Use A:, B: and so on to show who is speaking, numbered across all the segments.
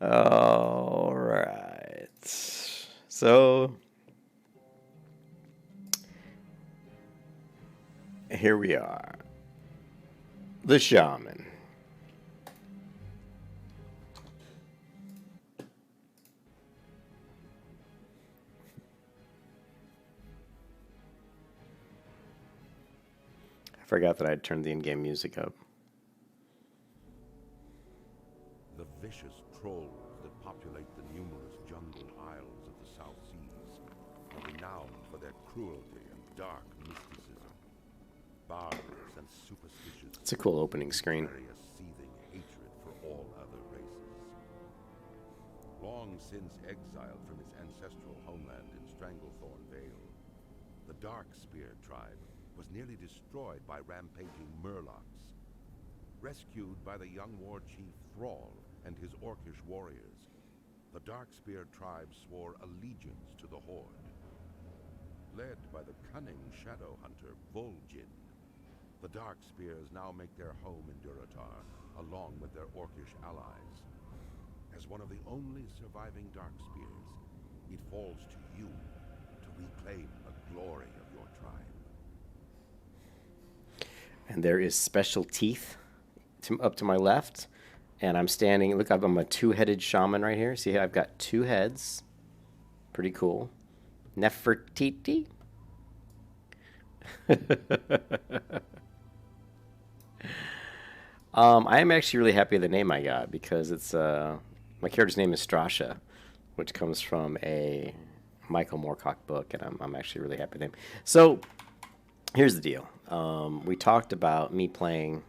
A: All right. So here we are. The Shaman. I forgot that I'd turned the in-game music up.
B: The vicious trolls that populate the numerous jungle isles of the South Seas are renowned for their cruelty and dark mysticism. Barbarous and superstitious.
A: It's a cool opening screen.
B: Carry a seething hatred for all other races. Long since exiled from his ancestral homeland in Stranglethorn Vale, the Darkspear tribe was nearly destroyed by rampaging murlocs. Rescued by the young war chief Thrall and his orcish warriors, the Darkspear tribe swore allegiance to the Horde. Led by the cunning shadow hunter Vol'jin, the Darkspears now make their home in Durotar, along with their orcish allies. As one of the only surviving Darkspears, it falls to you to reclaim the glory of your tribe.
A: And there is special teeth up to my left. And I'm standing, look, I'm a two-headed shaman right here. See, I've got two heads. Pretty cool. Nefertiti. I am actually really happy with the name I got because it's my character's name is Strasha, which comes from a Michael Moorcock book, and I'm actually really happy with the name. So here's the deal. We talked about me playing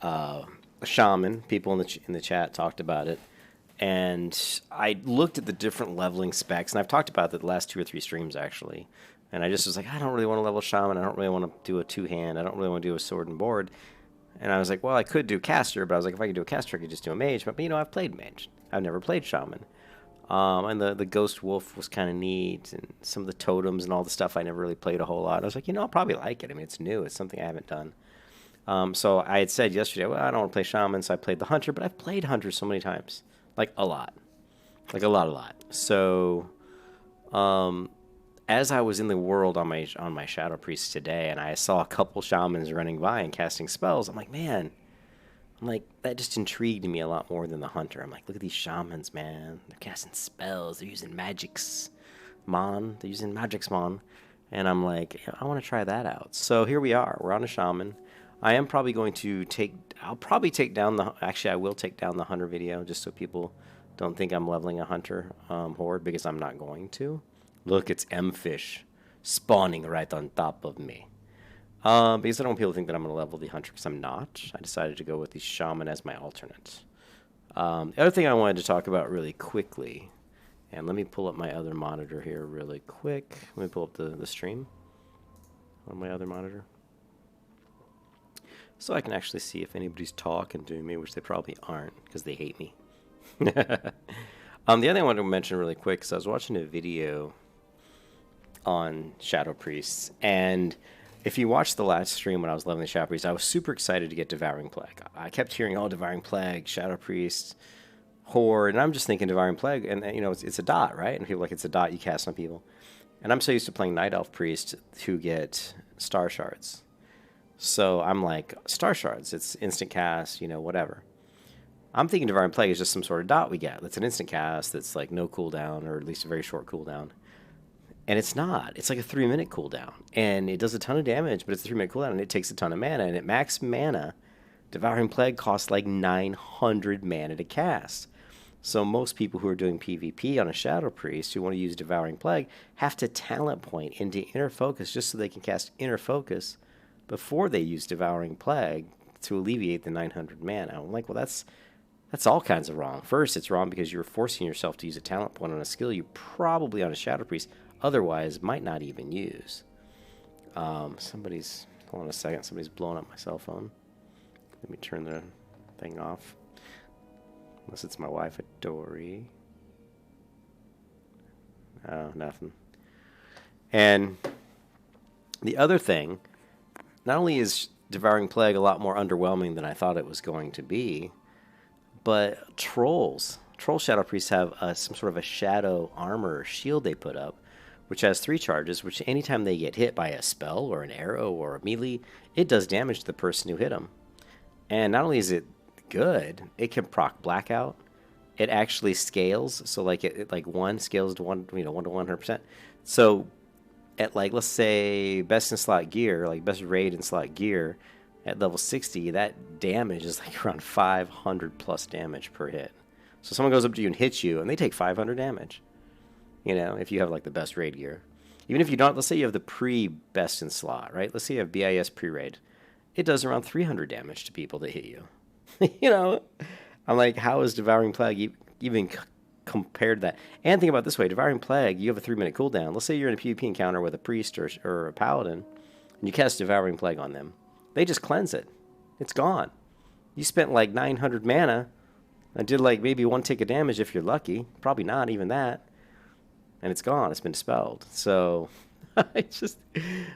A: a shaman. People in the chat talked about it, and I looked at the different leveling specs, and I've talked about that the last 2 or 3 streams actually. And I just was like, I don't really want to level shaman. I don't really want to do a 2-hand. I don't really want to do a sword and board. And I was like, well, I could do caster, but I was like, if I could do a caster, I could just do a mage. But you know, I've played mage. I've never played shaman. And the ghost wolf was kind of neat, and some of the totems and all the stuff I never really played a whole lot. I was like, you know, I'll probably like it. I mean, it's new. It's something I haven't done. So I had said yesterday, well, I don't want to play shaman, so I played the hunter. But I've played hunter so many times, like a lot, like a lot. So, as I was in the world on my Shadow Priest today, and I saw a couple shamans running by and casting spells, I'm like, that just intrigued me a lot more than the hunter. I'm like, look at these shamans, man. They're casting spells. They're using Magic's Mon. They're using Magic's Mon. And I'm like, I want to try that out. So here we are. We're on a shaman. I am probably going to I'll probably take down I will take down the hunter video just so people don't think I'm leveling a hunter horde, because I'm not going to. Look, it's M-Fish spawning right on top of me. Because I don't want people to think that I'm going to level the hunter, because I'm not. I decided to go with the shaman as my alternate. The other thing I wanted to talk about really quickly, and let me pull up my other monitor here really quick. Let me pull up the stream on my other monitor, so I can actually see if anybody's talking to me, which they probably aren't, because they hate me. The other thing I wanted to mention really quick is I was watching a video on Shadow Priests, and if you watched the last stream when I was leveling the Shadow Priest, I was super excited to get Devouring Plague. I kept hearing, oh, Devouring Plague, Shadow Priest, Horde, and I'm just thinking Devouring Plague, and you know, it's a dot, right? And people are like, it's a dot you cast on people. And I'm so used to playing Night Elf Priest who get Star Shards. So I'm like, Star Shards, it's instant cast, you know, whatever. I'm thinking Devouring Plague is just some sort of dot we get. That's an instant cast that's like no cooldown, or at least a very short cooldown. And it's not. It's like a 3-minute cooldown. And it does a ton of damage, but it's a 3-minute cooldown, and it takes a ton of mana. And at max mana, Devouring Plague costs like 900 mana to cast. So most people who are doing PvP on a Shadow Priest who want to use Devouring Plague have to talent point into Inner Focus just so they can cast Inner Focus before they use Devouring Plague to alleviate the 900 mana. I'm like, well, that's all kinds of wrong. First, it's wrong because you're forcing yourself to use a talent point on a skill you probably on a Shadow Priest otherwise might not even use. Hold on a second, somebody's blowing up my cell phone. Let me turn the thing off. Unless it's my wife, Dory. Oh, nothing. And the other thing not only is Devouring Plague a lot more underwhelming than I thought it was going to be, but Troll Shadow Priests have some sort of a shadow armor shield they put up, which has 3 charges, which anytime they get hit by a spell or an arrow or a melee, it does damage to the person who hit them. And not only is it good, it can proc Blackout. It actually scales, so like it like 1 scales to 1, 1 to 100%. So at like, let's say best in slot gear, like best raid in slot gear, at level 60, that damage is like around 500 plus damage per hit. So someone goes up to you and hits you, and they take 500 damage. If you have like the best raid gear. Even if you don't, let's say you have the pre-best in slot, right? Let's say you have BIS pre-raid. It does around 300 damage to people that hit you. I'm like, how is Devouring Plague even compared to that? And think about it this way, Devouring Plague, you have a 3-minute cooldown. Let's say you're in a PvP encounter with a priest or a paladin, and you cast Devouring Plague on them. They just cleanse it. It's gone. You spent like 900 mana and did like maybe 1 tick of damage if you're lucky. Probably not even that. And it's gone. It's been dispelled. So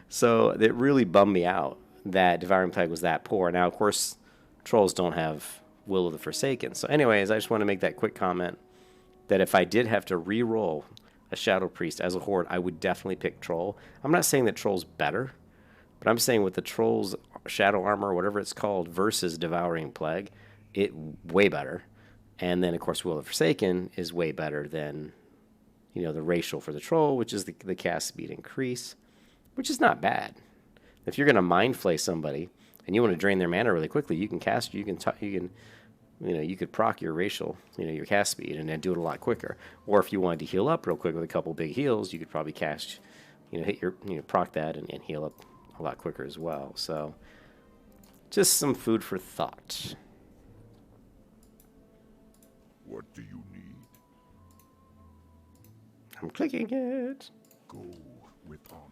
A: so it really bummed me out that Devouring Plague was that poor. Now, of course, trolls don't have Will of the Forsaken. So anyways, I just want to make that quick comment that if I did have to re-roll a Shadow Priest as a horde, I would definitely pick Troll. I'm not saying that Troll's better, but I'm saying with the Troll's Shadow Armor, or whatever it's called, versus Devouring Plague, it way better. And then, of course, Will of the Forsaken is way better than, the racial for the Troll, which is the cast speed increase, which is not bad. If you're going to Mind Flay somebody and you want to drain their mana really quickly, you can you could proc your racial, your cast speed, and then do it a lot quicker. Or if you wanted to heal up real quick with a couple big heals, you could probably cast, hit your, proc that and heal up a lot quicker as well. So, just some food for thought.
B: What do you need?
A: I'm clicking it.
B: Go with honor.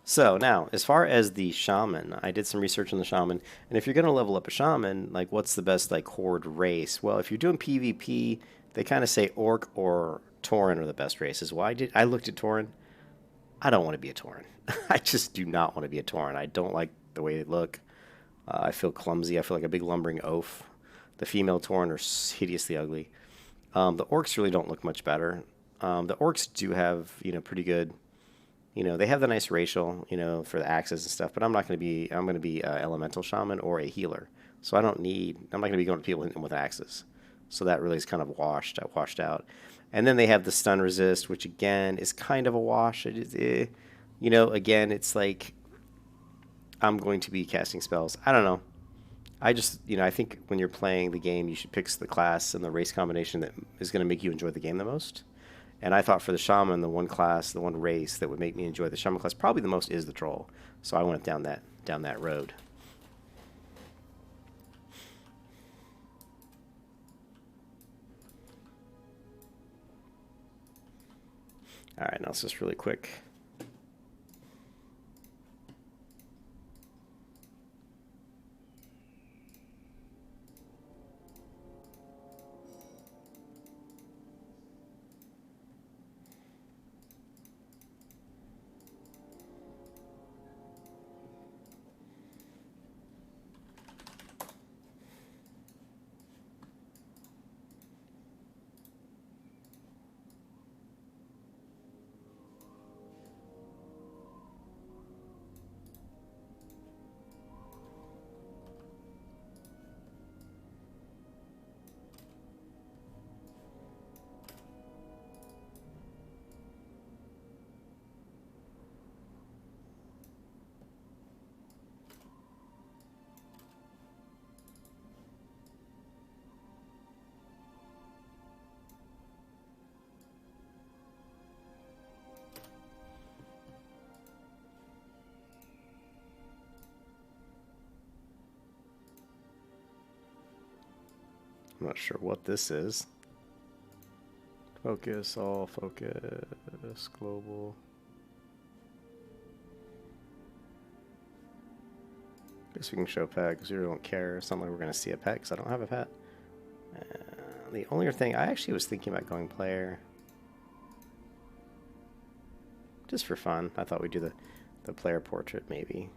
A: So now, as far as the Shaman, I did some research on the Shaman, and if you're going to level up a Shaman, like what's the best like horde race? Well, if you're doing PvP, they kind of say Orc or Tauren are the best races. Well, I looked at Tauren. I don't want to be a Tauren. I just do not want to be a Tauren. I don't like the way they look. I feel clumsy. I feel like a big lumbering oaf. The female Tauren are hideously ugly. The Orcs really don't look much better. The Orcs do have, pretty good, they have the nice racial, for the axes and stuff, but I'm going to be elemental shaman or a healer. So I'm not going to be going to people hitting them with axes. So that really is kind of washed out. And then they have the stun resist, which again is kind of a wash. It is, again, it's like I'm going to be casting spells. I don't know. I just, I think when you're playing the game, you should pick the class and the race combination that is going to make you enjoy the game the most. And I thought for the Shaman, the one class, the one race that would make me enjoy the Shaman class probably the most is the Troll. So I went down that road. All right, now it's just really quick. I'm not sure what this is. Focus, all focus, global. Guess we can show pet because we don't care. It's not like we're going to see a pet because I don't have a pet. The only other thing, I actually was thinking about going player. Just for fun. I thought we'd do the player portrait maybe.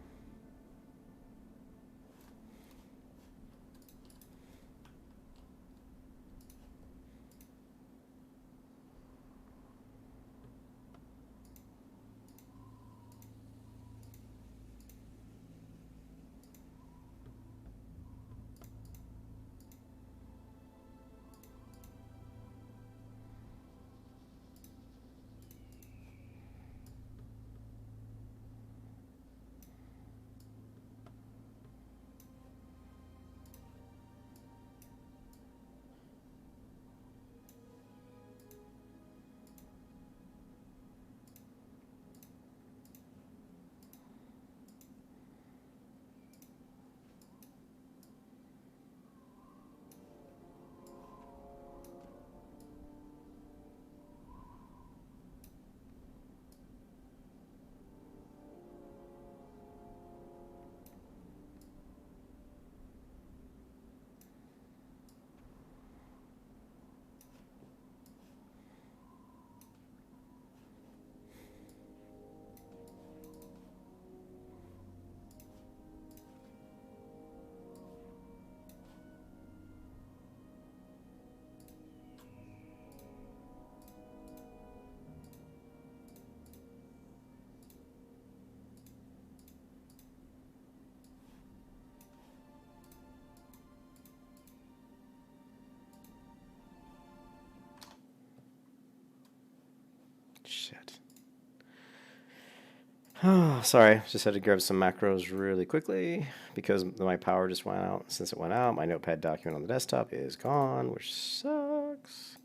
A: Oh, sorry, just had to grab some macros really quickly because my power just went out. Since it went out, my notepad document on the desktop is gone, which sucks.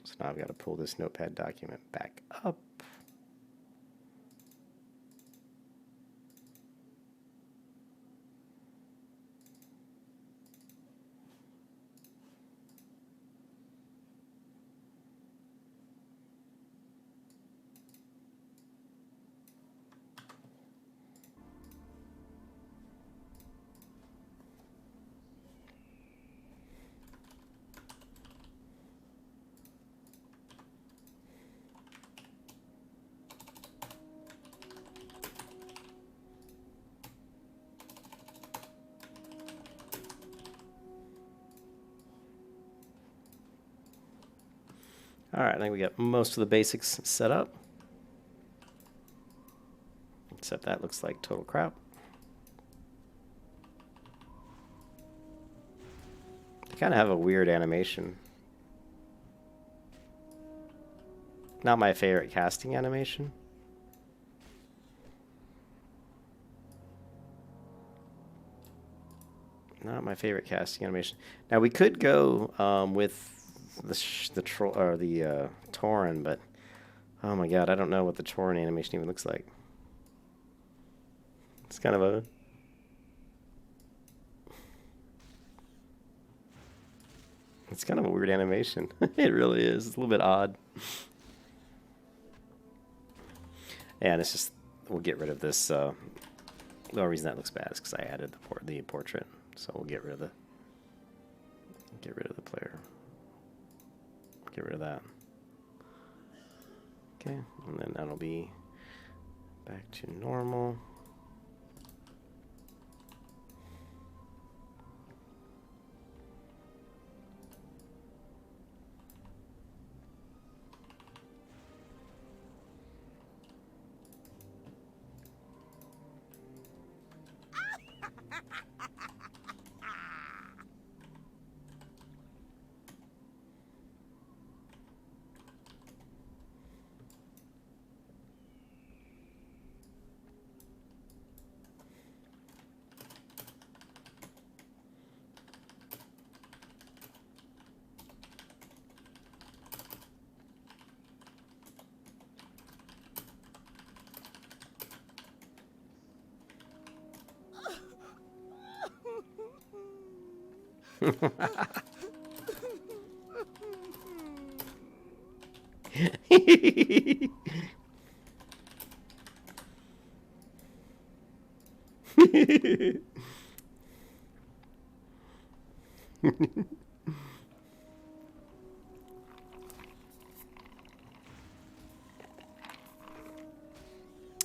A: So now I've got to pull this notepad document back up. All right, I think we got most of the basics set up. Except that looks like total crap. They kind of have a weird animation. Not my favorite casting animation. Not my favorite casting animation. Now we could go with the Tauren, but oh my god, I don't know what the Tauren animation even looks like. It's kind of a weird animation. It really is. It's a little bit odd. And it's just, we'll get rid of this. The only reason that looks bad is because I added the portrait. So we'll get rid of the player. Get rid of that. Okay, and then that'll be back to normal.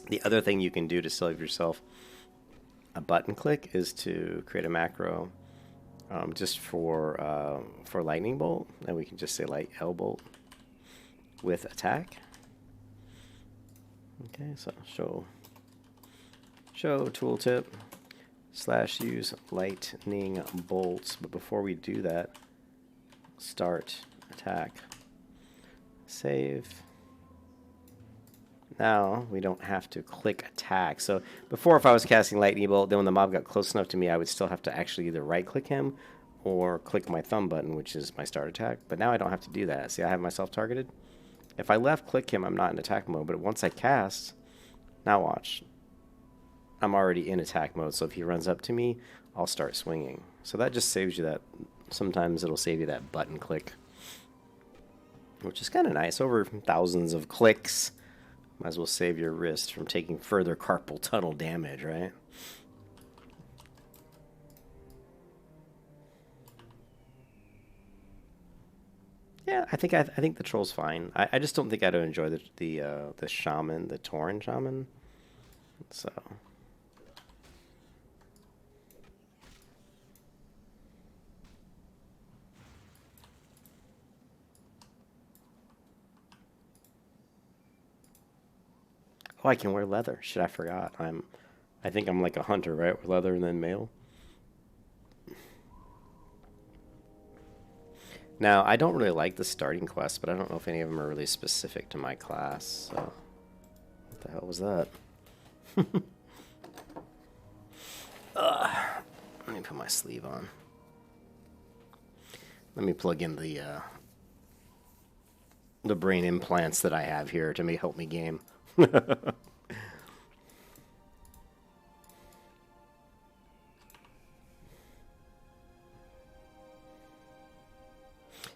A: The other thing you can do to save yourself a button click is to create a macro just for lightning bolt, and we can just say light L bolt with attack. Okay, so show tooltip / use lightning bolts, but before we do that, start attack, save. Now we don't have to click attack. So before, if I was casting lightning bolt, then when the mob got close enough to me, I would still have to actually either right click him or click my thumb button, which is my start attack. But now I don't have to do that. See, I have myself targeted. If I left click him, I'm not in attack mode, but once I cast, now watch, I'm already in attack mode. So if he runs up to me, I'll start swinging. So that just saves you that. Sometimes it'll save you that button click, which is kind of nice. Over thousands of clicks. Might as well save your wrist from taking further carpal tunnel damage, right? Yeah, I think the troll's fine. I just don't think I'd enjoy the shaman, the Tauren shaman. So. Oh, I can wear leather. Shit, I forgot. I think I'm like a hunter, right? With leather and then mail. Now, I don't really like the starting quests, but I don't know if any of them are really specific to my class. So, what the hell was that? Let me put my sleeve on. Let me plug in the brain implants that I have here to help me game.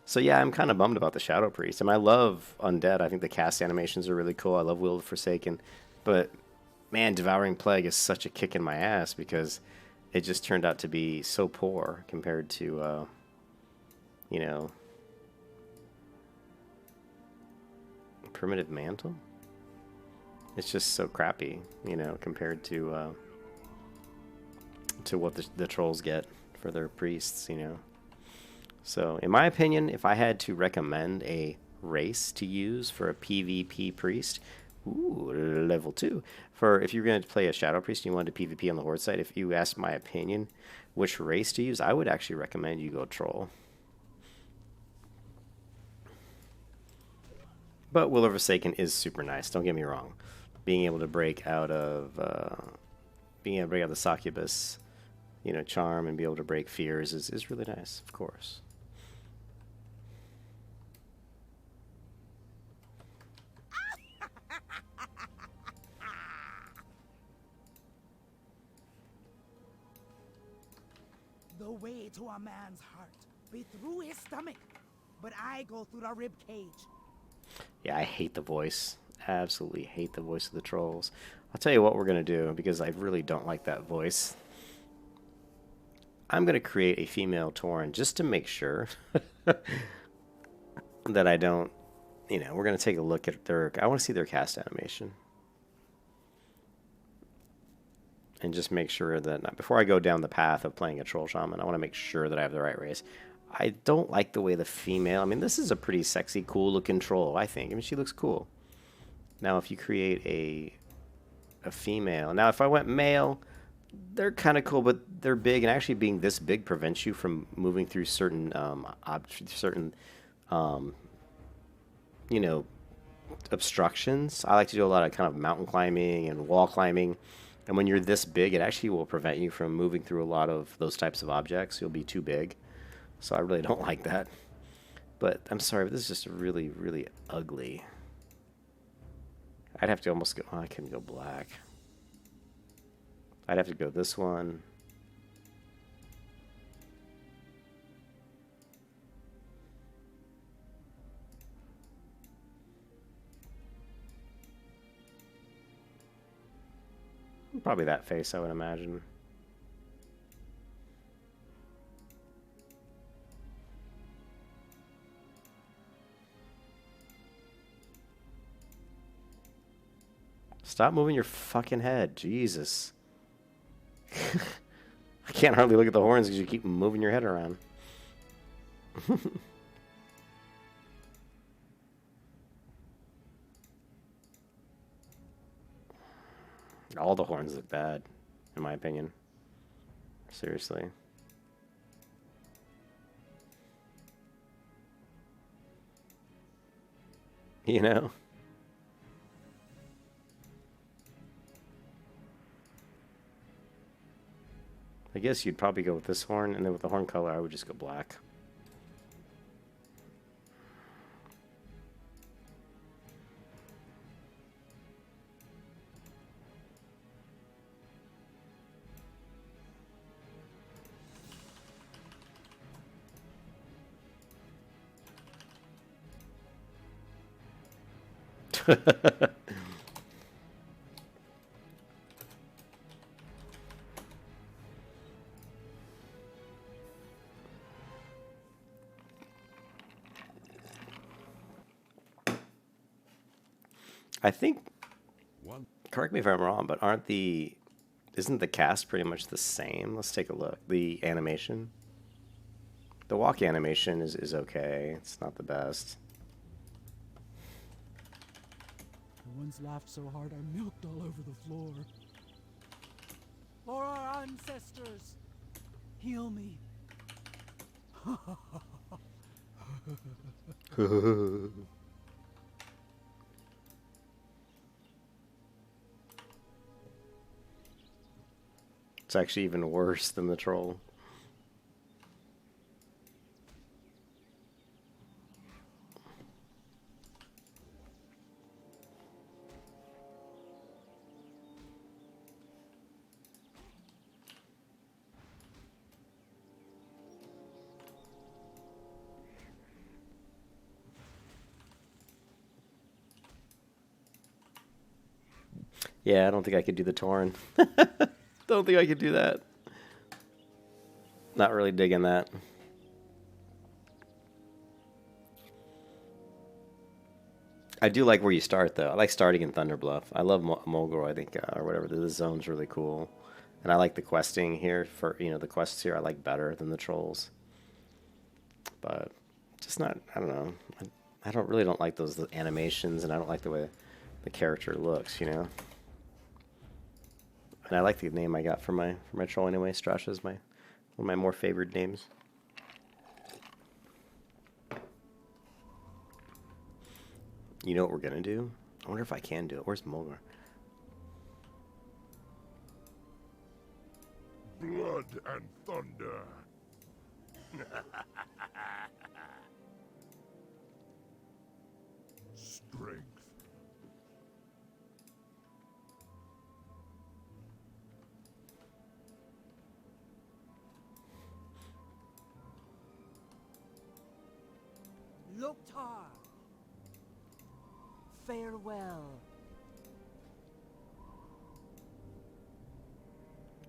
A: So yeah, I'm kind of bummed about the Shadow Priest. I mean, I love Undead. I think the cast animations are really cool. I love Will of Forsaken. But man, Devouring Plague is such a kick in my ass because it just turned out to be so poor compared to, you know, Primitive Mantle. It's just so crappy, you know, compared to what the trolls get for their priests, you know. So, in my opinion, if I had to recommend a race to use for a PvP priest, ooh, level 2. For if you're going to play a Shadow Priest and you wanted to PvP on the Horde side, if you asked my opinion which race to use, I would actually recommend you go Troll. But Will of Forsaken is super nice, don't get me wrong. Being able to break out of the succubus, you know, charm and be able to break fears is really nice, of course.
C: The way to a man's heart be through his stomach, but I go through the rib cage.
A: Yeah, I hate the voice. Absolutely hate the voice of the trolls. I'll tell you what we're going to do, because I really don't like that voice. I'm going to create a female Tauren just to make sure that I don't, you know, we're going to take a look at their, I want to see their cast animation. And just make sure that, before I go down the path of playing a Troll Shaman, I want to make sure that I have the right race. I don't like the way the female, I mean, this is a pretty sexy, cool looking troll, I think. I mean, she looks cool. Now, if you create a female, now if I went male, they're kind of cool, but they're big, and actually being this big prevents you from moving through certain, you know, obstructions. I like to do a lot of kind of mountain climbing and wall climbing. And when you're this big, it actually will prevent you from moving through a lot of those types of objects. You'll be too big. So I really don't like that. But I'm sorry, but this is just really, really ugly. I'd have to almost go, oh, I couldn't go black. I'd have to go this one. Probably that face, I would imagine. Stop moving your fucking head. Jesus. I can't hardly look at the horns because you keep moving your head around. All the horns look bad, in my opinion. Seriously. You know? I guess you'd probably go with this horn, and then with the horn color, I would just go black. I think, correct me if I'm wrong, but isn't the cast pretty much the same? Let's take a look. The animation. The walk animation is okay. It's not the best.
C: I once laughed so hard I milked all over the floor. For our ancestors, heal me.
A: It's actually even worse than the troll. Yeah, I don't think I could do the Tauren. Don't think I could do that. Not really digging that. I do like where you start, though. I like starting in Thunderbluff. I love Mulgore, I think, or whatever. The zone's really cool. And I like the questing here. For the quests here I like better than the trolls. But just not, I don't know. I don't like those animations, and I don't like the way the character looks, And I like the name I got for my troll anyway. Strasha is one of my more favored names. You know what we're gonna do? I wonder if I can do it. Where's Mulgore?
B: Blood and thunder. Strength.
C: Loktar. Farewell.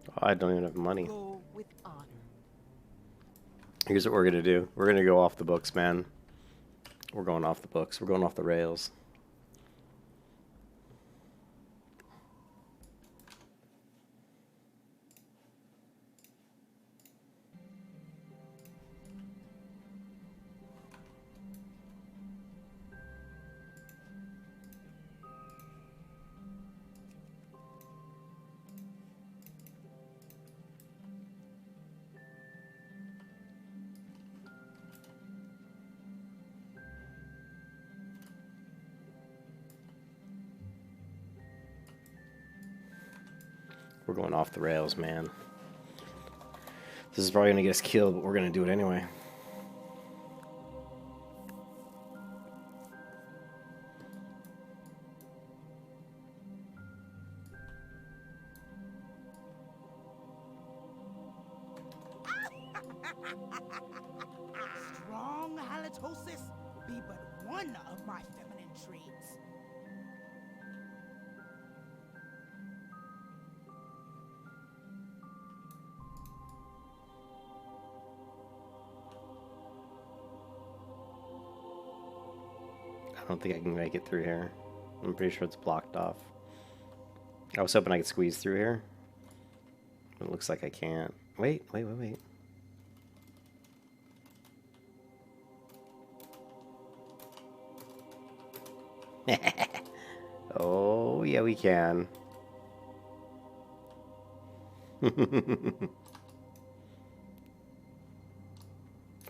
A: Oh, I don't even have money.
C: Go with honor.
A: Here's what we're gonna do. We're gonna go off the books, man. We're going off the books. We're going off the rails. We're going off the rails, man. This is probably gonna get us killed, but we're gonna do it anyway.
C: Strong halitosis be but one of my feminine traits.
A: I don't think I can make it through here. I'm pretty sure it's blocked off. I was hoping I could squeeze through here. But it looks like I can't. Wait. Oh, yeah, we can.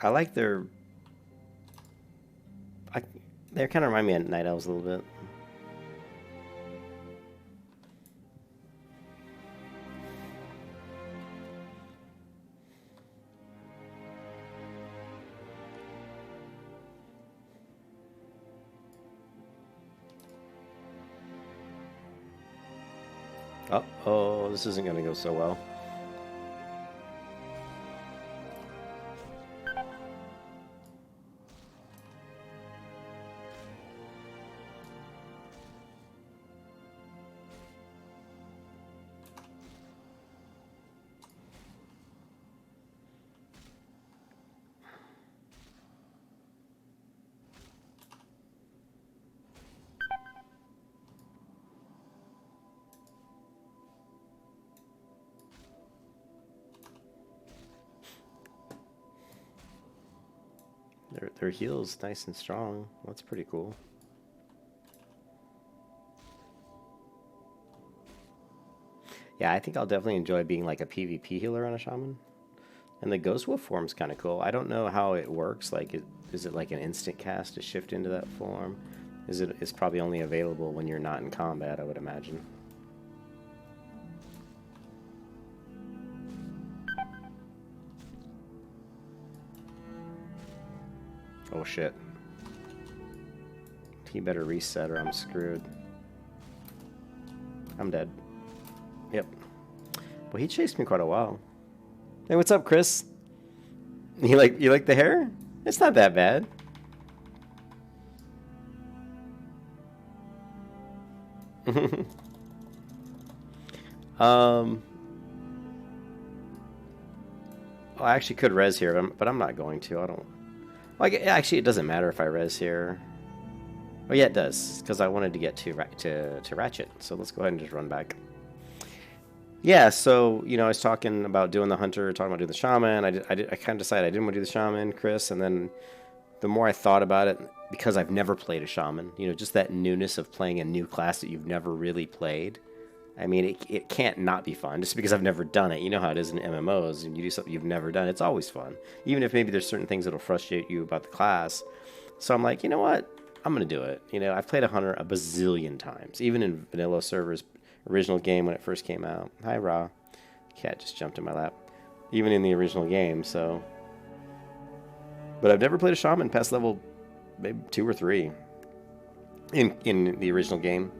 A: I like their... They kind of remind me of Night Elves a little bit. Oh, this isn't going to go so well. Their heel's nice and strong. That's pretty cool. Yeah, I think I'll definitely enjoy being like a PvP healer on a shaman. And the Ghost Wolf form's kind of cool. I don't know how it works. Like, is it like an instant cast to shift into that form? It's probably only available when you're not in combat, I would imagine. Oh shit. He better reset or I'm screwed. I'm dead. Yep. Well, he chased me quite a while. Hey, what's up, Chris? You like the hair? It's not that bad. Well, I actually could res here, but I'm not going to. I don't. Like, actually, it doesn't matter if I res here. Oh yeah, it does, because I wanted to get to Ratchet. So let's go ahead and just run back. Yeah, so, you know, I was talking about doing the Hunter, talking about doing the Shaman. I kind of decided I didn't want to do the Shaman, Chris, and then the more I thought about it, because I've never played a Shaman, you know, just that newness of playing a new class that you've never really played. I mean, it can't not be fun, just because I've never done it. You know how it is in MMOs, and you do something you've never done, it's always fun. Even if maybe there's certain things that'll frustrate you about the class. So I'm like, you know what? I'm going to do it. You know, I've played a Hunter a bazillion times, even in vanilla servers, original game when it first came out. Hi, Ra. Cat just jumped in my lap. Even in the original game, so. But I've never played a Shaman past level maybe 2 or 3 in the original game.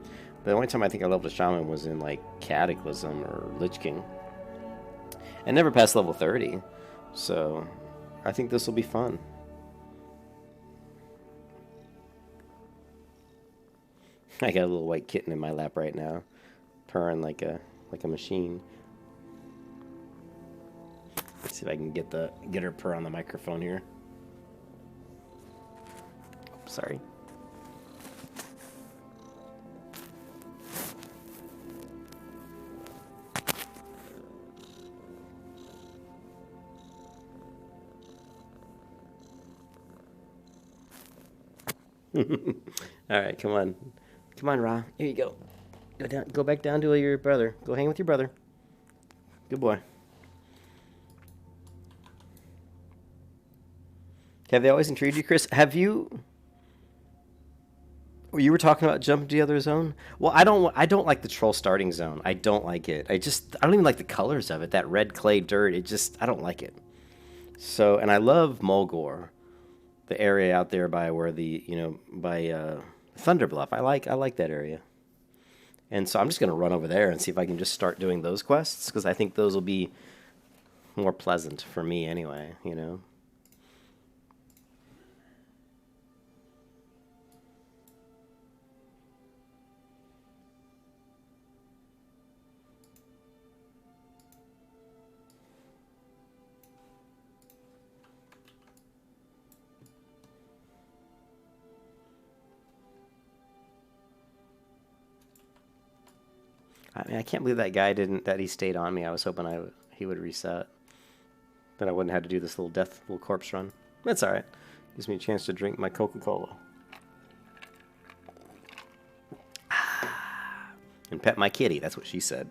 A: The only time I think I leveled a Shaman was in, like, Cataclysm or Lich King. And never past level 30. So, I think this will be fun. I got a little white kitten in my lap right now, purring like a machine. Let's see if I can get her purr on the microphone here. Sorry. All right, come on. Come on, Ra. Here you go. Go back down to your brother. Go hang with your brother. Good boy. Have they always intrigued you, Chris? Have you? You were talking about jumping to the other zone. Well, I don't like the troll starting zone. I don't like it. I don't even like the colors of it. That red clay dirt. I don't like it. So, and I love Mulgore, the area out there by where by Thunder Bluff. I like that area. And so I'm just going to run over there and see if I can just start doing those quests, because I think those will be more pleasant for me anyway, you know. I mean, I can't believe that guy that he stayed on me. I was hoping he would reset. Then I wouldn't have to do this little corpse run. That's alright. Gives me a chance to drink my Coca-Cola. And pet my kitty, that's what she said.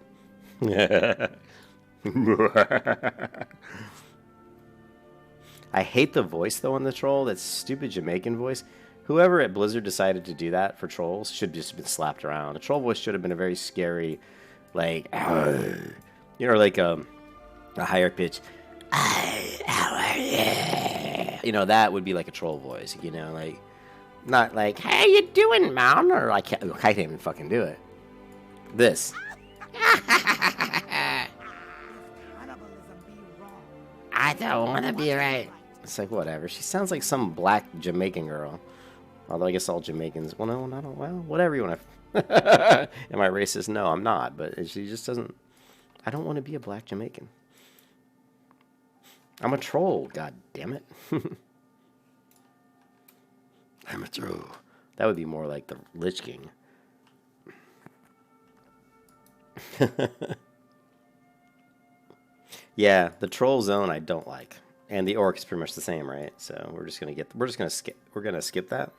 A: I hate the voice, though, on the troll. That stupid Jamaican voice. Whoever at Blizzard decided to do that for trolls should just have been slapped around. The troll voice should have been a very scary, like, you know, like a higher pitch. You know, that would be like a troll voice, you know, like, not like, how you doing, man? Or I can't even fucking do it. This. I don't want to be right. It's like, whatever. She sounds like some black Jamaican girl. Although I guess all Jamaicans, well, no, not all, well, whatever you want to. Am I racist? No, I'm not. But she just doesn't. I don't want to be a black Jamaican. I'm a troll. God damn it. I'm a troll. That would be more like the Lich King. Yeah, the troll zone I don't like, and the orc is pretty much the same, right? So we're just gonna skip that.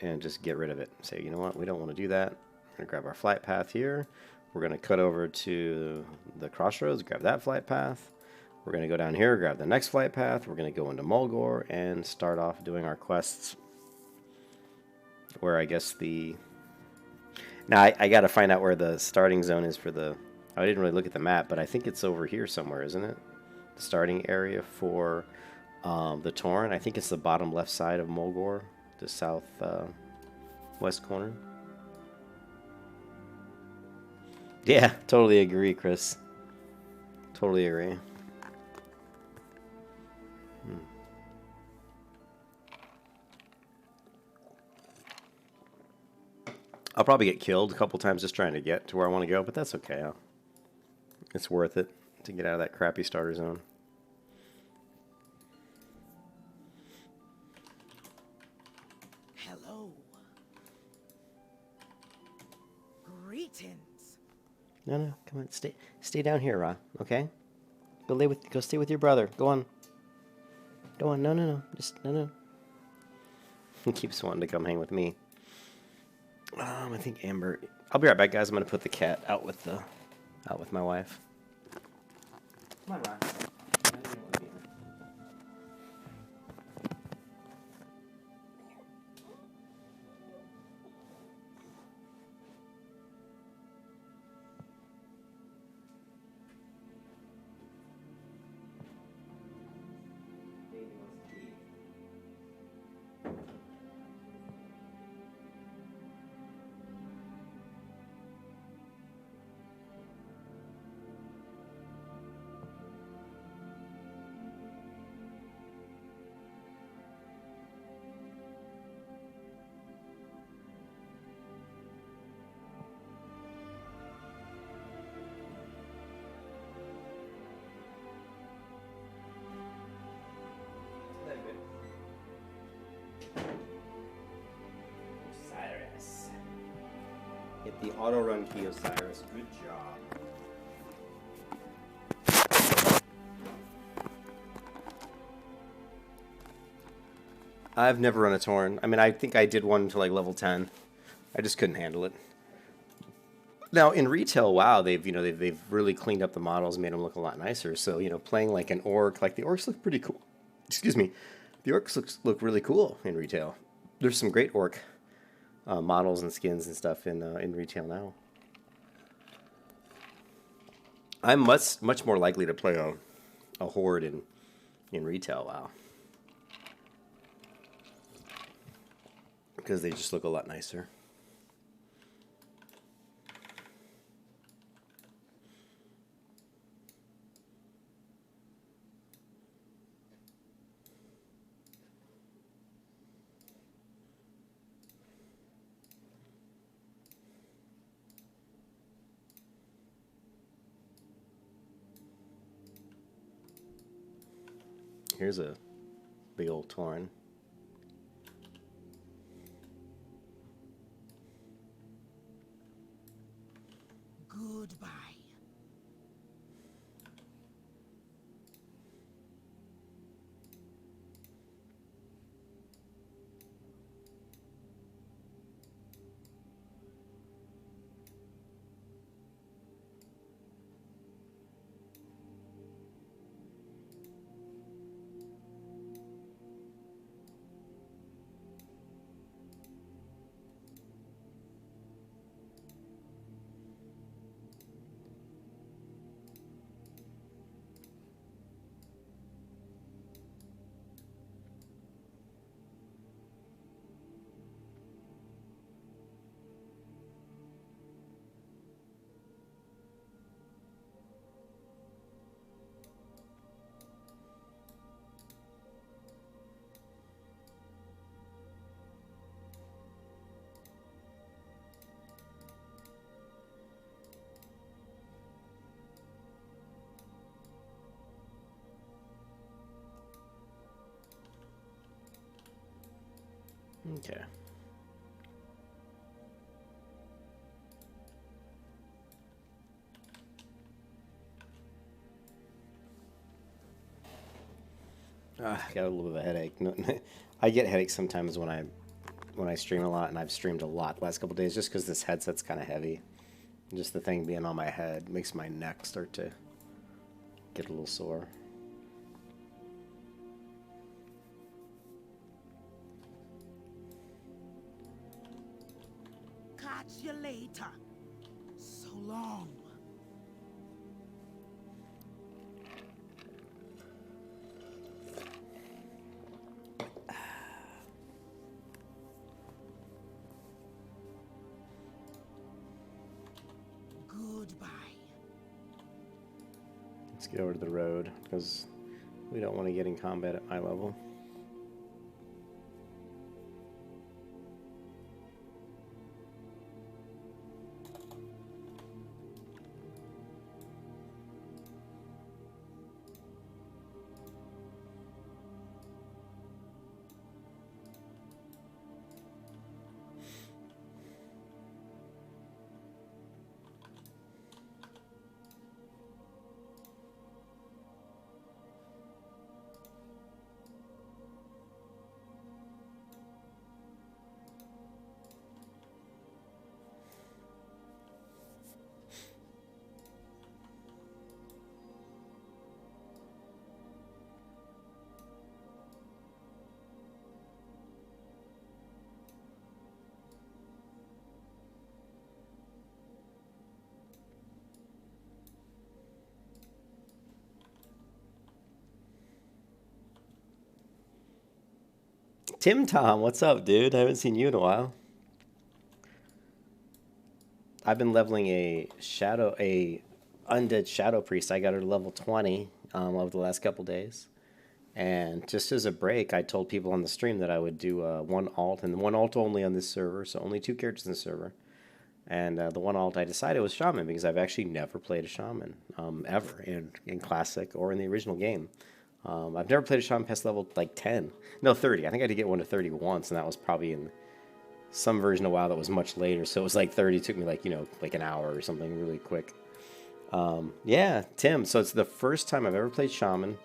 A: And just get rid of it. Say, you know what, we don't want to do that. We're going to grab our flight path here. We're going to cut over to the crossroads, grab that flight path. We're going to go down here, grab the next flight path. We're going to go into Mulgore and start off doing our quests. Where I guess Now, I got to find out where the starting zone is for the... I didn't really look at the map, but I think it's over here somewhere, isn't it? The starting area for The Torn. I think it's the bottom left side of Mulgore, the south west corner. Yeah, totally agree, Chris. Totally agree. I'll probably get killed a couple times just trying to get to where I want to go, but that's okay. It's worth it to get out of that crappy starter zone.
C: Hello. Greetings.
A: No, come on, stay down here, Ra. Okay, go stay with your brother. Go on. No, just no. He keeps wanting to come hang with me. I think Amber. I'll be right back, guys. I'm gonna put the cat out with my wife. Come on, Ra. Osiris. Hit the auto run key, Osiris. Good job. I've never run a Torn. I mean, I think I did one to like level 10. I just couldn't handle it. Now in retail, wow, they've really cleaned up the models, made them look a lot nicer. So playing like an orc, like the orcs look pretty cool. Excuse me, the orcs look really cool in retail. There's some great orc models and skins and stuff in retail now. I'm much more likely to play a horde in retail. Wow, because they just look a lot nicer. Here's a big old Torn.
C: Goodbye.
A: Okay. I got a little bit of a headache. I get headaches sometimes when I stream a lot, and I've streamed a lot the last couple days just because this headset's kind of heavy. Just the thing being on my head makes my neck start to get a little sore.
C: Catch you later. So long.
A: Let's get over to the road, because we don't want to get in combat at my level. Tim Tom, what's up, dude? I haven't seen you in a while. I've been leveling a undead shadow priest. I got her to level 20 over the last couple days. And just as a break, I told people on the stream that I would do one alt, and one alt only on this server, so only 2 characters in the server. And the one alt I decided was Shaman, because I've actually never played a Shaman ever in Classic or in the original game. I've never played a Shaman past level like 10. No, 30. I think I did get one to 30 once, and that was probably in some version of WoW that was much later. So it was like 30. It took me like, like an hour or something really quick. Yeah, Tim. So it's the first time I've ever played Shaman.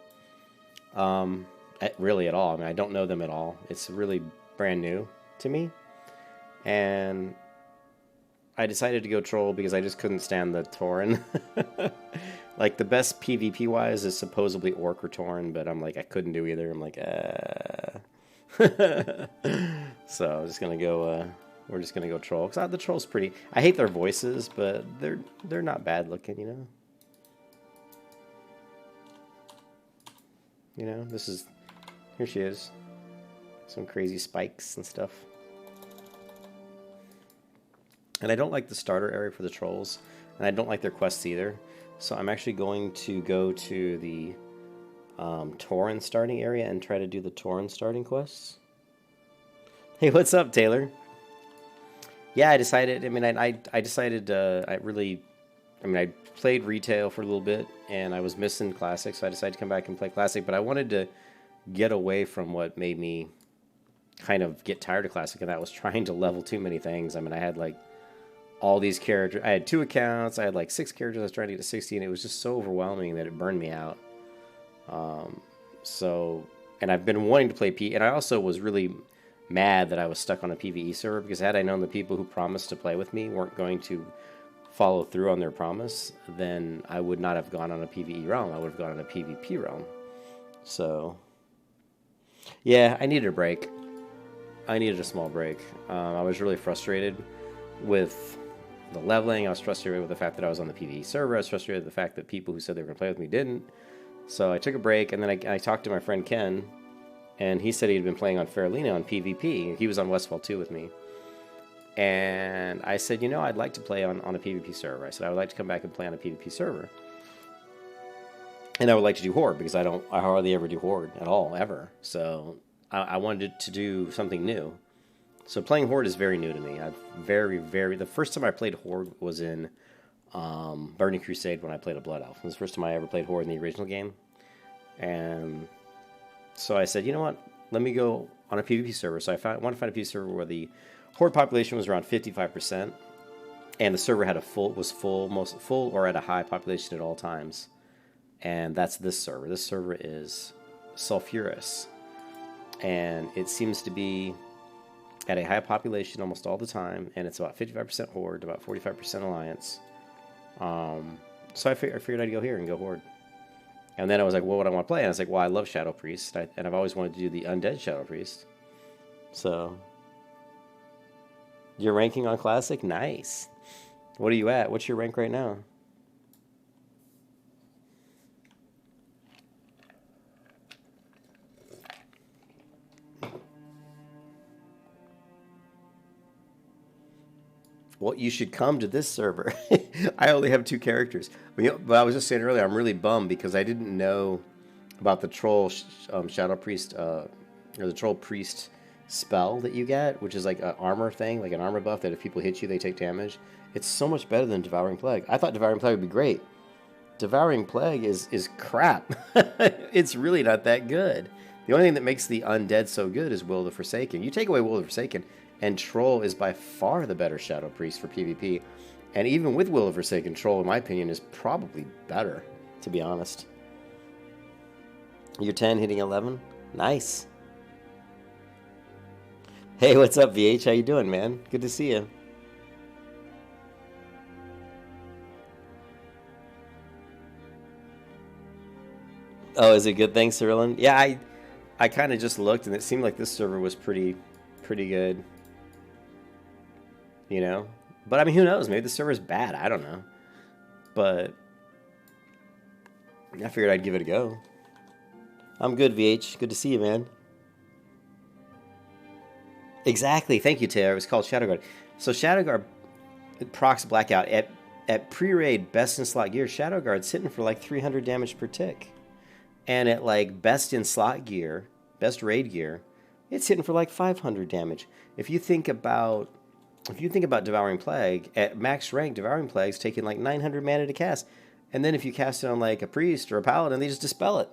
A: Really at all. I mean, I don't know them at all. It's really brand new to me. And I decided to go troll because I just couldn't stand the Tauren. Like, the best PvP wise is supposedly Orc or Tauren, but I'm like, I couldn't do either. I'm like, So I'm just gonna go. We're just gonna go troll. Cause the troll's pretty. I hate their voices, but they're not bad looking, This is. Here she is. Some crazy spikes and stuff. And I don't like the starter area for the trolls, and I don't like their quests either. So I'm actually going to go to the Tauren starting area and try to do the Tauren starting quests. Hey, what's up, Taylor? Yeah, I decided. I mean, I decided. I played retail for a little bit, and I was missing Classic, so I decided to come back and play Classic. But I wanted to get away from what made me kind of get tired of Classic, and that was trying to level too many things. I mean, I had like all these characters. I had 2 accounts. I had like 6 characters. I was trying to get to 60, and it was just so overwhelming that it burned me out. And I've been wanting to play P, and I also was really mad that I was stuck on a PvE server, because had I known the people who promised to play with me weren't going to follow through on their promise, then I would not have gone on a PvE realm. I would have gone on a PvP realm. So, yeah, I needed a break. I needed a small break. I was really frustrated with the leveling. I was frustrated with the fact that I was on the PvE server. I was frustrated with the fact that people who said they were going to play with me didn't. So I took a break, and then I talked to my friend Ken, and he said he'd been playing on Faralina on PvP. He was on Westfall 2 with me. And I said, I'd like to play on a PvP server. I said, I would like to come back and play on a PvP server. And I would like to do Horde, because I hardly ever do Horde at all, ever. So I wanted to do something new. So playing Horde is very new to me. The first time I played Horde was in Burning Crusade, when I played a Blood Elf. It was the first time I ever played Horde in the original game. And so I said, you know what? Let me go on a PvP server. So I want to find a PvP server where the Horde population was around 55%, and the server had was most full or at a high population at all times. And that's this server. This server is Sulfurous, and it seems to be at a high population almost all the time, and it's about 55% Horde, about 45% Alliance. So I figured I'd go here and go Horde. And then I was like, what would I want to play? And I was like, well, I love Shadow Priest, and I've always wanted to do the Undead Shadow Priest. So, your ranking on Classic? Nice. What are you at? What's your rank right now? Well, you should come to this server. I only have 2 characters. But I was just saying earlier, I'm really bummed because I didn't know about the troll shadow priest or the troll priest spell that you get, which is like an armor thing, like an armor buff that if people hit you, they take damage. It's so much better than Devouring Plague. I thought Devouring Plague would be great. Devouring Plague is crap. It's really not that good. The only thing that makes the undead so good is Will of the Forsaken. You take away Will of the Forsaken, and Troll is by far the better Shadow Priest for PvP. And even with Will of the Forsaken, Troll, in my opinion, is probably better, to be honest. You're 10 hitting 11? Nice. Hey, what's up, VH? How you doing, man? Good to see you. Oh, is it good? Thanks, Cyrilin. Yeah, I kind of just looked, and it seemed like this server was pretty good, you know? But, I mean, who knows? Maybe the server's bad. I don't know. But I figured I'd give it a go. I'm good, VH. Good to see you, man. Exactly. Thank you, Taylor. It was called Shadowguard. So Shadowguard procs Blackout. At pre-raid best in slot gear, Shadowguard's hitting for like 300 damage per tick. And at like best in slot gear, best raid gear, it's hitting for like 500 damage. If you think about Devouring Plague, at max rank, Devouring Plague's taking like 900 mana to cast. And then if you cast it on like a priest or a paladin, they just dispel it.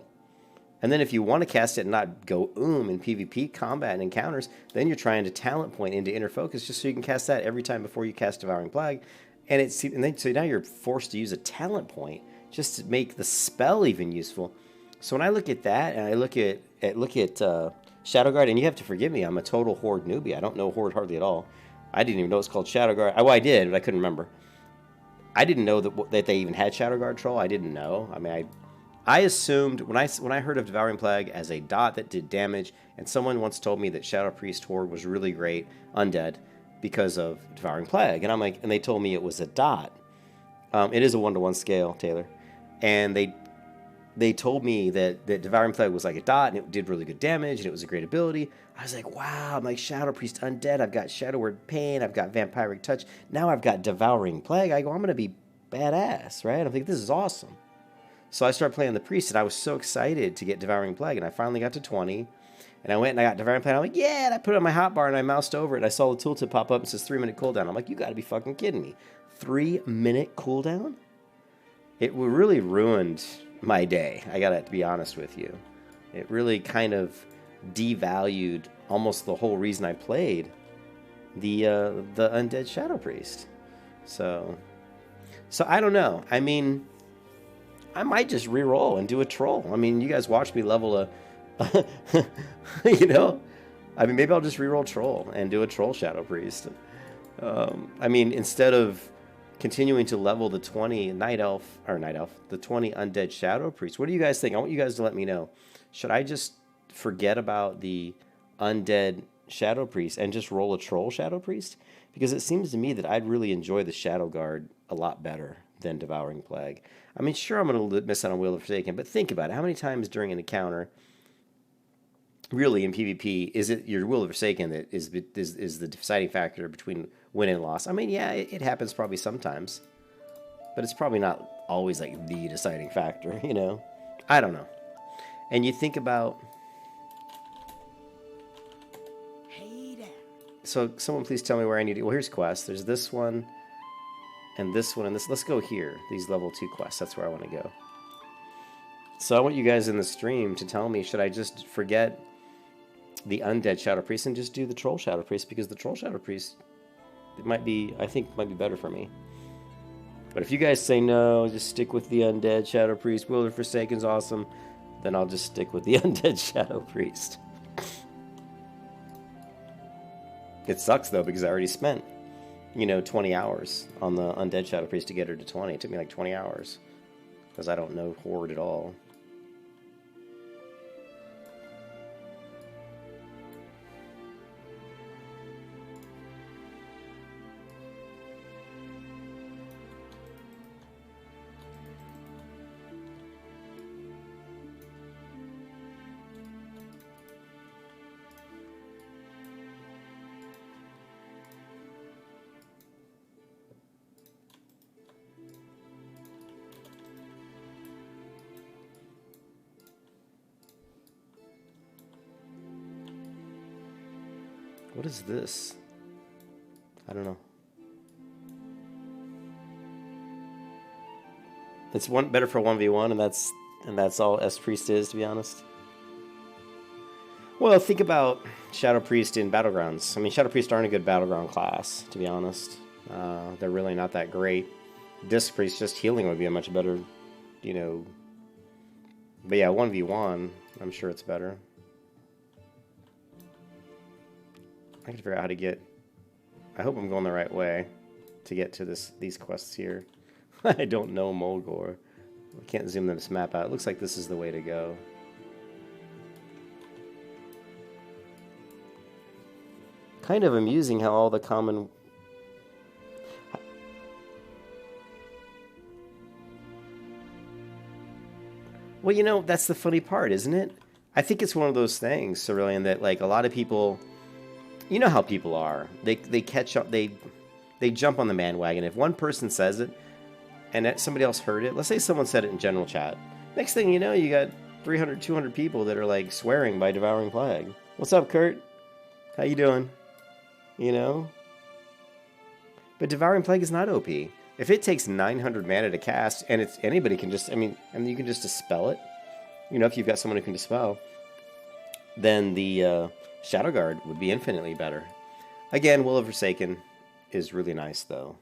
A: And then if you want to cast it and not go in PvP combat and encounters, then you're trying to talent point into Inner Focus just so you can cast that every time before you cast Devouring Plague. So now you're forced to use a talent point just to make the spell even useful. So when I look at that and I look at Shadowguard, and you have to forgive me, I'm a total Horde newbie. I don't know Horde hardly at all. I didn't even know it's called Shadowguard. Well, I did, but I couldn't remember. I didn't know that they even had Shadowguard Troll. I didn't know. I mean, I assumed when I heard of Devouring Plague as a dot that did damage, and someone once told me that Shadow Priest Horde was really great undead because of Devouring Plague, and I'm like, and they told me it was a dot. It is a 1-to-1 scale, Taylor, and they told me that Devouring Plague was like a dot and it did really good damage and it was a great ability. I was like, wow, I'm like Shadow Priest Undead. I've got Shadow Word Pain. I've got Vampiric Touch. Now I've got Devouring Plague. I go, I'm going to be badass, right? I'm like, this is awesome. So I started playing the Priest and I was so excited to get Devouring Plague. And I finally got to 20. And I went and I got Devouring Plague. I'm like, yeah. And I put it on my hotbar and I moused over it. And I saw the tooltip pop up and it says 3-minute cooldown. I'm like, you got to be fucking kidding me. 3-minute cooldown? It really ruined my day. I gotta be honest with you. It really kind of devalued almost the whole reason I played the Undead Shadow Priest. So I don't know. I mean, I might just re-roll and do a troll. I mean, you guys watch me level a, you know. I mean, maybe I'll just re-roll troll and do a troll Shadow Priest. I mean, instead of continuing to level the 20 the 20 Undead Shadow Priest. What do you guys think? I want you guys to let me know. Should I just forget about the Undead Shadow Priest and just roll a Troll Shadow Priest? Because it seems to me that I'd really enjoy the Shadow Guard a lot better than Devouring Plague. I mean, sure, I'm going to miss out on Will of Forsaken, but think about it. How many times during an encounter, really in PvP, is it your Will of Forsaken that is the deciding factor between win and loss? I mean, yeah, it happens probably sometimes, but it's probably not always like the deciding factor, you know? I don't know. And you think about...
C: Hey there.
A: So someone please tell me where I need to... Well, here's quests. There's this one, and this one, and this. Let's go here. These level 2 quests. That's where I want to go. So I want you guys in the stream to tell me, should I just forget the Undead Shadow Priest and just do the Troll Shadow Priest? Because the Troll Shadow Priest, I think might be better for me. But if you guys say no, just stick with the Undead Shadow Priest, Will of the Forsaken's awesome, then I'll just stick with the Undead Shadow Priest. It sucks though, because I already spent, 20 hours on the Undead Shadow Priest to get her to 20. It took me like 20 hours, because I don't know Horde at all. What is this? I don't know. It's better for 1v1, and that's all S Priest is, to be honest. Well, think about Shadow Priest in Battlegrounds. I mean, Shadow Priest aren't a good Battleground class, to be honest. They're really not that great. Disc Priest, just healing would be a much better, you know... But yeah, 1v1, I'm sure it's better. I can figure out how to get... I hope I'm going the right way to get to these quests here. I don't know Mulgore. I can't zoom this map out. It looks like this is the way to go. Kind of amusing how all the common... Well, you know, that's the funny part, isn't it? I think it's one of those things, Cerulean, that like a lot of people... You know how people are. They catch up, they jump on the bandwagon. If one person says it, and somebody else heard it, let's say someone said it in general chat. Next thing you know, you got 300, 200 people that are like swearing by Devouring Plague. What's up, Kurt? How you doing? You know? But Devouring Plague is not OP. If it takes 900 mana to cast, and it's anybody can just, I mean, and you can just dispel it. You know, if you've got someone who can dispel, then the Shadow Guard would be infinitely better. Again, Will of Forsaken is really nice though.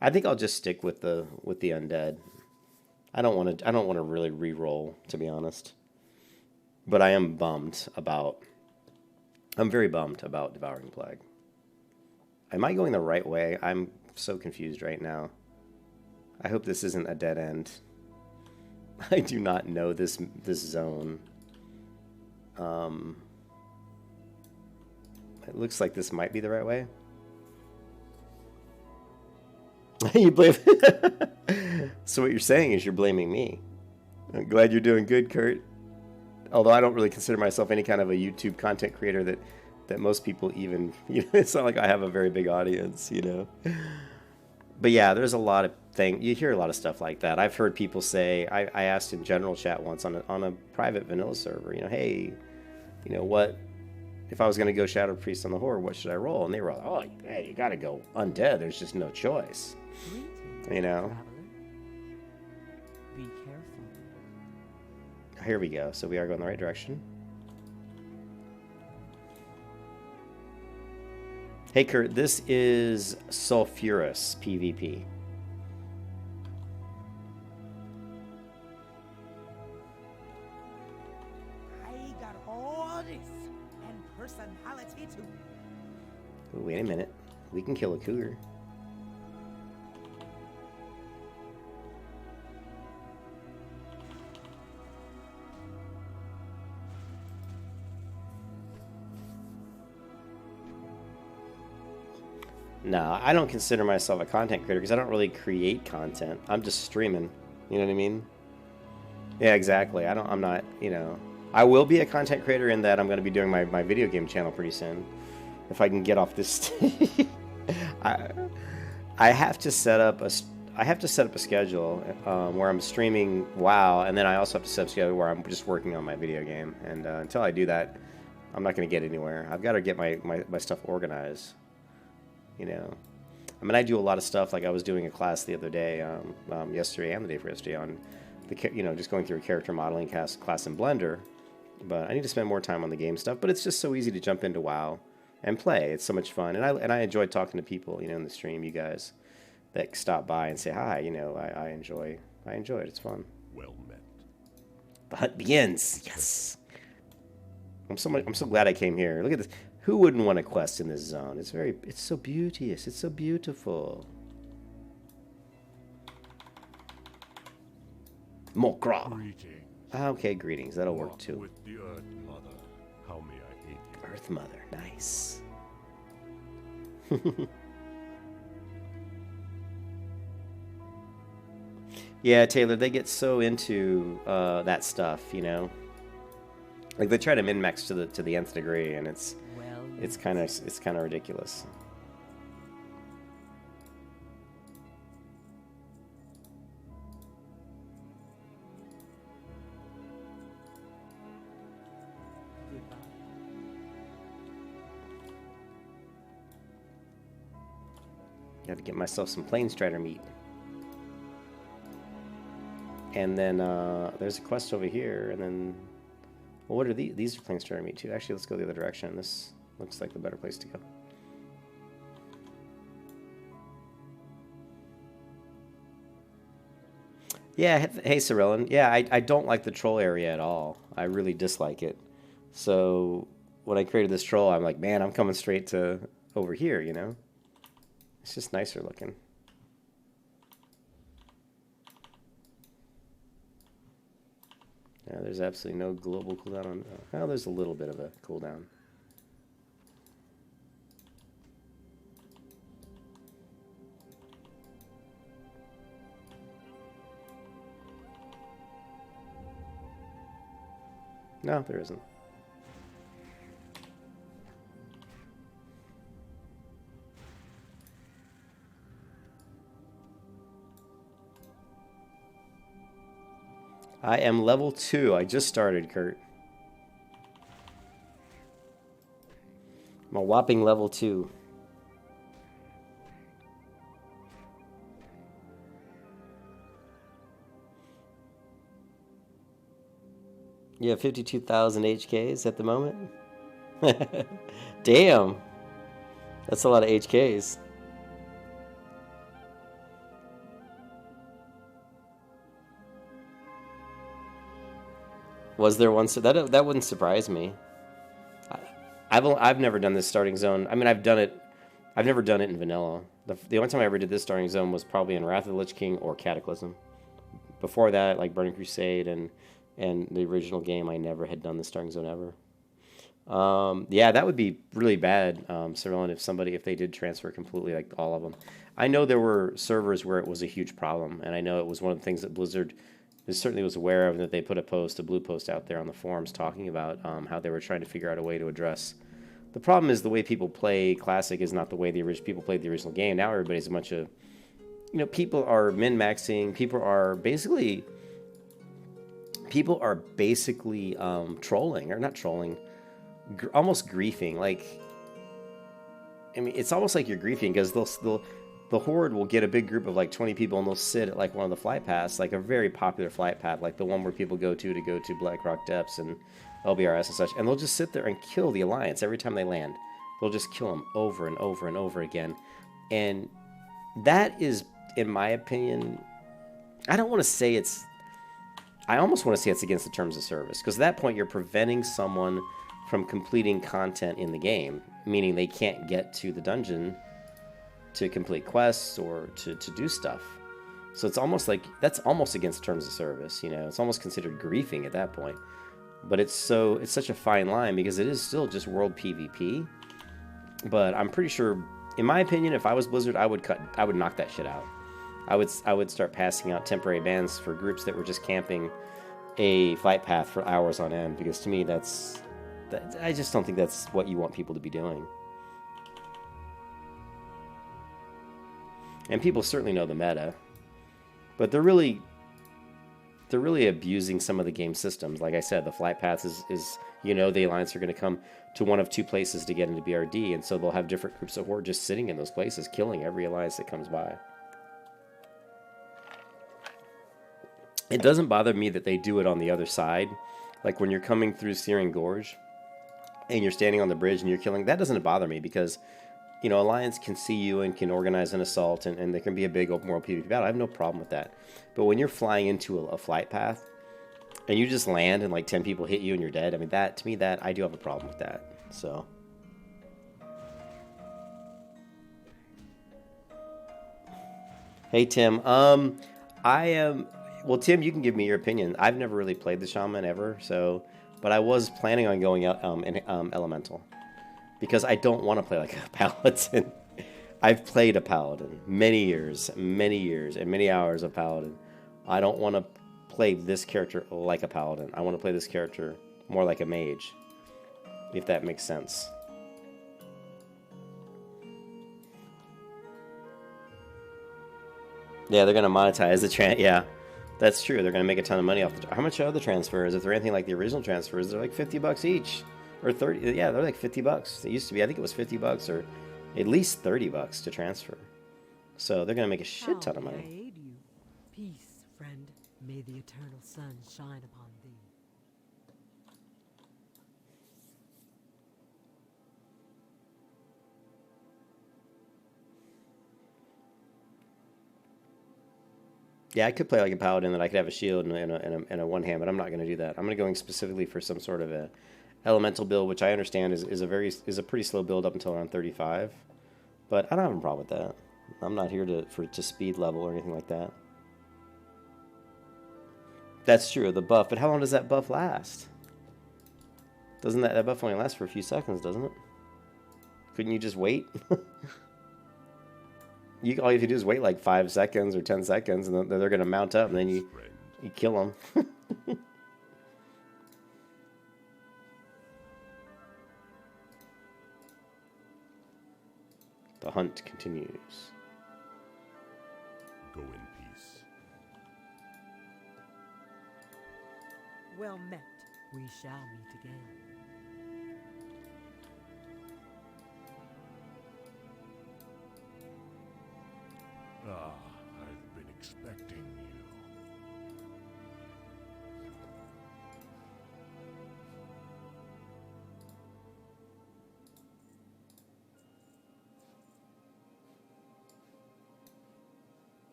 A: I think I'll just stick with the undead. I don't want to really re-roll, to be honest. But I am bummed about... I'm very bummed about Devouring Plague. Am I going the right way? I'm so confused right now. I hope this isn't a dead end. I do not know this zone. It looks like this might be the right way. You blame... So what you're saying is you're blaming me. I'm glad you're doing good, Kurt. Although I don't really consider myself any kind of a YouTube content creator that most people even... You know, it's not like I have a very big audience, you know. But yeah, there's a lot of things... You hear a lot of stuff like that. I've heard people say... I asked in general chat once on a private vanilla server, you know, hey, you know, what... If I was going to go Shadow Priest on the Horde, what should I roll? And they were like, oh, hey, you got to go undead. There's just no choice. You know?
C: Be careful.
A: Here we go. So we are going the right direction. Hey, Kurt, this is Sulfurous PvP.
C: I got all this and personality too.
A: Ooh, wait a minute. We can kill a cougar. No, I don't consider myself a content creator because I don't really create content. I'm just streaming. You know what I mean? Yeah, exactly. I'm not, you know. I will be a content creator in that I'm going to be doing my video game channel pretty soon. If I can get off this... I have to set up a schedule where I'm streaming WoW, and then I also have to set up a schedule where I'm just working on my video game. And until I do that, I'm not going to get anywhere. I've got to get my stuff organized. You know, I mean, I do a lot of stuff. Like I was doing a class the other day, yesterday and the day for yesterday on the, you know, just going through a character modeling class in Blender. But I need to spend more time on the game stuff. But it's just so easy to jump into WoW and play. It's so much fun, and I enjoyed talking to people, you know, in the stream. You guys that stop by and say hi. You know, I enjoy it. It's fun.
B: Well met.
A: The hunt begins. Yes. I'm so glad I came here. Look at this. Who wouldn't want a quest in this zone? It's so beauteous. It's so beautiful. Mokra.
B: Greetings.
A: Okay, greetings. That'll work too.
B: With the Earth Mother, how may I aid you?
A: Earth Mother, nice. Yeah, Taylor, they get so into that stuff, you know. Like they try to min-max to the nth degree, and it's kind of ridiculous. Got to get myself some Plane Strider meat. And then there's a quest over here, and then... Well, what are these? These are Plane Strider meat, too. Actually, let's go the other direction. This looks like the better place to go. Yeah, hey, Cyrillan. Yeah, I don't like the troll area at all. I really dislike it. So when I created this troll, I'm like, man, I'm coming straight to over here, you know? It's just nicer looking. Yeah, there's absolutely no global cooldown on... Well, there's a little bit of a cooldown. No, there isn't. I am level 2. I just started, Kurt. I'm a whopping level 2. You have 52,000 HKs at the moment? Damn. That's a lot of HKs. Was there one? So that wouldn't surprise me. I've never done this starting zone. I mean, I've done it. I've never done it in vanilla. The only time I ever did this starting zone was probably in Wrath of the Lich King or Cataclysm. Before that, like Burning Crusade and the original game, I never had done the starting zone ever. Yeah, that would be really bad, Cyrillan, if they did transfer completely, like all of them. I know there were servers where it was a huge problem, and I know it was one of the things that Blizzard certainly was aware of, and that they put a blue post out there on the forums talking about how they were trying to figure out a way to address. The problem is the way people play Classic is not the way people played the original game. Now everybody's a bunch of, people are min-maxing, people are basically trolling, or not trolling, almost griefing. Like, I mean, it's almost like you're griefing, because the Horde will get a big group of like 20 people, and they'll sit at like one of the flight paths, like a very popular flight path, like the one where people go to Blackrock Depths and LBRS and such, and they'll just sit there and kill the Alliance every time they land. They'll just kill them over and over and over again. And that is, in my opinion, I almost want to say it's against the terms of service, because at that point you're preventing someone from completing content in the game, meaning they can't get to the dungeon to complete quests or to do stuff. So it's almost like that's almost against terms of service, It's almost considered griefing at that point. But it's such a fine line, because it is still just world PvP. But I'm pretty sure, in my opinion, if I was Blizzard, I would knock that shit out. I would start passing out temporary bans for groups that were just camping a flight path for hours on end, because to me I just don't think that's what you want people to be doing. And people certainly know the meta, but they're really abusing some of the game systems. Like I said, the flight path is the Alliance are going to come to one of two places to get into BRD, and so they'll have different groups of Horde just sitting in those places, killing every Alliance that comes by. It doesn't bother me that they do it on the other side. Like when you're coming through Searing Gorge and you're standing on the bridge and you're killing, that doesn't bother me, because Alliance can see you and can organize an assault, and there can be a big open world PvP battle. I have no problem with that. But when you're flying into a flight path and you just land and like 10 people hit you and you're dead, I mean, I do have a problem with that. So. Hey, Tim. Well, Tim, you can give me your opinion. I've never really played the Shaman ever, but I was planning on going out in Elemental, because I don't want to play like a Paladin. I've played a Paladin many years, and many hours of Paladin. I don't want to play this character like a Paladin. I want to play this character more like a mage, if that makes sense. Yeah, they're going to monetize the yeah. That's true. They're going to make a ton of money off the... How much are the transfers? If they're anything like the original transfers, they're like $50 each. Or 30... Yeah, they're like $50. It used to be, I think it was $50 or at least $30 to transfer. So they're gonna make a shit ton of
D: How may I
A: money.
D: aid you? Peace, friend. May the eternal sun shine upon thee.
A: Yeah, I could play like a paladin that I could have a shield and a one hand, but I'm not gonna do that. I'm gonna go specifically for some sort of a elemental build, which I understand is a pretty slow build up until around 35. But I don't have a problem with that. I'm not here to speed level or anything like that. That's true, the buff, but how long does that buff last? Doesn't that buff only last for a few seconds, doesn't it? Couldn't you just wait? All you have to do is wait like 5 seconds or 10 seconds, and then they're going to mount up, and then you kill them. The hunt continues.
B: Go in peace.
D: Well met. We shall meet again.
B: Ah, I've been expecting you.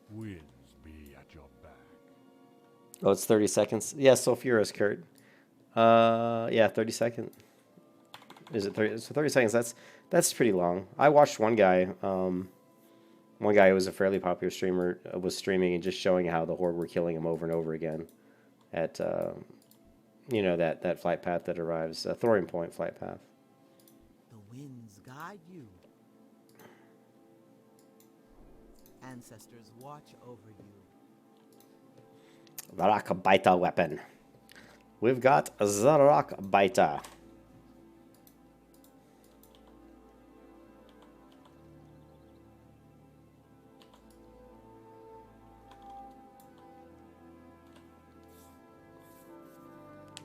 B: Winds be at your back.
A: Oh, it's 30 seconds? Yeah, sulfurous, Kurt. Yeah, 30 seconds. Is it 30? So 30 seconds, that's pretty long. I watched one guy who was a fairly popular streamer, was streaming and just showing how the Horde were killing him over and over again at, you know, that flight path that arrives, Thorium Point flight path.
C: The winds guide you. Ancestors watch over you.
A: The Rock Baita weapon. We've got the Rock Baita.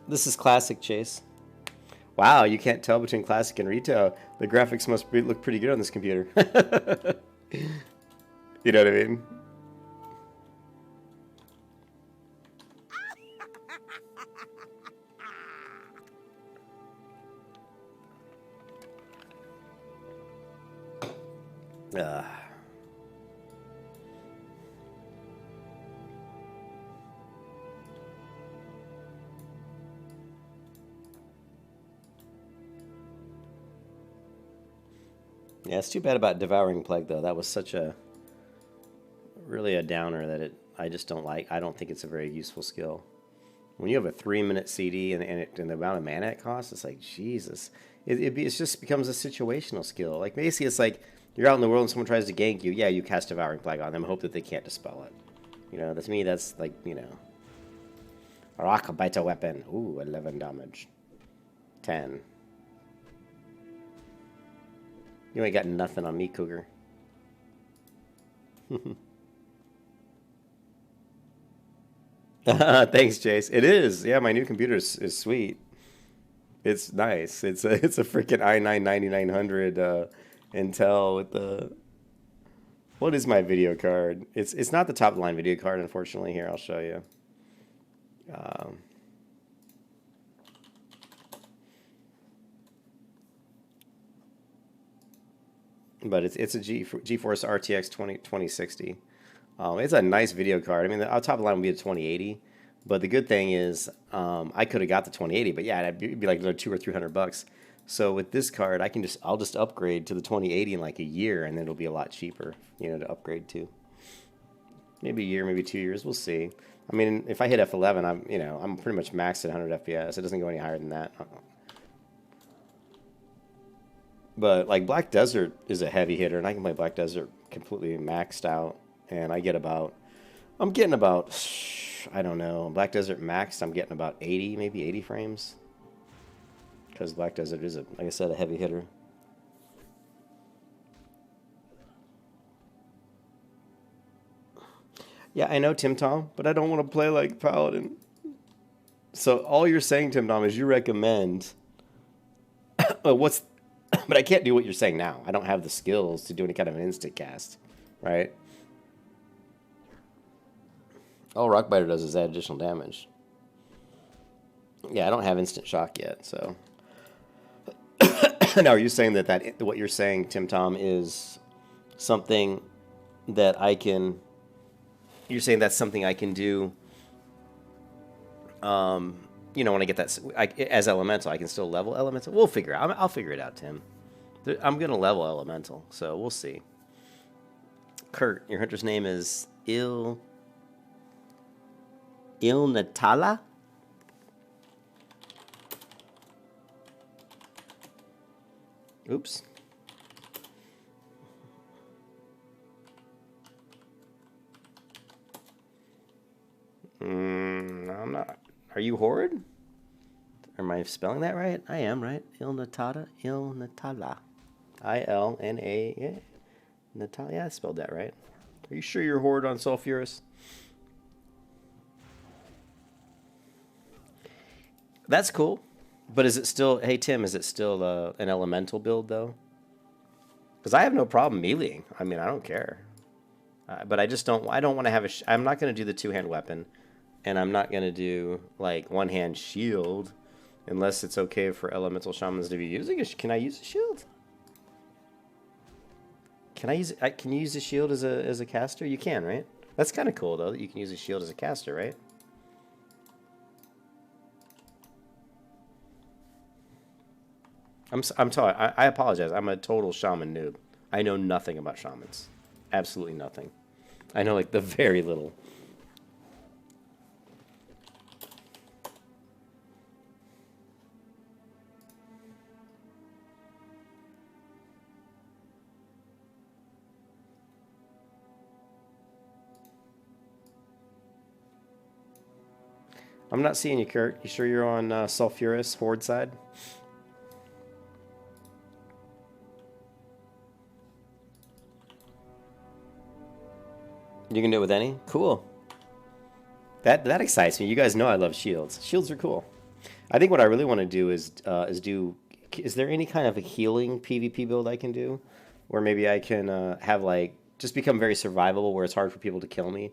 A: This is classic, Chase. Wow, you can't tell between classic and retail. The graphics must look pretty good on this computer. You know what I mean? Yeah, it's too bad about Devouring Plague, though. That was such a... really a downer that I just don't like. I don't think it's a very useful skill. When you have a 3-minute CD and the amount of mana it costs, it's like, Jesus. It just becomes a situational skill. Like, basically, it's like, you're out in the world and someone tries to gank you. Yeah, you cast Devouring Plague on them, hope that they can't dispel it. You know, to me, that's like, you know... Rakabita weapon. Ooh, 11 damage. 10. You ain't got nothing on me, Cougar. Thanks, Jace. It is. Yeah, my new computer is sweet. It's nice. It's a freaking i9-9900 Intel with the... What is my video card? It's not the top of the line video card, unfortunately. Here, I'll show you. But it's a GeForce RTX 2060. It's a nice video card. I mean, the top of the line would be a 2080. But the good thing is, I could have got the 2080, but yeah, it'd be like another $200 or $300. So with this card, I'll just upgrade to the 2080 in like a year, and then it'll be a lot cheaper, you know, to upgrade to. Maybe a year, maybe 2 years. We'll see. I mean, if I hit F11, I'm pretty much maxed at 100 FPS. It doesn't go any higher than that. But like Black Desert is a heavy hitter, and I can play Black Desert completely maxed out, and I'm getting about, I don't know, Black Desert maxed, I'm getting about 80, maybe 80 frames. Because Black Desert is, like I said, a heavy hitter. Yeah, I know, Tim Tom, but I don't want to play like Paladin. So all you're saying, Tim Dom, is you recommend. What's? But I can't do what you're saying now. I don't have the skills to do any kind of an instant cast, right? All Rockbiter does is add additional damage. Yeah, I don't have instant shock yet, so. Now, are you saying that what you're saying, Tim Tom, is something that I can? You're saying that's something I can do. When I get that as elemental, I can still level elemental. We'll figure it out. I'll figure it out, Tim. I'm gonna level elemental, so we'll see. Kurt, your hunter's name is Natala. Oops. I'm not. Are you Horde? Am I spelling that right? I am, right? Natala. ILNA. Yeah. Natalia. Yeah, I spelled that right. Are you sure you're Horde on Sulfurous? That's cool. But is it still... Hey, Tim, is it still an elemental build, though? Because I have no problem meleeing. I mean, I don't care. But I just don't... I don't want to have a... I'm not going to do the two-hand weapon. And I'm not going to do, like, one-hand shield. Unless it's okay for elemental shamans to be using it. Can I use a shield? Can I use... Can you use a shield as a caster? You can, right? That's kind of cool, though, that you can use a shield as a caster, right? I apologize. I'm a total shaman noob. I know nothing about shamans. Absolutely nothing. I know, like, the very little. I'm not seeing you, Kurt. You sure you're on Sulfurous Horde side? You can do it with any? Cool. That excites me. You guys know I love shields. Shields are cool. I think what I really want to do is do... Is there any kind of a healing PvP build I can do? Where maybe I can have, like, just become very survivable where it's hard for people to kill me.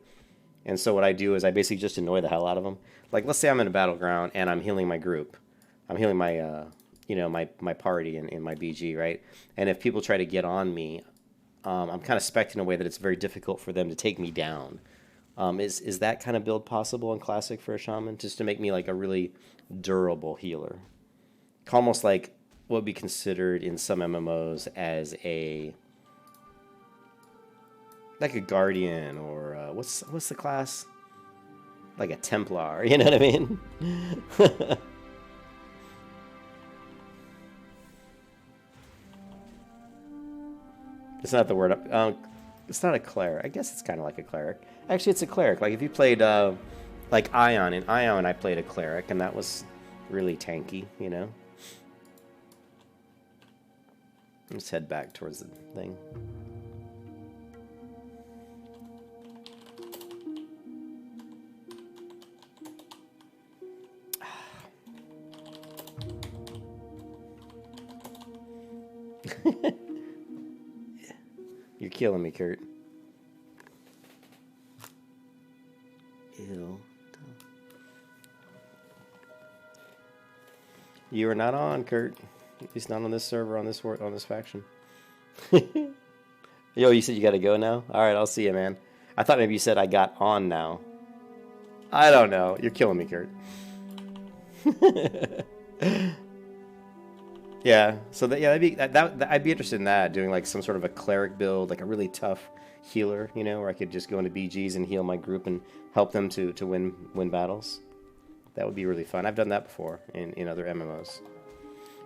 A: And so what I do is I basically just annoy the hell out of them. Like, let's say I'm in a battleground and I'm healing my group. I'm healing my, my party in my BG, right? And if people try to get on me... I'm kind of spec'd in a way that it's very difficult for them to take me down. Is that kind of build possible in Classic for a Shaman? Just to make me like a really durable healer. Almost like what would be considered in some MMOs as like a Guardian or what's the class? Like a Templar, you know what I mean? It's not the word. It's not a cleric. I guess it's kind of like a cleric. Actually, it's a cleric. Like if you played like Ion. In Ion, I played a cleric, and that was really tanky, you know? Let's head back towards the thing. You're killing me, Kurt. Ew. You are not on, Kurt. He's not on this server, on this faction. Yo, you said you got to go now? All right, I'll see you, man. I thought maybe you said I got on now. I don't know. You're killing me, Kurt. Yeah, so I'd be interested in that, doing like some sort of a cleric build, like a really tough healer, you know, where I could just go into BGs and heal my group and help them to win battles. That would be really fun. I've done that before in other MMOs.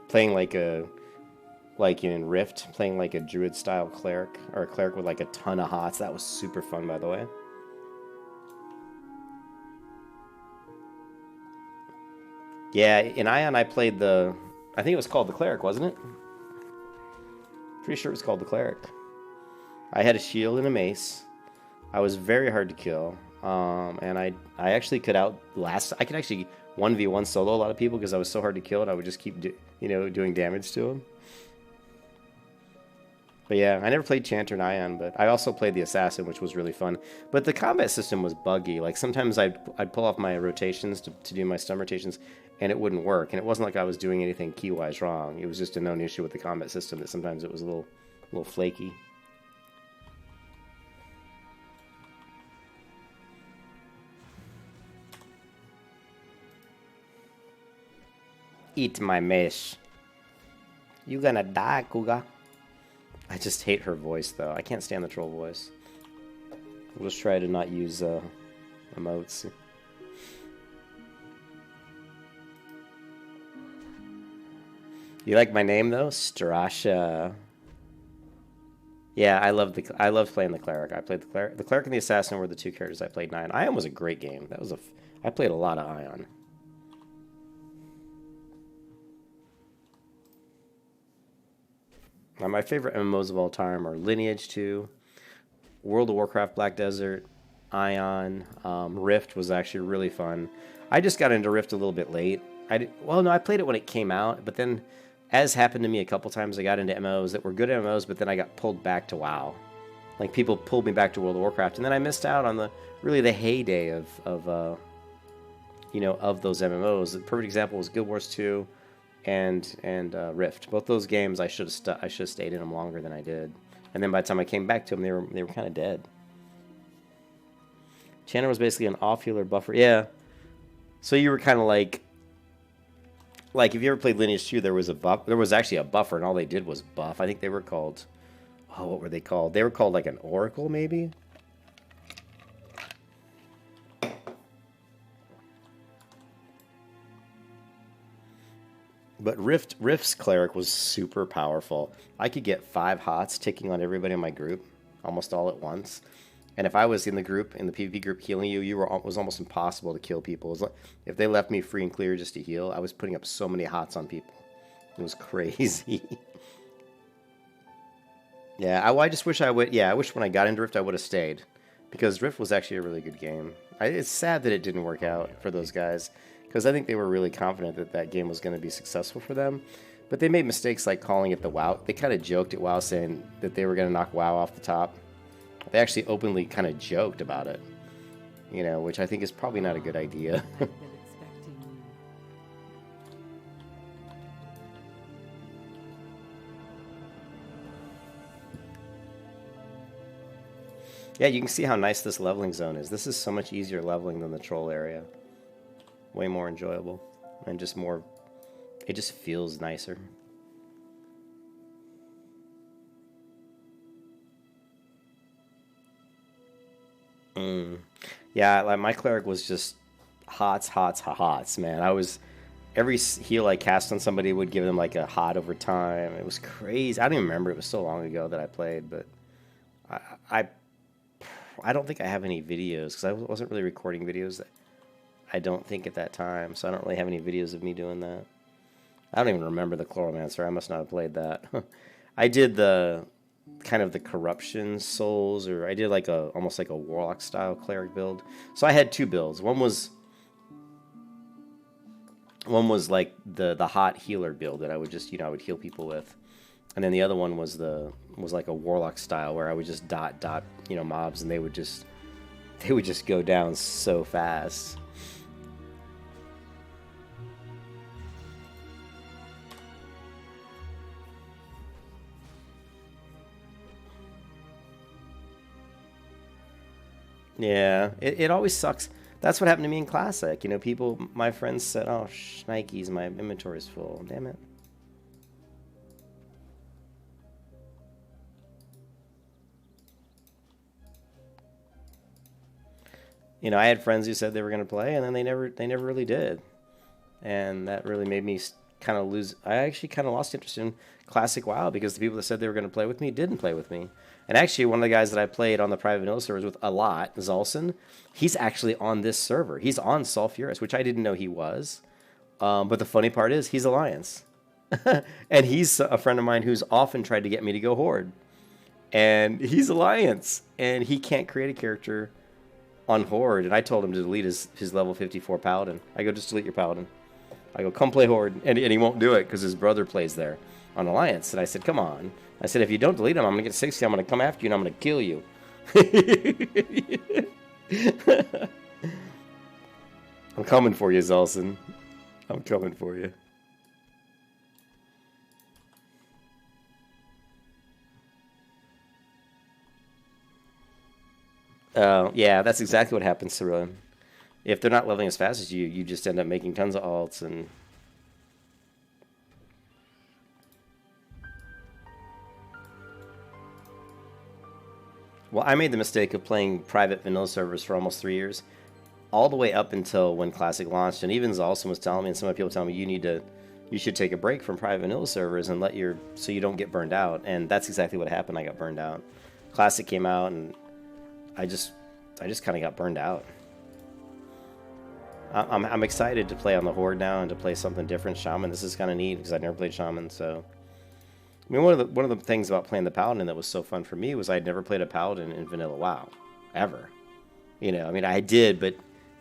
A: Playing like in Rift, playing like a druid style cleric, or a cleric with like a ton of hots. That was super fun, by the way. Yeah, in Ion I played I think it was called the Cleric, wasn't it? Pretty sure it was called the Cleric. I had a shield and a mace. I was very hard to kill. And I actually could outlast... I could actually 1v1 solo a lot of people because I was so hard to kill, and I would just keep doing damage to them. But yeah, I never played Chanter and Ion, but I also played the Assassin, which was really fun. But the combat system was buggy. Like, sometimes I'd pull off my rotations to do my stun rotations, and it wouldn't work. And it wasn't like I was doing anything key-wise wrong. It was just a known issue with the combat system that sometimes it was a little flaky. Eat my mesh. You gonna die, Kuga. I just hate her voice, though. I can't stand the troll voice. We'll just try to not use emotes. You like my name, though? Strasha. Yeah, I love playing the cleric. I played the cleric. The cleric and the assassin were the two characters I played. Ion was a great game. I played a lot of Ion. Now, my favorite MMOs of all time are Lineage 2, World of Warcraft Black Desert, Ion, Rift was actually really fun. I just got into Rift a little bit late. I played it when it came out, but then, as happened to me a couple times, I got into MMOs that were good MMOs, but then I got pulled back to WoW. Like, people pulled me back to World of Warcraft, and then I missed out on the heyday of those MMOs. The perfect example was Guild Wars 2. And Rift. Both those games, I should have stayed in them longer than I did. And then by the time I came back to them, they were kind of dead. Chanter was basically an off-healer buffer. Yeah. So you were kind of like if you ever played Lineage 2, there was actually a buffer, and all they did was buff. I think they were called, what were they called? They were called like an Oracle, maybe? But Rift's cleric was super powerful. I could get 5 hots ticking on everybody in my group, almost all at once. And if I was in the PvP group healing you, it was almost impossible to kill people. If they left me free and clear just to heal, I was putting up so many hots on people. It was crazy. Yeah, I just wish I would. Yeah, I wish when I got into Rift I would have stayed, because Rift was actually a really good game. It's sad that it didn't work out for those guys, because I think they were really confident that that game was going to be successful for them. But they made mistakes like calling it the WoW. They kind of joked at WoW saying that they were going to knock WoW off the top. They actually openly kind of joked about it, which I think is probably not a good idea.
D: I've been expecting you.
A: Yeah, you can see how nice this leveling zone is. This is so much easier leveling than the troll area. Way more enjoyable, and just more, it just feels nicer. Yeah, like my cleric was just hots, man. Every heal I cast on somebody would give them like a hot over time. It was crazy. I don't even remember. It was so long ago that I played, but I don't think I have any videos, because I wasn't really recording videos. I don't think at that time, so I don't really have any videos of me doing that. I don't even remember the Chloromancer. I must not have played that. I did the kind of the Corruption Souls, or I did like almost like a Warlock style cleric build. So I had 2 builds. One was like the hot healer build that I would just I would heal people with, and then the other one was like a Warlock style where I would just dot mobs, and they would just go down so fast. Yeah, it always sucks. That's what happened to me in Classic. My friends said, "Oh, shnikes, my inventory's full." Damn it. I had friends who said they were going to play, and then they never really did. And that really made me kind of lose. I actually kind of lost interest in Classic WoW, because the people that said they were going to play with me didn't play with me. And actually, one of the guys that I played on the private vanilla servers with a lot, Zolson, he's actually on this server. He's on Sulfuris, which I didn't know he was. But the funny part is, he's Alliance. And he's a friend of mine who's often tried to get me to go Horde. And he's Alliance. And he can't create a character on Horde, and I told him to delete his level 54 Paladin. I go, just delete your Paladin. I go, come play Horde. And he won't do it because his brother plays there on Alliance. And I said, come on. I said, if you don't delete him, I'm going to get 60. I'm going to come after you, and I'm going to kill you. I'm coming for you, Zelson. I'm coming for you. Yeah, that's exactly what happens, Cyril. If they're not leveling as fast as you, you just end up making tons of alts and... Well, I made the mistake of playing private vanilla servers for almost 3 years, all the way up until when Classic launched, and even Zalson was telling me, and some of the people telling me, you should take a break from private vanilla servers and so you don't get burned out, and that's exactly what happened. I got burned out. Classic came out, and I just kind of got burned out. I'm excited to play on the Horde now and to play something different. Shaman, this is kind of neat because I've never played Shaman, so... I mean, one of the things about playing the Paladin that was so fun for me was I'd never played a Paladin in Vanilla WoW, ever. You know, I mean, I did, but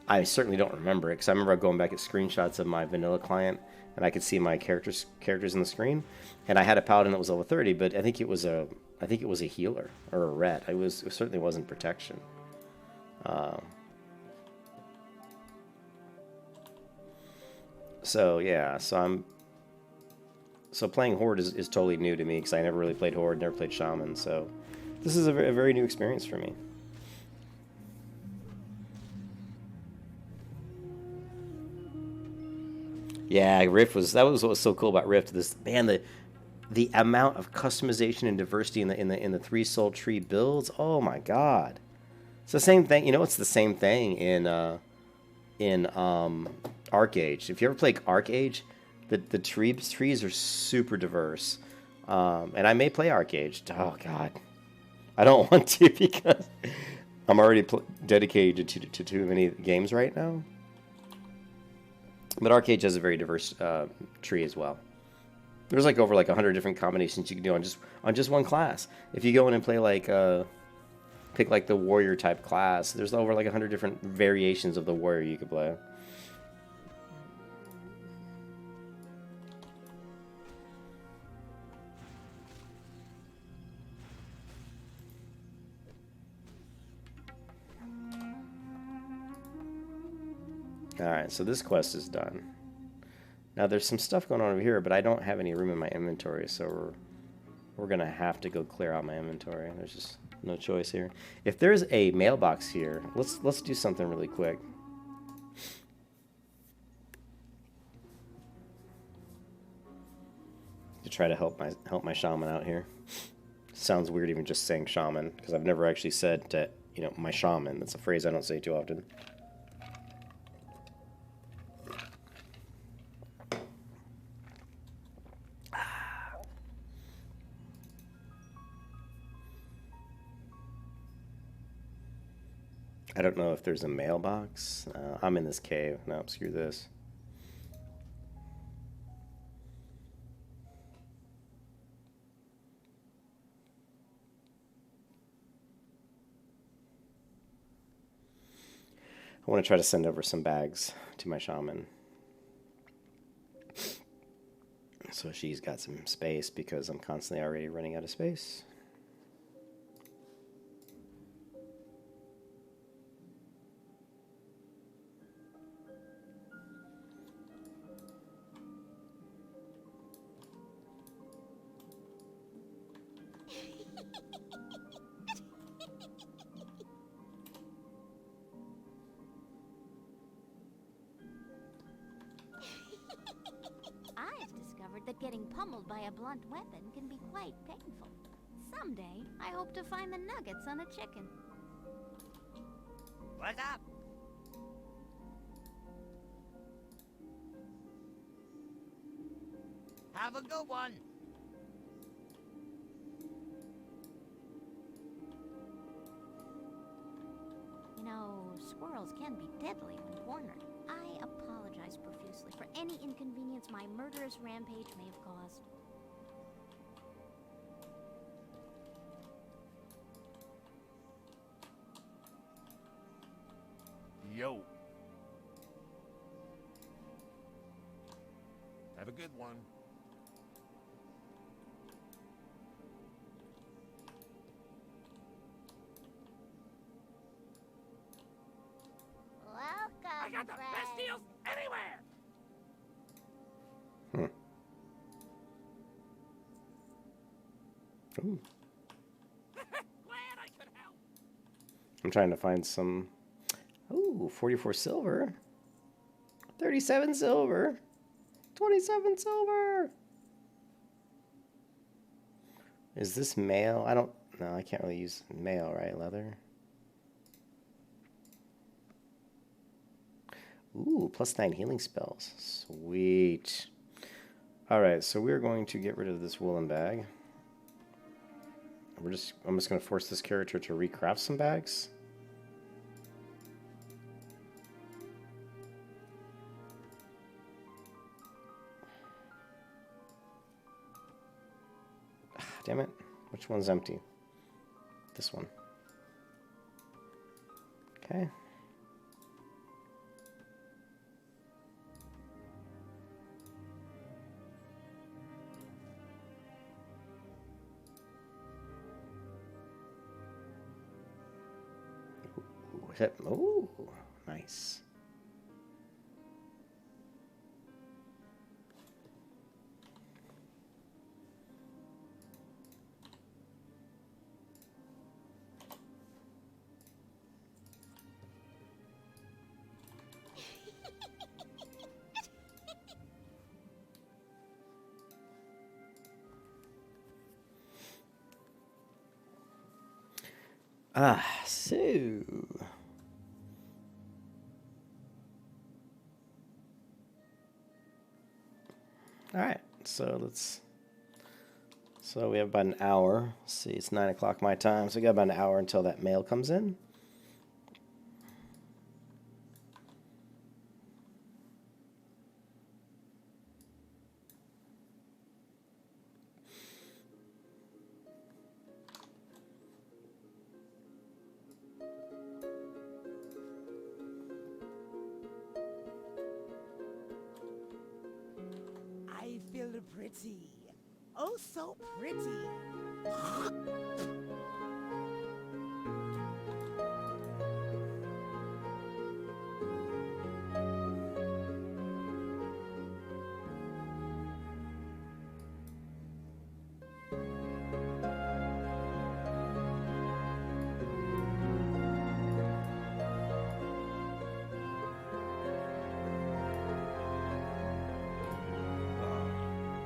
A: I certainly don't remember it, because I remember going back at screenshots of my Vanilla client, and I could see my characters in the screen, and I had a Paladin that was level 30, but I think it was a healer or a ret. It certainly wasn't protection. So yeah, so playing Horde is totally new to me, because I never really played Horde, never played Shaman, so this is a very new experience for me. Yeah, Rift that was what was so cool about Rift. The amount of customization and diversity in the 3 soul tree builds. Oh my god, it's the same thing. You know, it's the same thing in Arcage. If you ever play Arcage, the trees are super diverse. And I may play Arcage. Oh god, I don't want to because I'm already dedicated to too many games right now. But Arcage has a very diverse tree as well. There's like over 100 different combinations you can do on just one class. If you go in and play pick the warrior type class, there's over 100 different variations of the warrior you could play. Alright, so this quest is done. Now there's some stuff going on over here, but I don't have any room in my inventory, so we're gonna have to go clear out my inventory. There's just no choice here. If there's a mailbox here, let's do something really quick. To try to help my shaman out here. Sounds weird even just saying shaman, because I've never actually said my shaman. That's a phrase I don't say too often. I don't know if there's a mailbox. I'm in this cave. No, screw this. I want to try to send over some bags to my shaman. So she's got some space, because I'm constantly already running out of space.
E: That getting pummeled by a blunt weapon can be quite painful. Someday, I hope to find the nuggets on a chicken.
F: What's up? Have a good one.
E: You know, squirrels can be deadly when cornered. I apologize profusely for any inconvenience my murderous rampage may have caused.
F: Yo. Have a good one.
E: Welcome,
C: I got the best deals anywhere.
A: Ooh.
C: Glad I could help.
A: I'm trying to find some. Ooh, 44 silver. 37 silver. 27 silver. Is this mail? I don't. No, I can't really use mail, right? Leather. Ooh, +9 healing spells. Sweet. Alright, so we're going to get rid of this woolen bag. I'm just going to force this character to recraft some bags. Damn it. Which one's empty? This one. Okay. Ooh, nice. So all right, so we have about an hour. Let's see, it's 9 o'clock my time, so we got about an hour until that mail comes in.
C: I feel pretty. Oh, so pretty.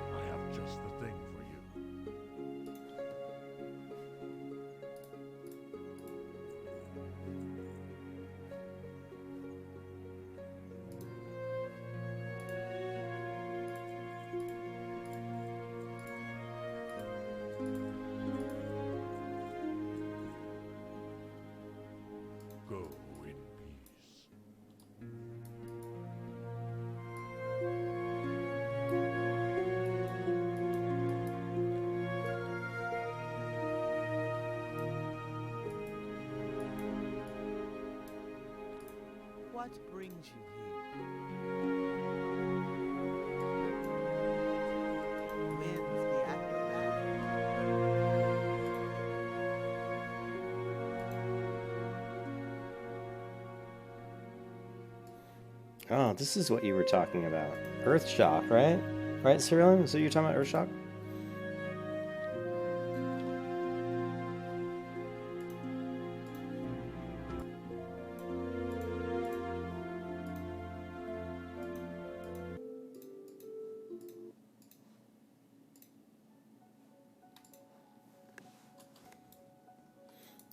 F: I have just the thing for you. Go in peace.
G: What brings you here? Winds be at your back.
A: Oh, this is what you were talking about. Earth shock, right? Right, Cyril? Is that what you're talking about, earth shock?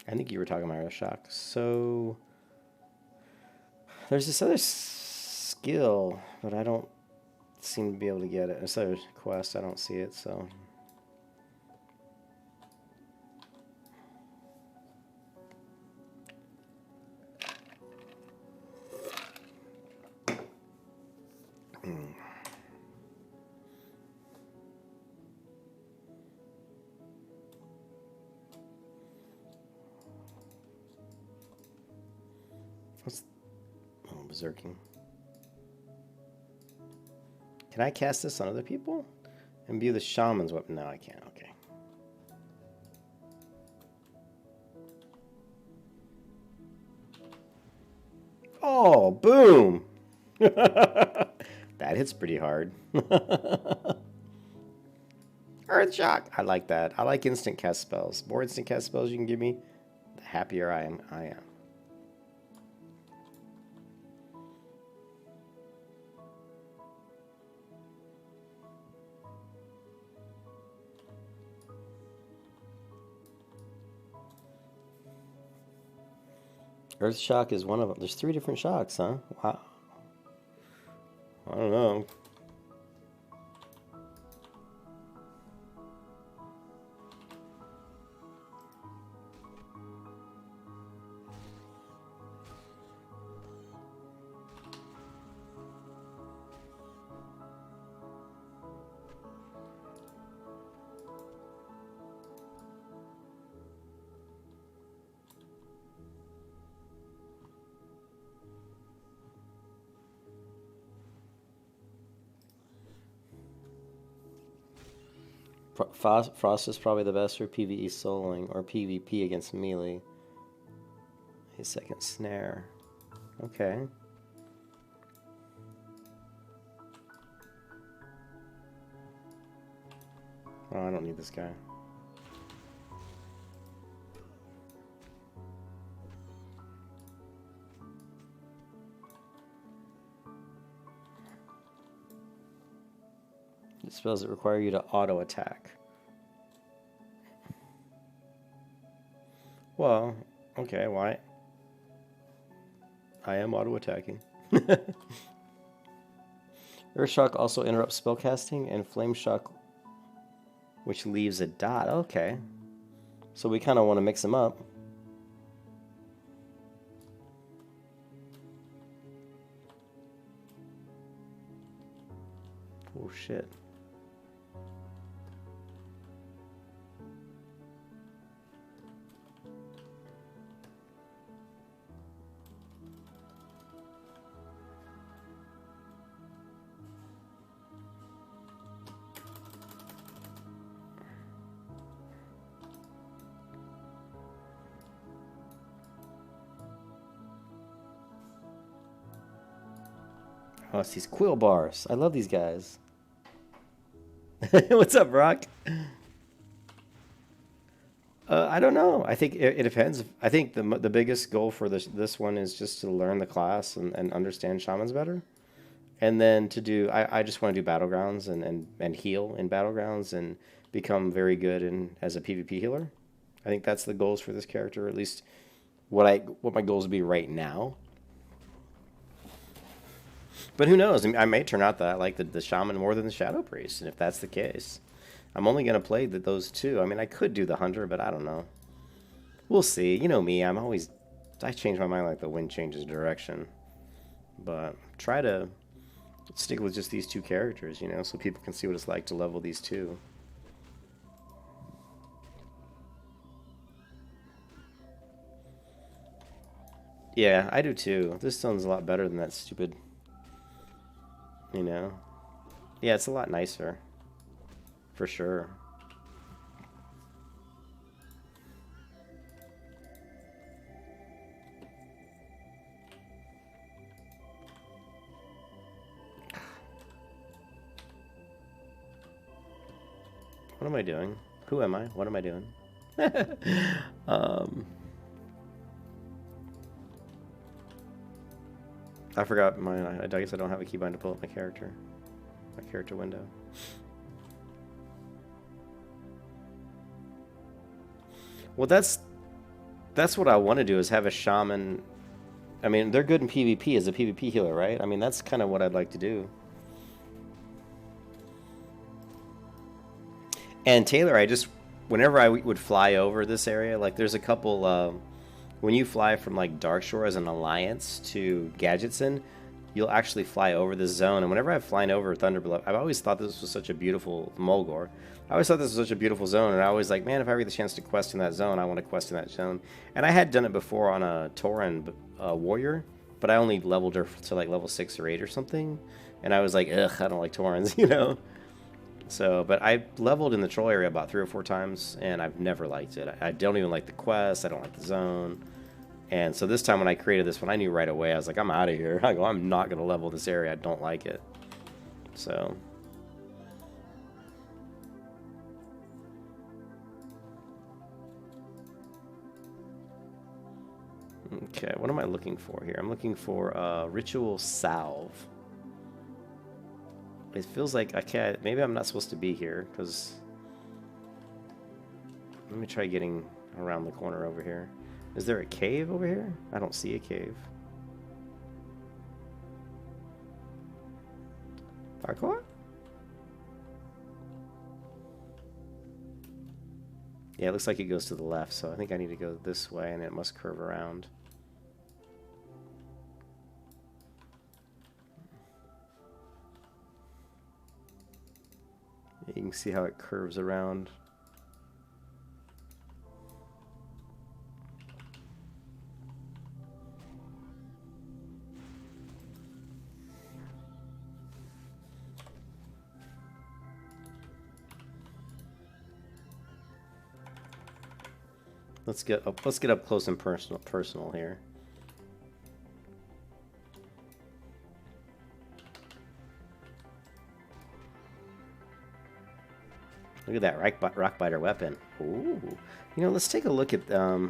A: I think you were talking about earth shock. So there's this other skill, but I don't seem to be able to get it. This other quest, I don't see it, so. berserking. Can I cast this on other people? Imbue the shaman's weapon? No, I can't. Okay. Oh, boom! That hits pretty hard. Earth shock. I like that. I like instant cast spells. The more instant cast spells you can give me, the happier I am. Earth shock is one of them. There's 3 different shocks, huh? Wow. I don't know. Frost is probably the best for PvE soloing or PvP against melee. A second snare. Okay. Oh, I don't need this guy. Spells that require you to auto attack. Well, okay, why? I am auto attacking. Earth shock also interrupts spellcasting, and flame shock, which leaves a dot. Okay, so we kind of want to mix them up. Oh shit. Oh, it's these quill bars. I love these guys. What's up, Brock? I don't know. I think it depends. I think the biggest goal for this one is just to learn the class and understand shamans better. And then to do, I just want to do battlegrounds and heal in battlegrounds and become very good as a PvP healer. I think that's the goals for this character, at least what my goals would be right now. But who knows? I may turn out that I like the shaman more than the shadow priest, and if that's the case, I'm only going to play those 2. I mean, I could do the hunter, but I don't know. We'll see. You know me, I change my mind like the wind changes direction. But try to stick with just these 2 characters, so people can see what it's like to level these 2. Yeah, I do too. This sounds a lot better than that stupid... Yeah, it's a lot nicer. For sure. What am I doing? Who am I? What am I doing? I forgot I guess I don't have a keybind to pull up my character window. Well, that's what I want to do, is have a shaman. I mean, they're good in PvP as a PvP healer, right? I mean, that's kind of what I'd like to do. And Taylor, whenever I would fly over this area, like there's a couple, when you fly from like Darkshore as an alliance to Gadgetson, you'll actually fly over this zone. And whenever I've flown over Thunderblood, I've always thought this was such a beautiful Mulgore. I always thought this was such a beautiful zone, and I always like, man, if I ever get the chance to quest in that zone, I want to quest in that zone. And I had done it before on a Tauren warrior, but I only leveled her to like level 6 or 8 or something, and I was like, ugh, I don't like Taurens, you know. So, but I leveled in the troll area about 3 or 4 times, and I've never liked it. I don't even like the quest. I don't like the zone. And so this time when I created this one, I knew right away. I was like, I'm out of here. I go, I'm not going to level this area. I don't like it. So. Okay, what am I looking for here? I'm looking for a ritual salve. It feels like I can't. Maybe I'm not supposed to be here because. Let me try getting around the corner over here. Is there a cave over here? I don't see a cave. Parkour? Yeah, it looks like it goes to the left, so I think I need to go this way, and it must curve around. You can see how it curves around. Let's get up close and personal here. Look at that rock biter weapon. Ooh. You know, let's take a look at I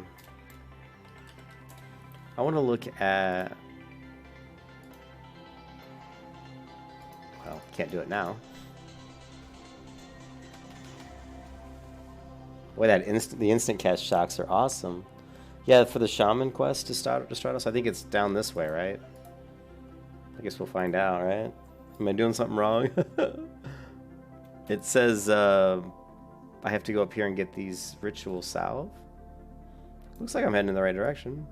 A: want to look at, well, can't do it now. Boy, the instant cast shocks are awesome. Yeah, for the Shaman quest to start us, I think it's down this way, right? I guess we'll find out, right? Am I doing something wrong? It says I have to go up here and get these ritual salve. Looks like I'm heading in the right direction.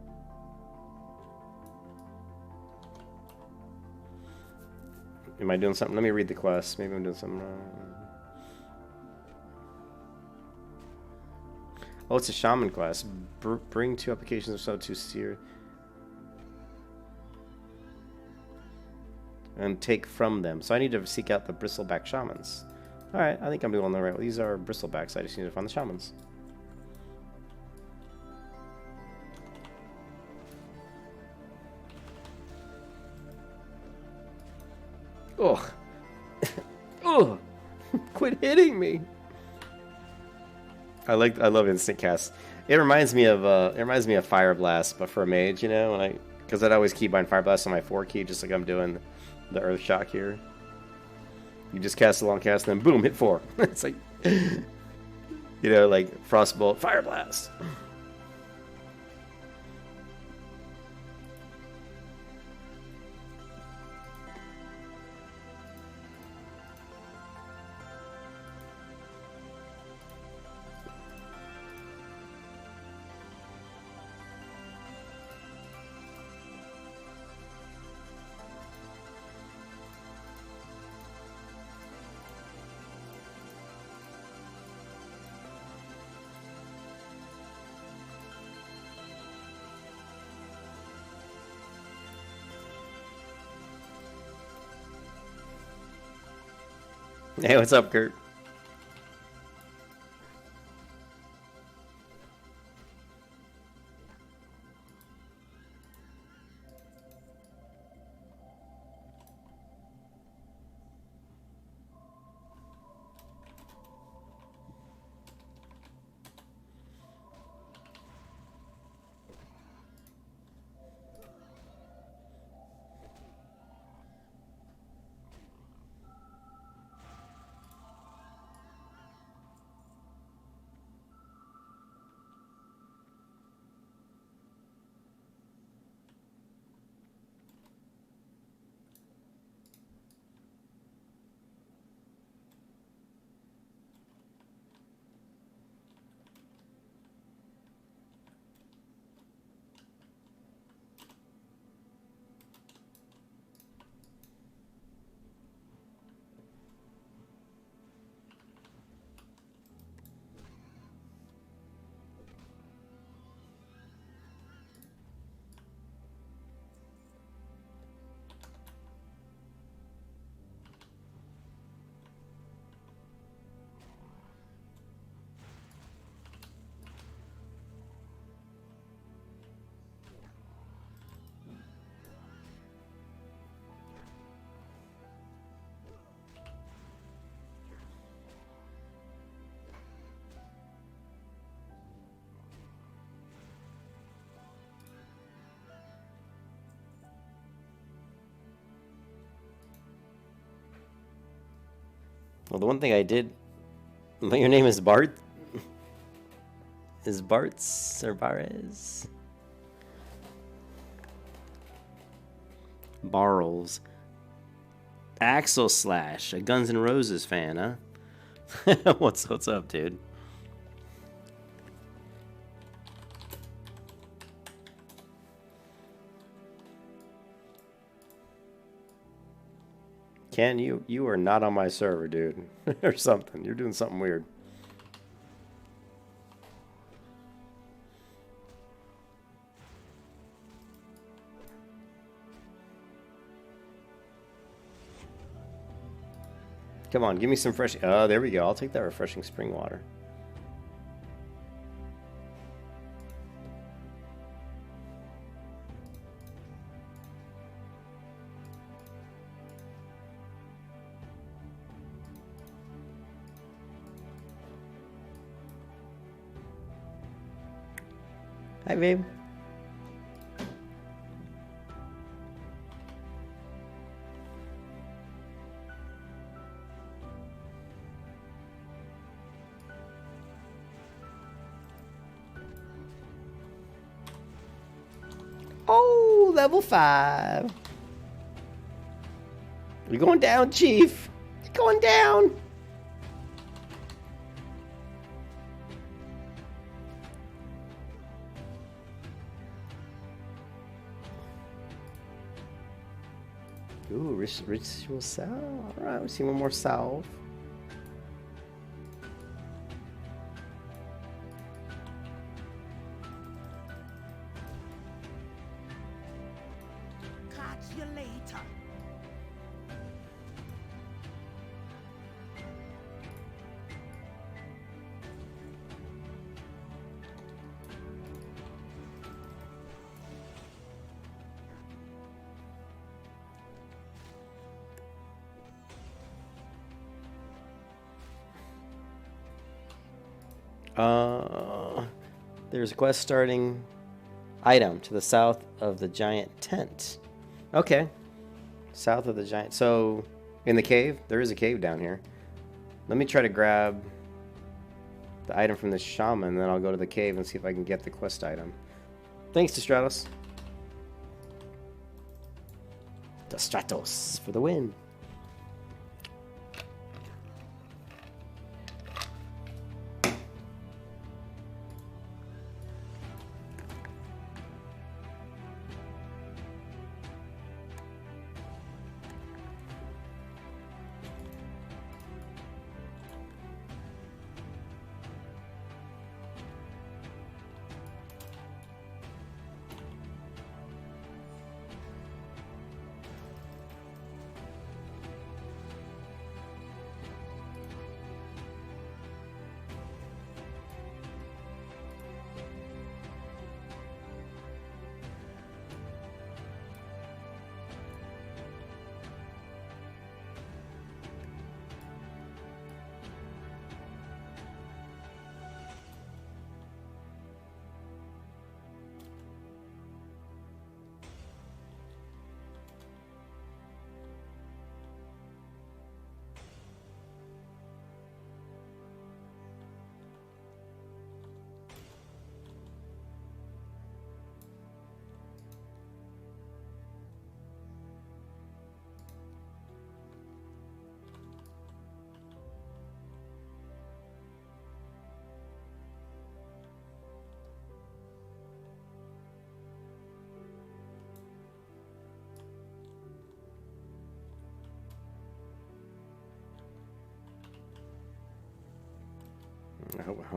A: Am I doing something? Let me read the quest. Maybe I'm doing something wrong. Oh, it's a Shaman quest. Bring 2 applications or so to Seer. And take from them. So I need to seek out the bristleback shamans. Alright, I think I'm doing the right way. These are bristlebacks. I just need to find the shamans. Ugh. Ugh. Quit hitting me. I love instant cast. It reminds me of Fire Blast, but for a mage, you know, because I'd always keybind Fire Blast on my 4 key, just like I'm doing the Earth Shock here. You just cast a long cast, and then boom, hit 4. It's like, you know, like Frostbolt, Fire Blast. Hey, what's up, Kurt? Well, the one thing I did. Your name is Bart? Is Bart's or Barres? Barrels. Axel Slash, a Guns N' Roses fan, huh? What's up, dude? Ken, you are not on my server, dude. Or something. You're doing something weird. Come on, give me some fresh... Oh, there we go. I'll take that refreshing spring water. Hi, babe. Oh, level 5. You're going down, Chief. You're going down. Ooh, ritual salve. Alright, we see one more salve.
C: Catch you later.
A: There's a quest starting item to the south of the giant tent. Okay. South of the giant. So, in the cave? There is a cave down here. Let me try to grab the item from the shaman, and then I'll go to the cave and see if I can get the quest item. Thanks to Stratos. The Stratos for the win.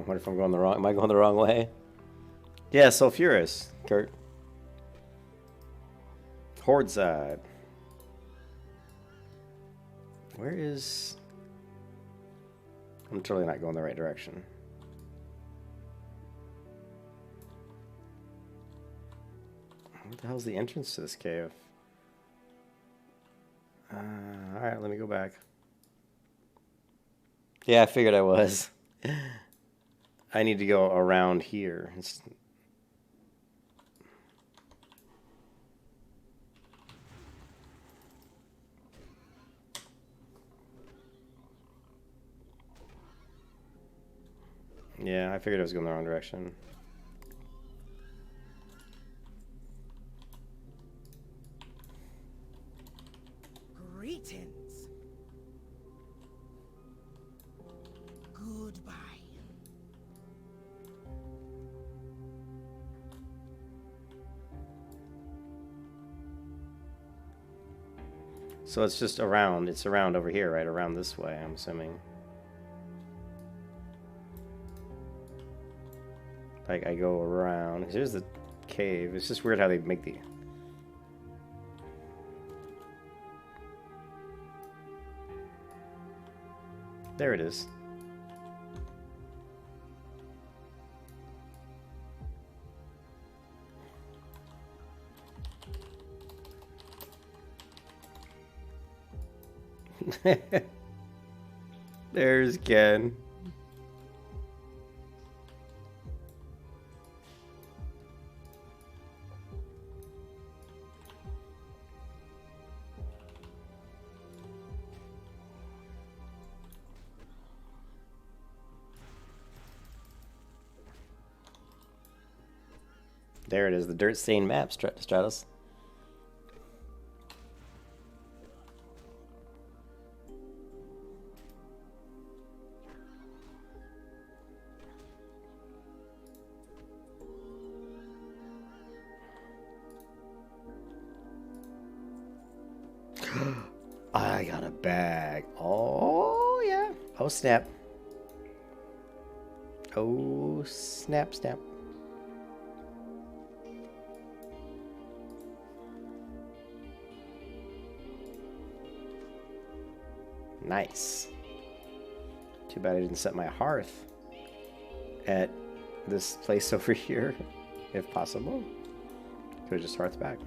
A: What if I'm going the wrong? Am I going the wrong way? Yeah, sulfurous, Kurt. Horde side. Where is? I'm totally not going the right direction. What the hell's the entrance to this cave? All right, let me go back. Yeah, I figured I was. I need to go around here. Yeah, I figured I was going the wrong direction.
C: Greetings. Goodbye.
A: So it's just around. It's around over here, right? Around this way, I'm assuming. Like, I go around. Here's the cave. It's just weird how they make the... There it is. There's Ken. There it is, the dirt stained map, Stratos. I got a bag. Oh, yeah. Oh, snap. Oh, snap, snap. Nice. Too bad I didn't set my hearth at this place over here, if possible. Could have just hearth back.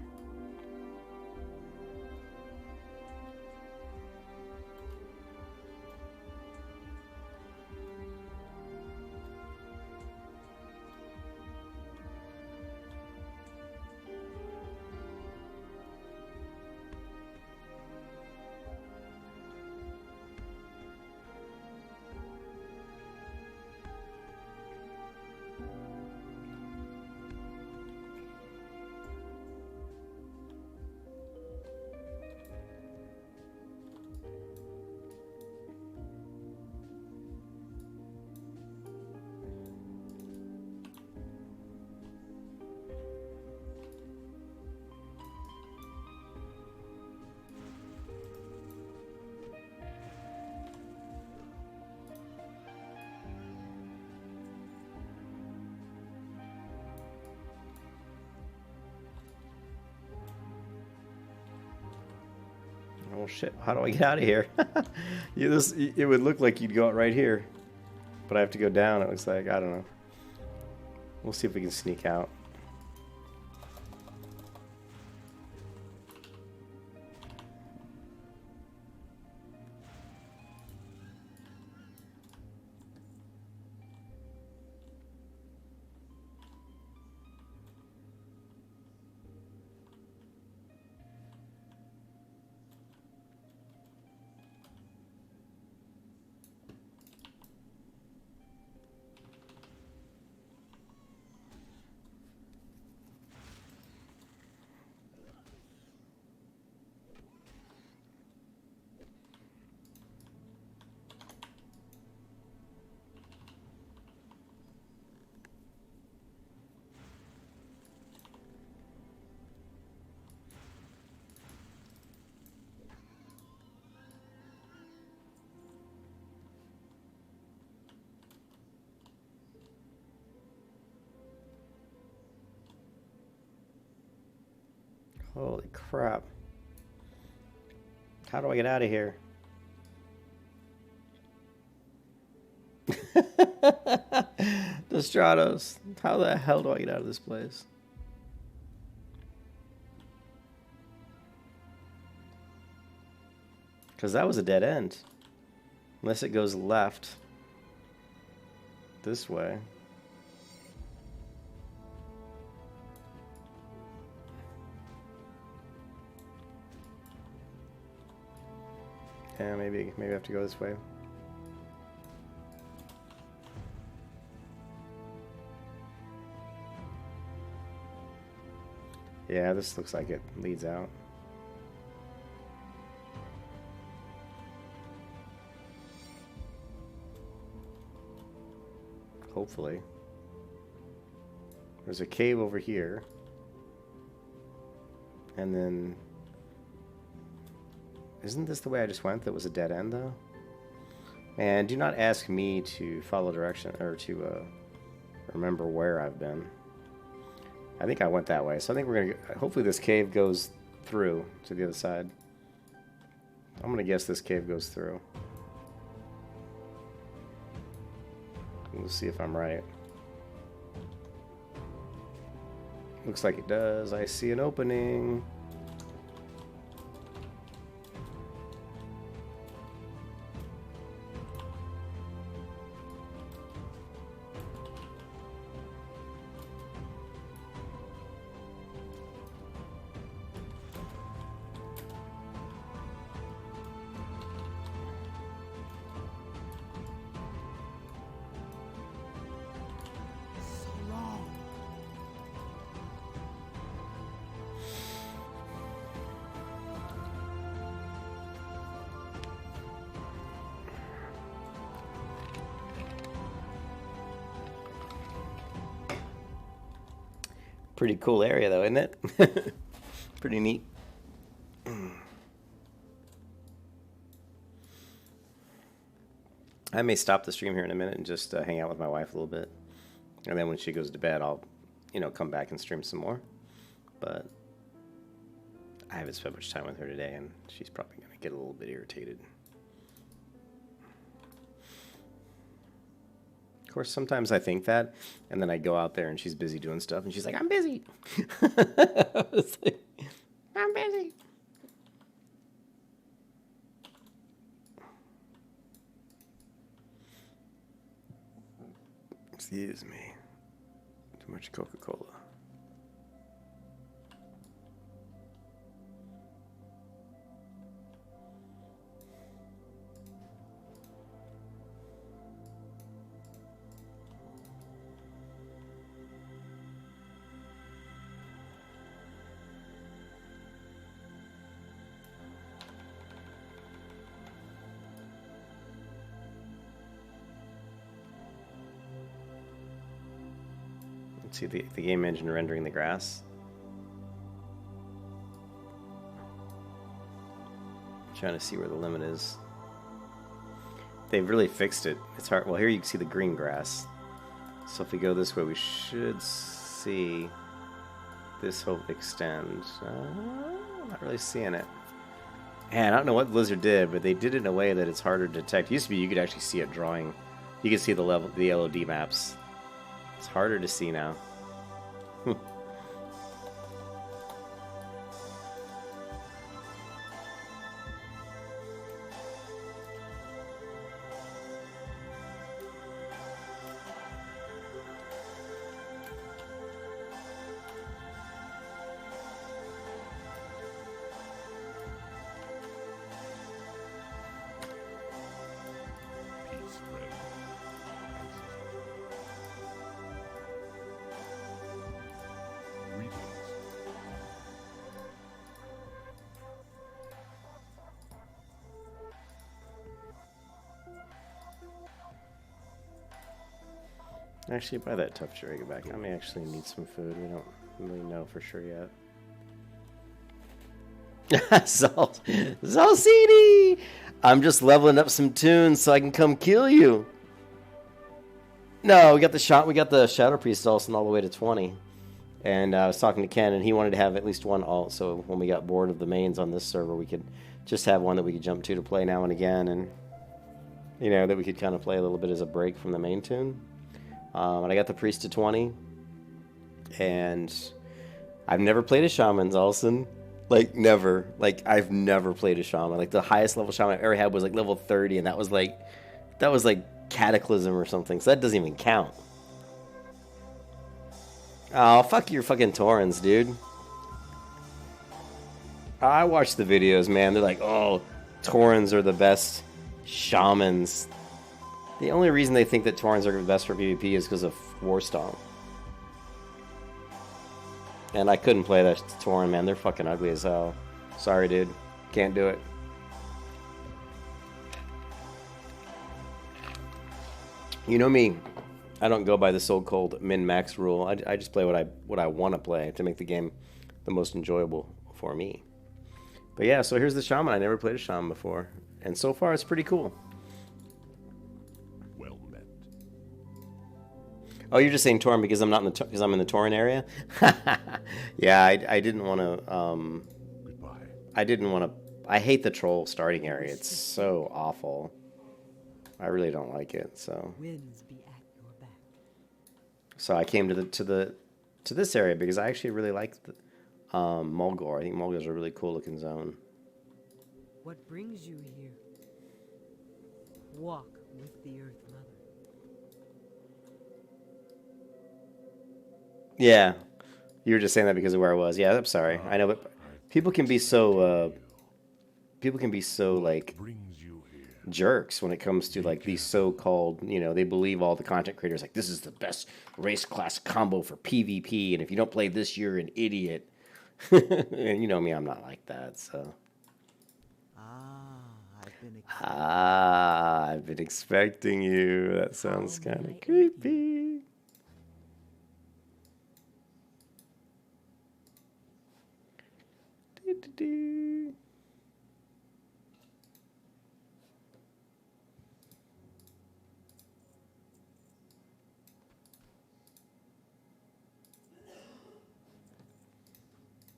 A: Oh shit, how do I get out of here? It would look like you'd go out right here. But I have to go down, it looks like. I don't know. We'll see if we can sneak out. Holy crap. How do I get out of here? The Stratos. How the hell do I get out of this place? Because that was a dead end. Unless it goes left. This way. Yeah, maybe I have to go this way. Yeah, this looks like it leads out. Hopefully. There's a cave over here. And then... Isn't this the way I just went that was a dead end, though? Man, do not ask me to follow direction, or to remember where I've been. I think I went that way, so I think we're gonna get, hopefully this cave goes through to the other side. I'm gonna guess this cave goes through. We'll see if I'm right. Looks like it does. I see an opening.
C: So long.
A: Pretty cool area, though, isn't it? Pretty neat. I may stop the stream here in a minute and just hang out with my wife a little bit. And then when she goes to bed, I'll, come back and stream some more. But I haven't spent much time with her today, and she's probably going to get a little bit irritated. Of course, sometimes I think that, and then I go out there and she's busy doing stuff, and she's like, I'm busy. I was like, I'm busy. Excuse me. Too much Coca-Cola. See the game engine rendering the grass. I'm trying to see where the limit is. They've really fixed it. It's hard. Well, here you can see the green grass. So if we go this way, we should see this hope extend. I'm not really seeing it. Man, I don't know what Blizzard did, but they did it in a way that it's harder to detect. It used to be you could actually see it drawing. You could see the level, the LOD maps. It's harder to see now.
F: Peace, friend. Greetings.
A: Actually, by that tough cherry back, I may actually need some food. We don't really know for sure yet. Zalcini! I'm just leveling up some tunes so I can come kill you. No, we got the Shadow Priest Olsen all the way to 20. And I was talking to Ken, and he wanted to have at least one alt, so when we got bored of the mains on this server, we could just have one that we could jump to play now and again, and, that we could kind of play a little bit as a break from the main tune. And I got the Priest to 20, and I've never played a Shaman, Olsen. Like, never. Like, I've never played a Shaman. Like, the highest level Shaman I've ever had was, like, level 30, and that was, like, Cataclysm or something, so that doesn't even count. Oh, fuck your fucking Taurens, dude. I watch the videos, man. They're like, oh, Taurens are the best Shamans. The only reason they think that Taurens are the best for PvP is because of Warstomp. And I couldn't play that Tauren, man. They're fucking ugly as hell. Sorry, dude. Can't do it. You know me. I don't go by the so-called min-max rule. I just play what I want to play to make the game the most enjoyable for me. But yeah, so here's the Shaman. I never played a Shaman before. And so far, it's pretty cool.
F: Well met.
A: Oh, you're just saying Tauren because I'm not in the because I'm in the Tauren area. Yeah, I didn't want to.
F: Goodbye.
A: I didn't want to. I hate the troll starting area. It's so awful. I really don't like it. So
D: Winds be at your back.
A: I came to this area because I actually really like the, Mulgore. I think Mulgore's a really cool looking zone.
D: What brings you here? Walk with the Earth Mother.
A: Yeah, you were just saying that because of where I was. Yeah, I'm sorry. I know, but people can be so like
F: Brings you here.
A: jerks when it comes to like these so-called, they believe all the content creators like this is the best race class combo for PvP, and if you don't play this, you're an idiot. And you know me, I'm not like that. So I've been expecting you. That sounds kind of creepy. Do-do-do.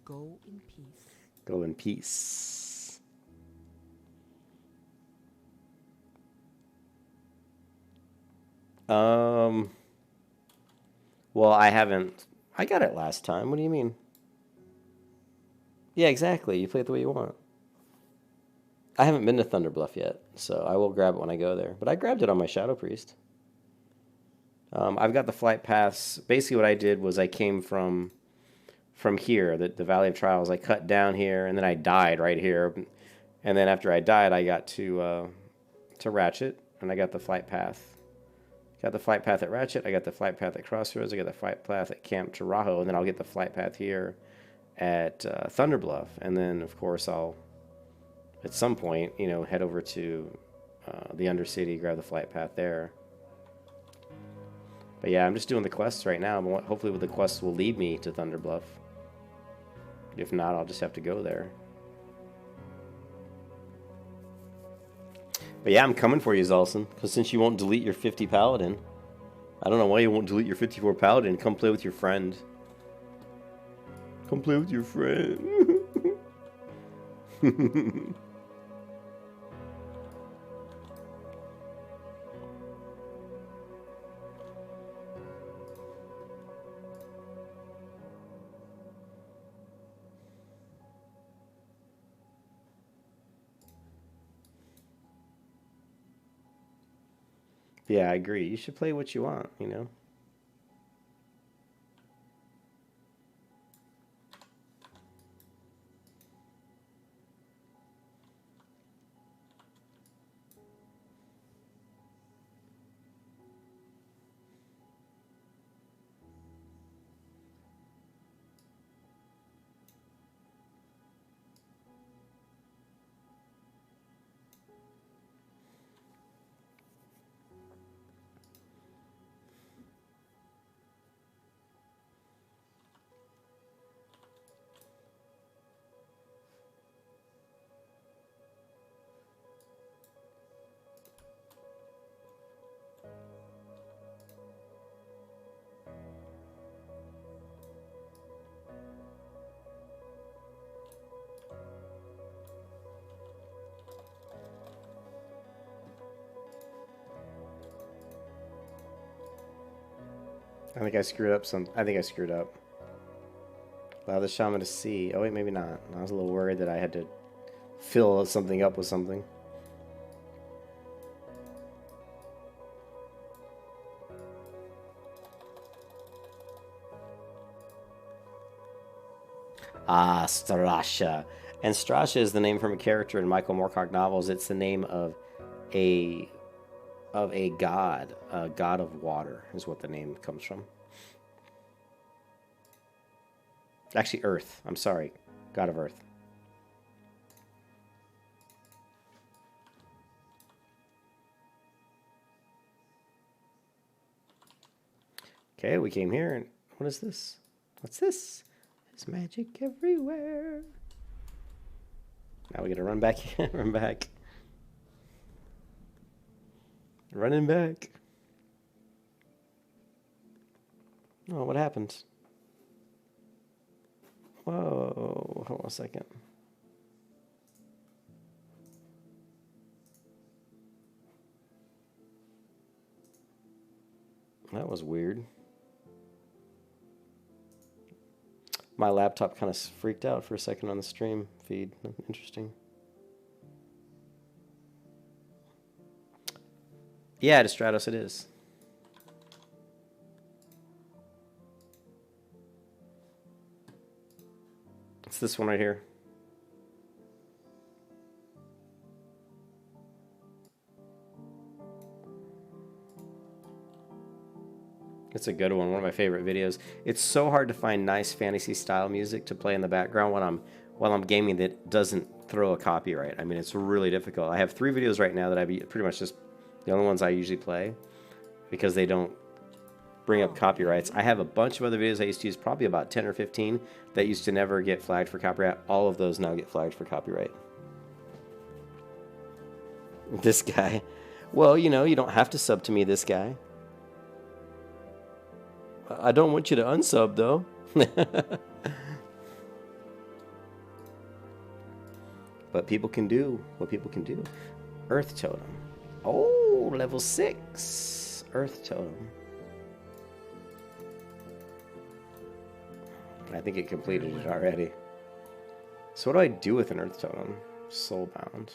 D: Go in peace.
A: Go in peace. Well, I haven't. I got it last time. What do you mean? Yeah, exactly. You play it the way you want. I haven't been to Thunderbluff yet, so I will grab it when I go there. But I grabbed it on my Shadow Priest. I've got the flight paths. Basically, what I did was I came from here, the Valley of Trials. I cut down here, and then I died right here. And then after I died, I got to Ratchet, and I got the flight path. Got the flight path at Ratchet. I got the flight path at Crossroads. I got the flight path at Camp Tarajo, and then I'll get the flight path here at Thunderbluff. And then, of course, I'll, at some point, head over to the Undercity, grab the flight path there. But yeah, I'm just doing the quests right now. But hopefully the quests will lead me to Thunderbluff. If not, I'll just have to go there. But yeah, I'm coming for you, Zalson. Because since you won't delete your 50 Paladin, I don't know why you won't delete your 54 Paladin. Come play with your friend. Come play with your friend. Yeah, I agree. You should play what you want, I think I screwed up I think I screwed up. Allow the Shaman to see. Oh wait, maybe not. I was a little worried that I had to fill something up with something. Ah, Strasha. And Strasha is the name from a character in Michael Moorcock novels. It's the name of a god of water is what the name comes from. Actually, Earth. I'm sorry. God of Earth. Okay, we came here, and what is this? What's this? There's magic everywhere. Now we gotta run back. Run back. Running back. Oh, what happened? Whoa, hold on a second. That was weird. My laptop kind of freaked out for a second on the stream feed. Interesting. Yeah, Stratos it is. It's this one right here. It's a good one of my favorite videos. It's so hard to find nice fantasy style music to play in the background while I'm gaming that doesn't throw a copyright. I mean, it's really difficult. I have 3 videos right now that I pretty much just the only ones I usually play because they don't bring up copyrights. I have a bunch of other videos I used to use, probably about 10 or 15, that used to never get flagged for copyright. All of those now get flagged for copyright. This guy. Well, you know, you don't have to sub to me, this guy. I don't want you to unsub, though. But people can do what people can do. Earth Totem. Oh, level 6. Earth Totem. I think it completed it already. So what do I do with an Earth Totem? Soulbound.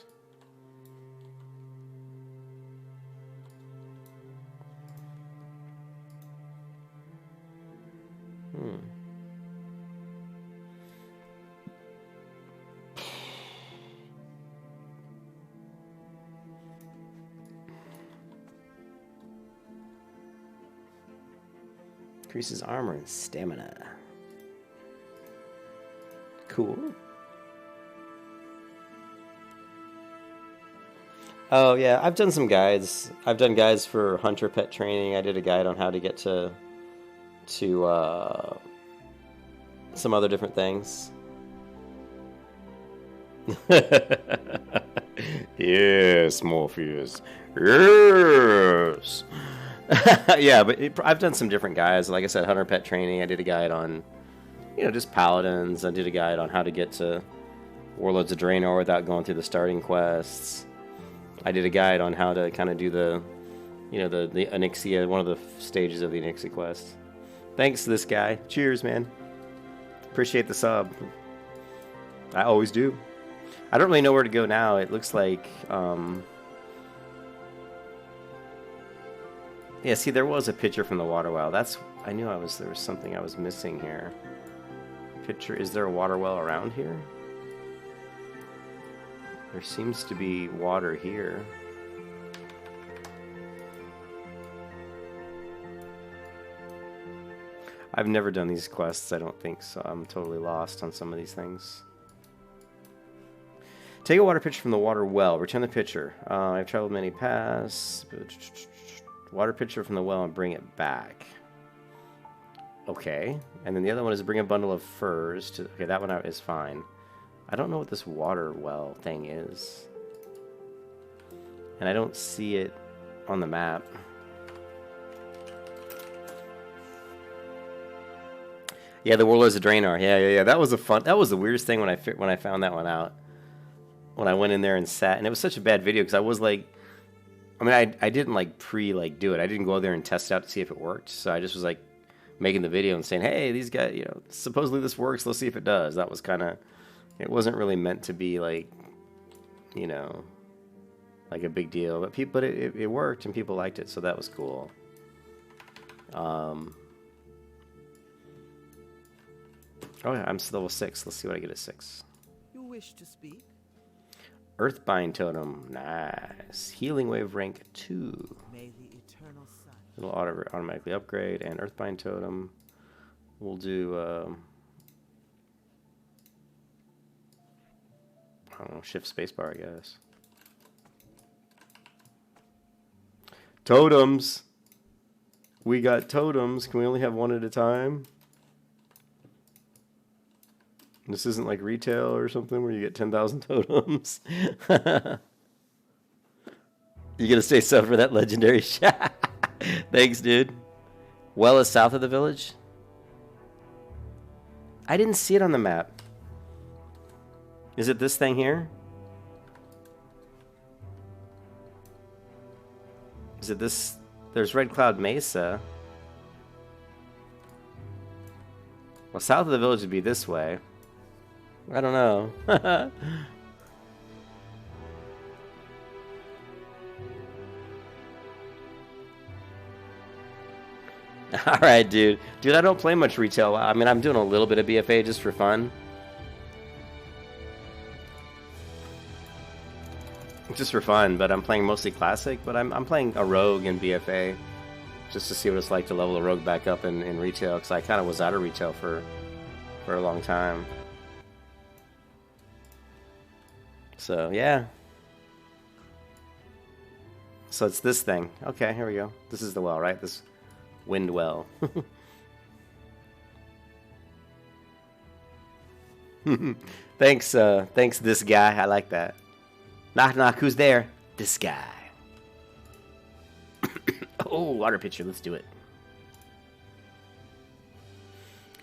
A: Increases armor and stamina. Cool. Oh yeah, I've done some guides. I've done guides for hunter pet training. I did a guide on how to get to some other different things. Yes, Morpheus. Yes. Yeah, but I've done some different guides. Like I said, hunter pet training. I did a guide on, you know, just paladins. I did a guide on how to get to Warlords of Draenor without going through the starting quests. I did a guide on how to kind of do the, you know, the Onyxia, one of the stages of the Onyxia quest. Thanks to this guy. Cheers, man. Appreciate the sub. I always do. I don't really know where to go now. It looks like, yeah, see, there was a picture from the water well. That's, I knew there was something I was missing here. Picture, is there a water well around here? There seems to be water here. I've never done these quests, I don't think, so I'm totally lost on some of these things. Take a water pitcher from the water well. Return the pitcher. I've traveled many paths. Water pitcher from the well and bring it back. Okay. And then the other one is bring a bundle of furs. Okay, that one out is fine. I don't know what this water well thing is. And I don't see it on the map. Yeah, the Warlords of Draenor. Yeah. That was the weirdest thing when I found that one out. When I went in there and sat, and it was such a bad video because I was like, I mean, I didn't like do it. I didn't go there and test it out to see if it worked. So I just was like making the video and saying, hey, these guys, you know, supposedly this works. Let's see if it does. That was kind of, it wasn't really meant to be like, you know, like a big deal. But it worked and people liked it, so that was cool. Oh yeah, I'm still level 6. Let's see what I get at 6.
G: You wish to speak?
A: Earthbind Totem, nice. Healing Wave rank 2.
G: May the eternal sun.
A: It'll automatically upgrade. And Earthbind Totem, we'll do I don't know, shift spacebar, I guess. Totems. We got totems. Can we only have one at a time? This isn't like retail or something where you get 10,000 totems. You gonna stay sub for that legendary shot? Thanks, dude. Well is south of the village? I didn't see it on the map. Is it this thing here? Is it this? There's Red Cloud Mesa. Well, south of the village would be this way. I don't know. Alright, dude. Dude, I don't play much retail. I mean, I'm doing a little bit of BFA just for fun. Just for fun, but I'm playing mostly classic. But I'm playing a rogue in BFA just to see what it's like to level a rogue back up in retail, because I kind of was out of retail for a long time. So, yeah. So it's this thing. Okay, here we go. This is the well, right? This wind well. Thanks, thanks this guy. I like that. Knock knock, who's there? This guy. Oh, water pitcher, let's do it.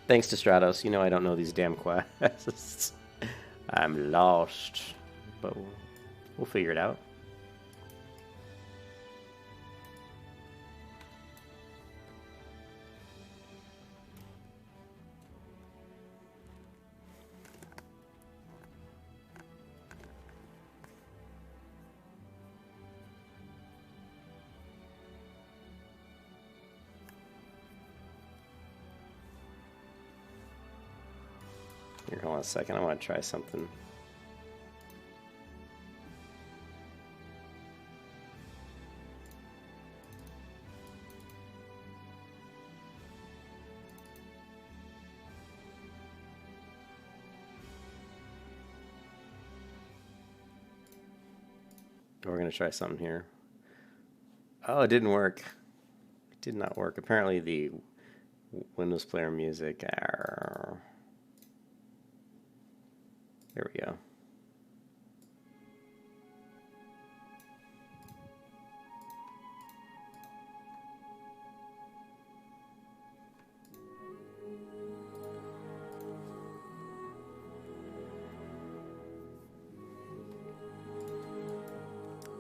A: Thanks to Stratos. You know I don't know these damn quests. I'm lost. But we'll figure it out. Here, hold on a second. I want to try something. We're going to try something here. Oh, it didn't work. It did not work. Apparently the Windows Player music. There we go.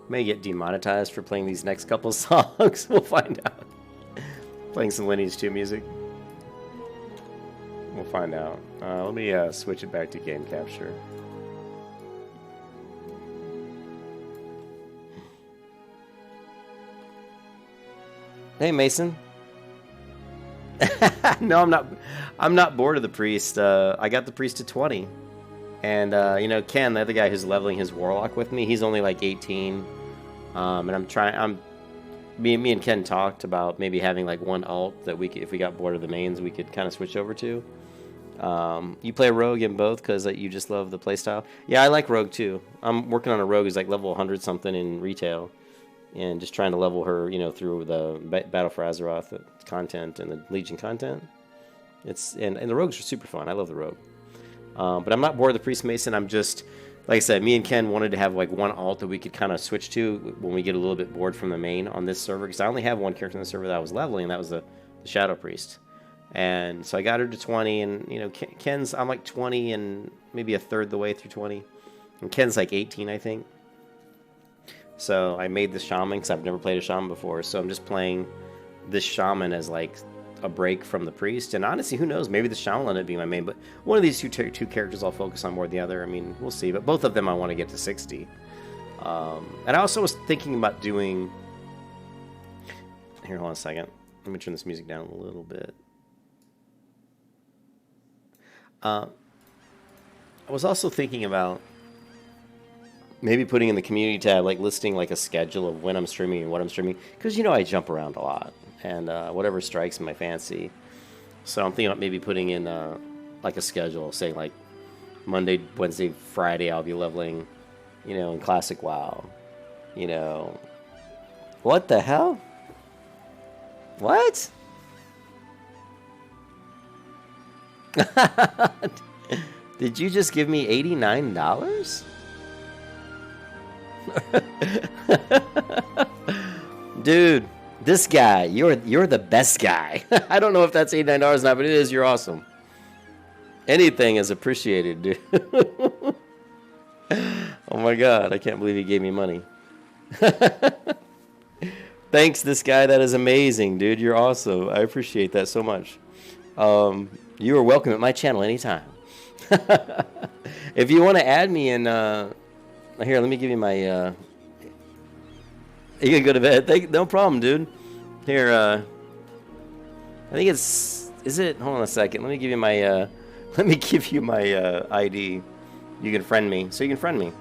A: May get demonetized for playing these next couple songs. We'll find out. Playing some Lineage 2 music. We'll find out. Let me switch it back to game capture. Hey, Mason. No, I'm not bored of the priest. I got the priest to 20. And, you know, Ken, the other guy who's leveling his warlock with me, he's only like 18. And me and Ken talked about maybe having like one alt that if we got bored of the mains, we could kind of switch over to. You play rogue in both because you just love the playstyle? Yeah, I like rogue too. I'm working on a rogue who's like level 100 something in retail. And just trying to level her, you know, through the Battle for Azeroth content and the Legion content. And the rogues are super fun. I love the rogue. But I'm not bored of the Priest Mason. I'm just, like I said, me and Ken wanted to have like one alt that we could kind of switch to when we get a little bit bored from the main on this server. Because I only have one character on the server that I was leveling, and that was the Shadow Priest. And so I got her to 20, and, you know, Ken's, I'm like 20 and maybe a third the way through 20. And Ken's like 18, I think. So I made the Shaman because I've never played a Shaman before. So I'm just playing this Shaman as like a break from the Priest. And honestly, who knows? Maybe the Shaman will end up being my main. But one of these two characters I'll focus on more than the other. I mean, we'll see. But both of them I want to get to 60. And I also was thinking about doing... Here, hold on a second. Let me turn this music down a little bit. I was also thinking about maybe putting in the community tab, like listing like a schedule of when I'm streaming and what I'm streaming. Because, you know, I jump around a lot. And whatever strikes my fancy. So I'm thinking about maybe putting in like a schedule, say like Monday, Wednesday, Friday, I'll be leveling, you know, in Classic WoW. You know, what the hell? What? Did you just give me $89? Dude, this guy, you're the best guy. I don't know if that's $89 or not, but it is. You're awesome. Anything is appreciated, dude. Oh my god, I can't believe he gave me money. Thanks, this guy. That is amazing, dude. You're awesome. I appreciate that so much. You are welcome at my channel anytime. If you want to add me in, here, let me give you my. You can go to bed. No problem, dude. Here, I think it's. Is it? Hold on a second. Let me give you my. Let me give you my ID. You can friend me, so you can friend me.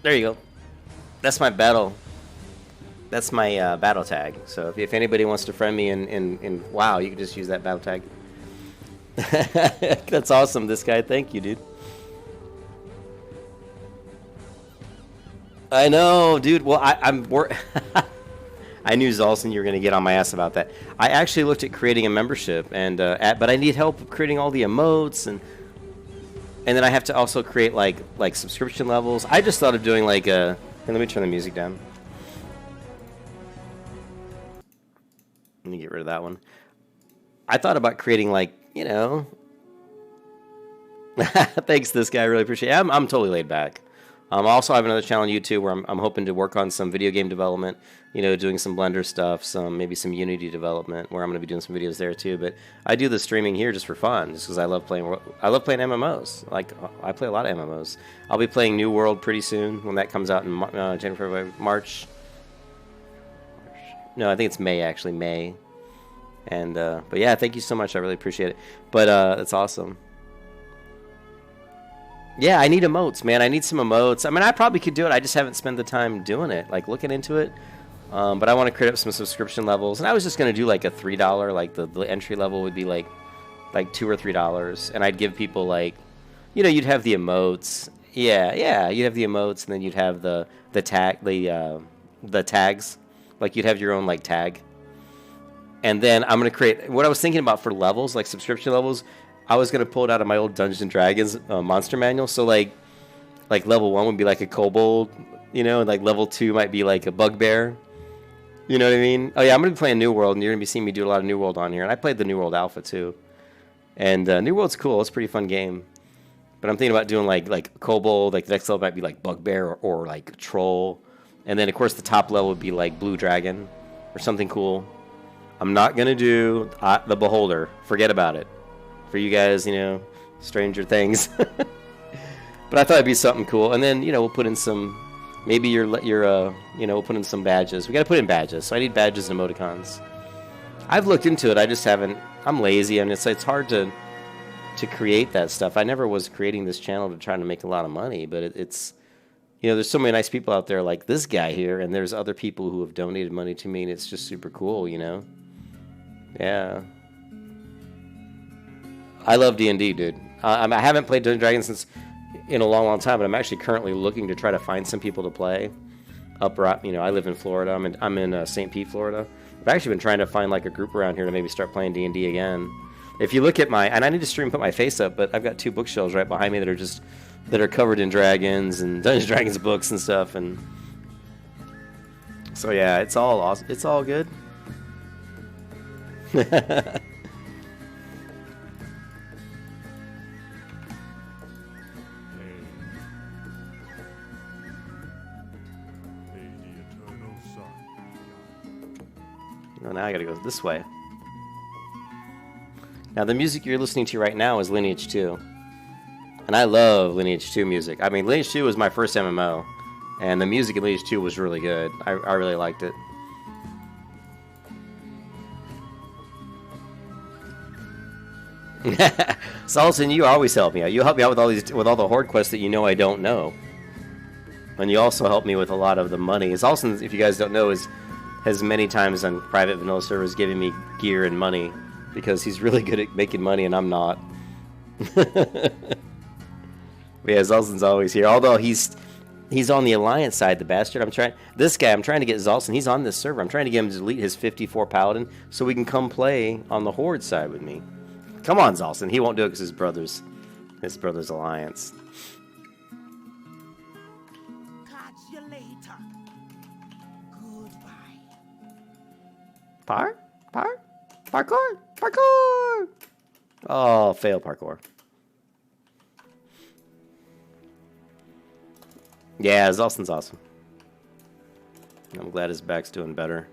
A: There you go. That's my battle. That's my battle tag. So if anybody wants to friend me in WoW, you can just use that battle tag. That's awesome, this guy. Thank you, dude. I know, dude. Well, I'm. I knew Zolson, you were going to get on my ass about that. I actually looked at creating a membership, and but I need help creating all the emotes, and then I have to also create like subscription levels. I just thought of doing like a. Hey, let me turn the music down. Let me get rid of that one. I thought about creating like, you know. Thanks, this guy. I really appreciate it. I'm totally laid back. I also have another channel on YouTube where I'm hoping to work on some video game development, you know, doing some Blender stuff, maybe some Unity development, where I'm going to be doing some videos there too. But I do the streaming here just for fun, just because I love playing MMOs. Like, I play a lot of MMOs. I'll be playing New World pretty soon when that comes out in January, February, March. No, I think it's May, actually, May. And but yeah, thank you so much. I really appreciate it. But it's awesome. Yeah, I need emotes, man. I need some emotes. I mean, I probably could do it. I just haven't spent the time doing it, like looking into it. But I want to create up some subscription levels. And I was just going to do like a $3, like the entry level would be like $2 or $3. And I'd give people like, you know, you'd have the emotes. Yeah, you'd have the emotes, and then you'd have the tags. Like you'd have your own like tag. And then I'm going to create, what I was thinking about for levels, like subscription levels, I was going to pull it out of my old Dungeons & Dragons monster manual. So, like level 1 would be like a kobold, you know, and like level 2 might be like a bugbear. You know what I mean? Oh, yeah, I'm going to be playing New World, and you're going to be seeing me do a lot of New World on here. And I played the New World Alpha, too. And New World's cool. It's a pretty fun game. But I'm thinking about doing like kobold, like the next level might be like bugbear or like troll. And then, of course, the top level would be like blue dragon or something cool. I'm not going to do the Beholder. Forget about it. For you guys, you know, Stranger Things. But I thought it'd be something cool. And then, you know, we'll put in some, maybe you know, we'll put in some badges. We got to put in badges. So I need badges and emoticons. I've looked into it. I just haven't. I'm lazy, and it's hard to create that stuff. I never was creating this channel to try to make a lot of money, but it's, you know, there's so many nice people out there like this guy here, and there's other people who have donated money to me, and it's just super cool, you know? Yeah. I love D&D, dude. I haven't played Dungeons & Dragons since in a long, long time, but I'm actually currently looking to try to find some people to play. You know, I live in Florida. I'm in St. Pete, Florida. I've actually been trying to find like a group around here to maybe start playing D&D again. If you look at and I need to stream and put my face up, but I've got 2 bookshelves right behind me that are covered in dragons and Dungeons & Dragons books and stuff, and so yeah, it's all awesome. It's all good. Oh, now I gotta go this way. Now the music you're listening to right now is Lineage 2. And I love Lineage 2 music. I mean, Lineage 2 was my first MMO. And the music in Lineage 2 was really good. I really liked it. Salson, you always help me out. You help me out with all the horde quests that you know I don't know. And you also help me with a lot of the money. Salson, if you guys don't know, is has many times on private vanilla servers given me gear and money because he's really good at making money and I'm not. But yeah, Zulson's always here. Although he's on the Alliance side, the bastard. I'm trying to get Zulson. He's on this server. I'm trying to get him to delete his 54 Paladin so we can come play on the Horde side with me. Come on, Zulson. He won't do it because his brother's Alliance.
C: Catch you later. Goodbye.
A: Parkour! Oh, fail parkour. Yeah, Zulson's awesome. I'm glad his back's doing better.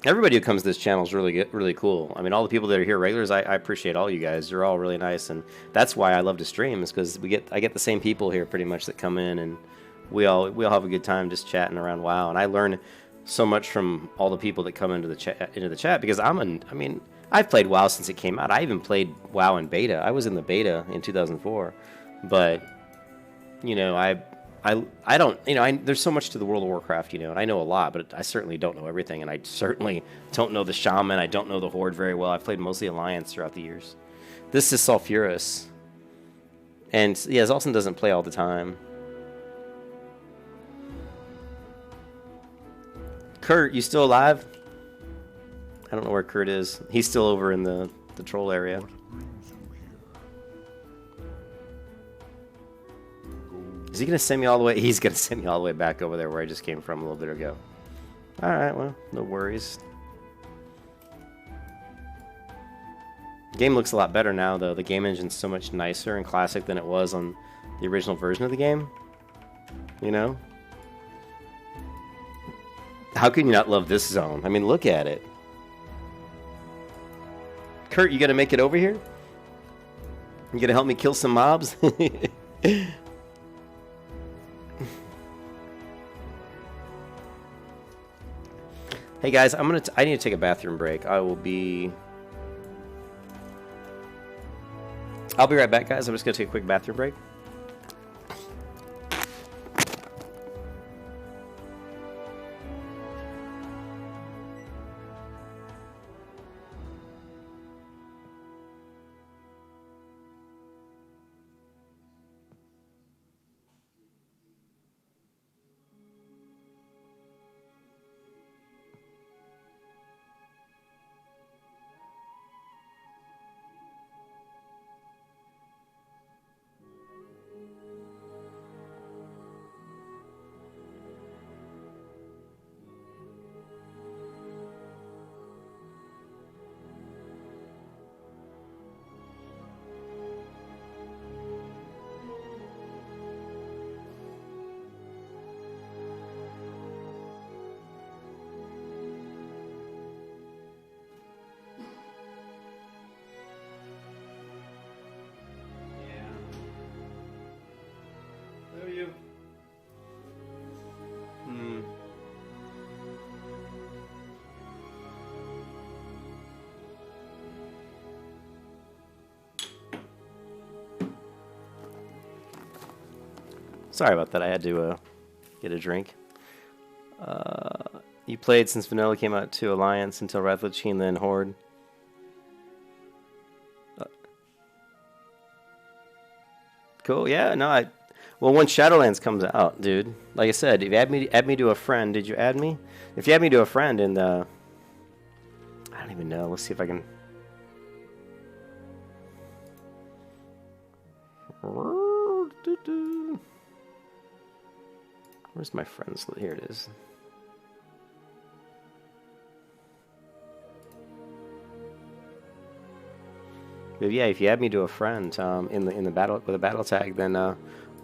A: Everybody who comes to this channel is really cool. I mean, all the people that are here regulars, I appreciate all you guys. You're all really nice, and that's why I love to stream. Is because I get the same people here pretty much that come in, and we all have a good time just chatting around WoW. And I learn so much from all the people that come into the chat because I've played WoW since it came out. I even played WoW in beta. I was in the beta in 2004, but you know, I don't, you know, there's so much to the World of Warcraft, you know, and I know a lot, but I certainly don't know everything, and I certainly don't know the Shaman. I don't know the Horde very well. I've played mostly Alliance throughout the years. This is Sulfurous, and yeah, Zulson doesn't play all the time. Kurt, you still alive? I don't know where Kurt is. He's still over in the troll area. Is he going to send me all the way? He's going to send me all the way back over there where I just came from a little bit ago. Alright, well, no worries. The game looks a lot better now, though. The game engine's so much nicer and classic than it was on the original version of the game. You know? How can you not love this zone? I mean, look at it. Kurt, you going to make it over here? You going to help me kill some mobs? Hey guys, I need to take a bathroom break. I'll be right back, guys. I'm just gonna take a quick bathroom break. Sorry about that. I had to get a drink. You played since Vanilla came out to Alliance until Wrath of the Lich, then Horde. Cool. Yeah. No. Well, when Shadowlands comes out, dude. Like I said, if you add me to a friend. Did you add me? If you add me to a friend, and I don't even know. Let's see if I can. Where's my friends? Here it is. But yeah, if you add me to a friend in the battle with a battle tag, then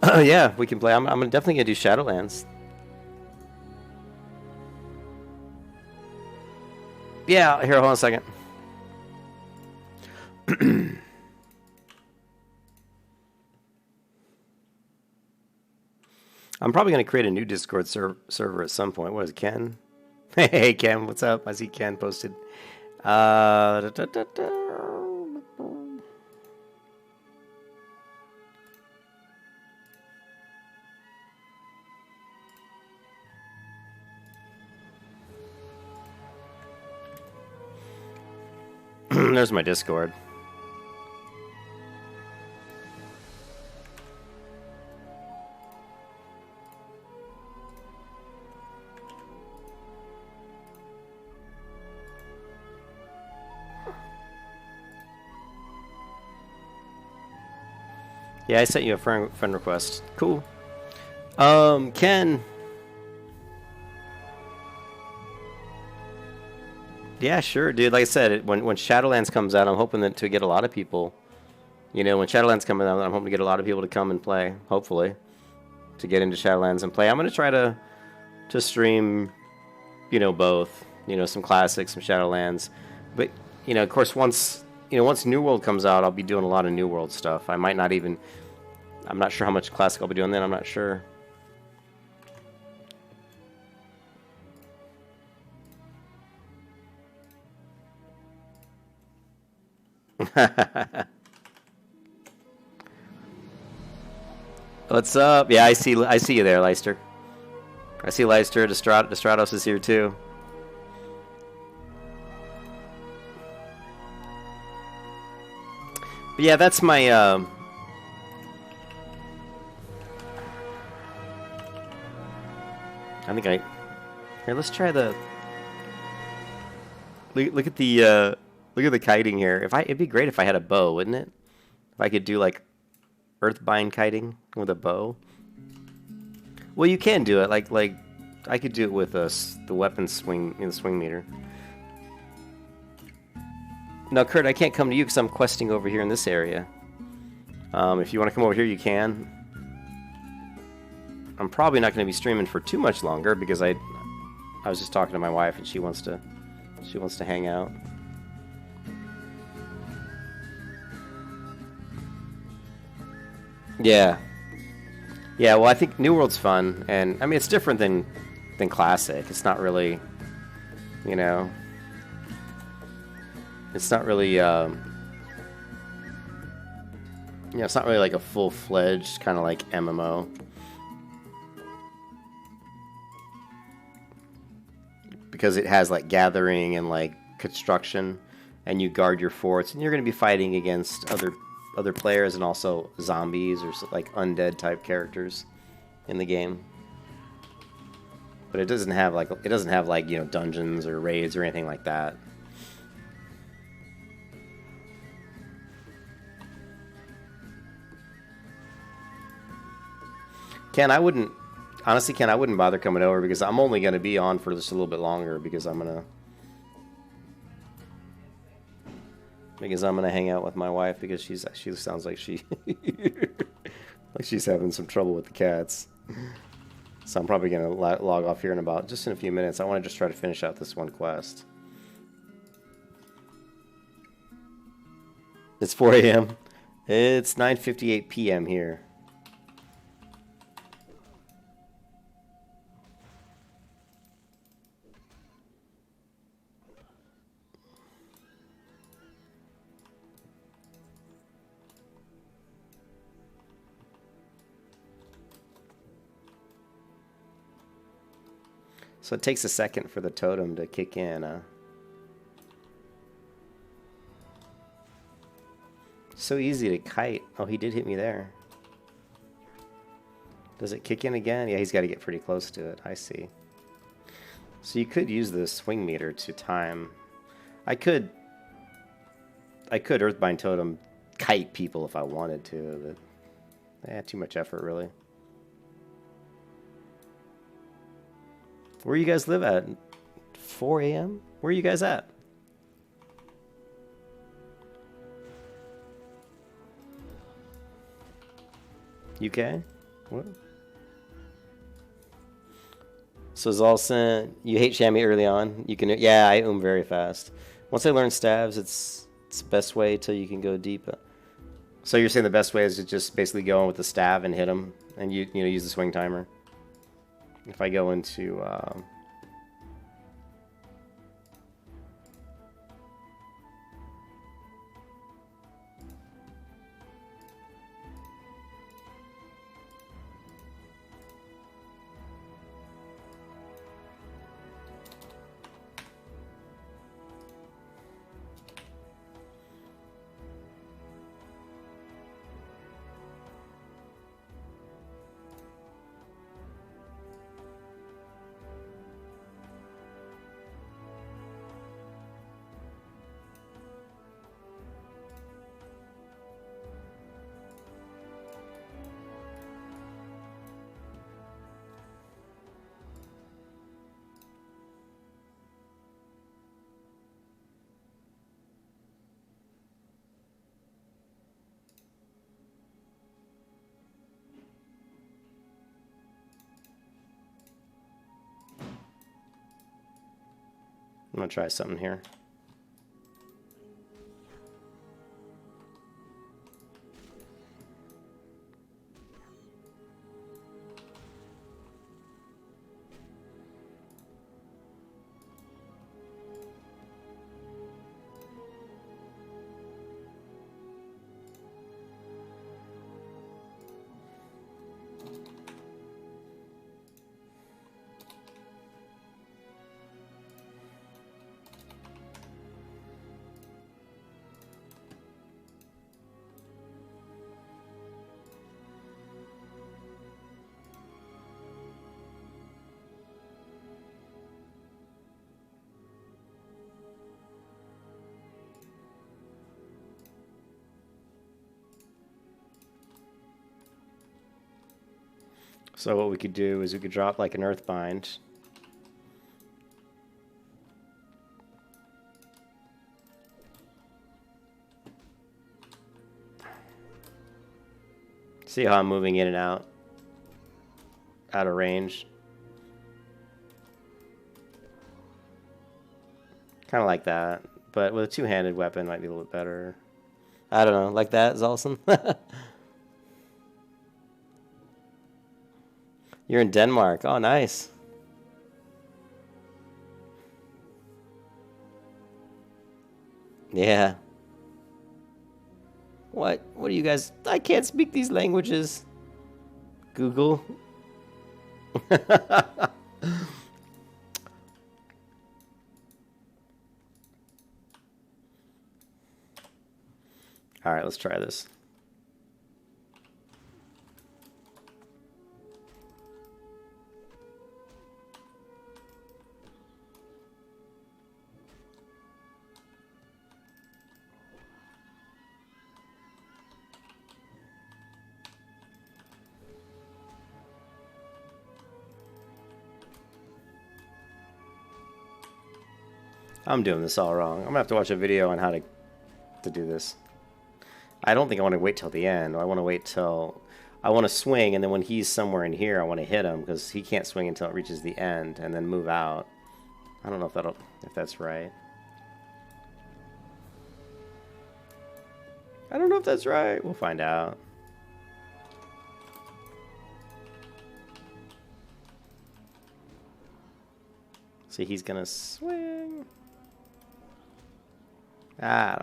A: yeah, we can play. I'm definitely gonna do Shadowlands. Yeah, here, hold on a second. I'm probably going to create a new Discord server at some point. What is it, Ken? Hey, Ken, what's up? I see Ken posted. There's my Discord. Yeah, I sent you a friend request. Cool. Ken. Yeah, sure, dude. Like I said, when Shadowlands comes out, I'm hoping to get a lot of people. You know, when Shadowlands comes out, I'm hoping to get a lot of people to come and play. Hopefully, to get into Shadowlands and play. I'm gonna try to stream, you know, both. You know, some classics, some Shadowlands, but you know, of course, once New World comes out, I'll be doing a lot of New World stuff. I might not even. I'm not sure how much classic I'll be doing then. I'm not sure. What's up? Yeah, I see you there, Leister. I see Leister. Destratos is here too. But yeah, that's my. I think I. Here, let's try the. Look at the kiting here. It'd be great if I had a bow, wouldn't it? If I could do like earthbind kiting with a bow. Well, you can do it. Like I could do it with the weapon swing, the swing meter. No, Kurt, I can't come to you because I'm questing over here in this area. If you want to come over here, you can. I'm probably not going to be streaming for too much longer because I was just talking to my wife and she wants to hang out. Yeah. Yeah, well, I think New World's fun, and I mean it's different than Classic. It's not really, you know, it's not really it's not really like a full-fledged kind of like MMO. Because it has like gathering and like construction, and you guard your forts, and you're going to be fighting against other players and also zombies or like undead type characters in the game. But it doesn't have like you know, dungeons or raids or anything like that. Ken, I wouldn't bother coming over because I'm only going to be on for just a little bit longer because I'm going to hang out with my wife because she sounds like she's having some trouble with the cats. So I'm probably going to log off here in a few minutes. I want to just try to finish out this one quest. It's 4 a.m. It's 9:58 p.m. here. So it takes a second for the totem to kick in. So easy to kite. Oh, he did hit me there. Does it kick in again? Yeah, he's got to get pretty close to it. I see. So you could use the swing meter to time. I could Earthbind Totem kite people if I wanted to, but too much effort, really. Where you guys live at? 4 a.m.? Where are you guys at? UK? What? So Zalson, you hate Shammy early on. You can, yeah, I very fast. Once I learn stabs, it's the best way till you can go deep. So you're saying the best way is to just basically go in with the staff and hit them, and you know, use the swing timer. If I go into I'm gonna try something here. So what we could do is we could drop like an Earthbind. See how I'm moving in and out of range? Kind of like that, but with a two-handed weapon might be a little bit better. I don't know, like that is awesome. You're in Denmark. Oh, nice. Yeah. What? What do you guys... I can't speak these languages. Google. All right, let's try this. I'm doing this all wrong. I'm gonna have to watch a video on how to do this. I don't think I want to wait till the end. I want to wait till... I want to swing, and then when he's somewhere in here, I want to hit him, because he can't swing until it reaches the end, and then move out. I don't know if that's right. I don't know if that's right. We'll find out. See, he's gonna swing. I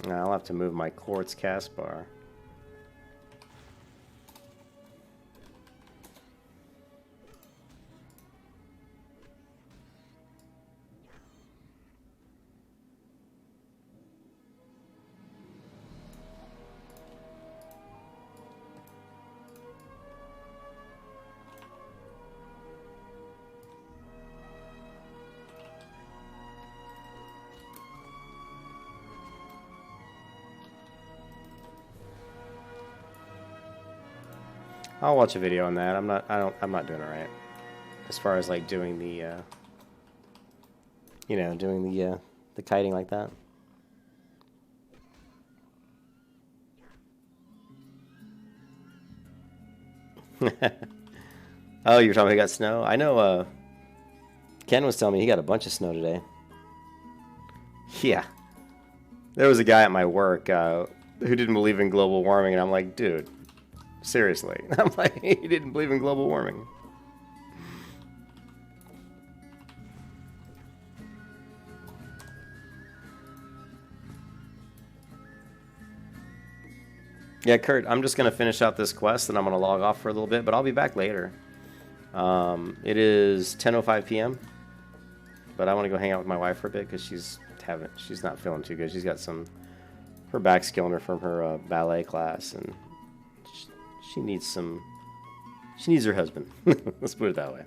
A: don't know. I'll have to move my quartz cast bar. I'll watch a video on that. I'm not doing it right. As far as like doing the you know, doing the kiting like that. Oh, you're talking about he got snow? I know Ken was telling me he got a bunch of snow today. Yeah. There was a guy at my work who didn't believe in global warming, and I'm like, dude, seriously. I'm like, he didn't believe in global warming. Yeah, Kurt, I'm just going to finish out this quest, and I'm going to log off for a little bit, but I'll be back later. It is 10:05 p.m., but I want to go hang out with my wife for a bit because she's not feeling too good. She's got her back's killing her from her ballet class, and she needs her husband. Let's put it that way.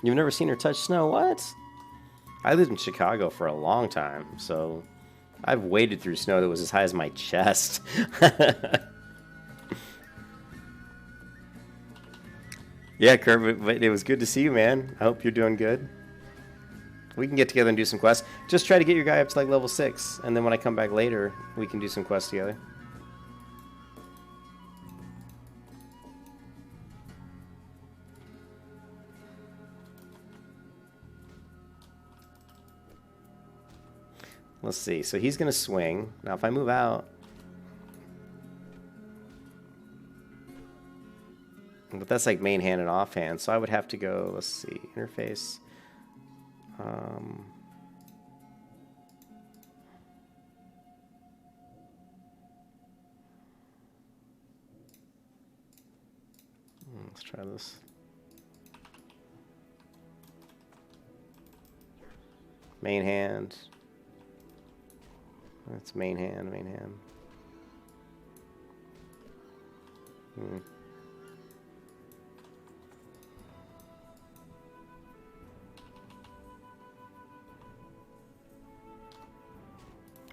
A: You've never seen her touch snow? What? I lived in Chicago for a long time, so I've waded through snow that was as high as my chest. Yeah, Kurt, it was good to see you, man. I hope you're doing good. We can get together and do some quests. Just try to get your guy up to like level 6, and then when I come back later, we can do some quests together. Let's see. So he's going to swing. Now if I move out... But that's like main hand and offhand, so I would have to go, let's see, interface. Let's try this. Main hand. That's main hand, main hand.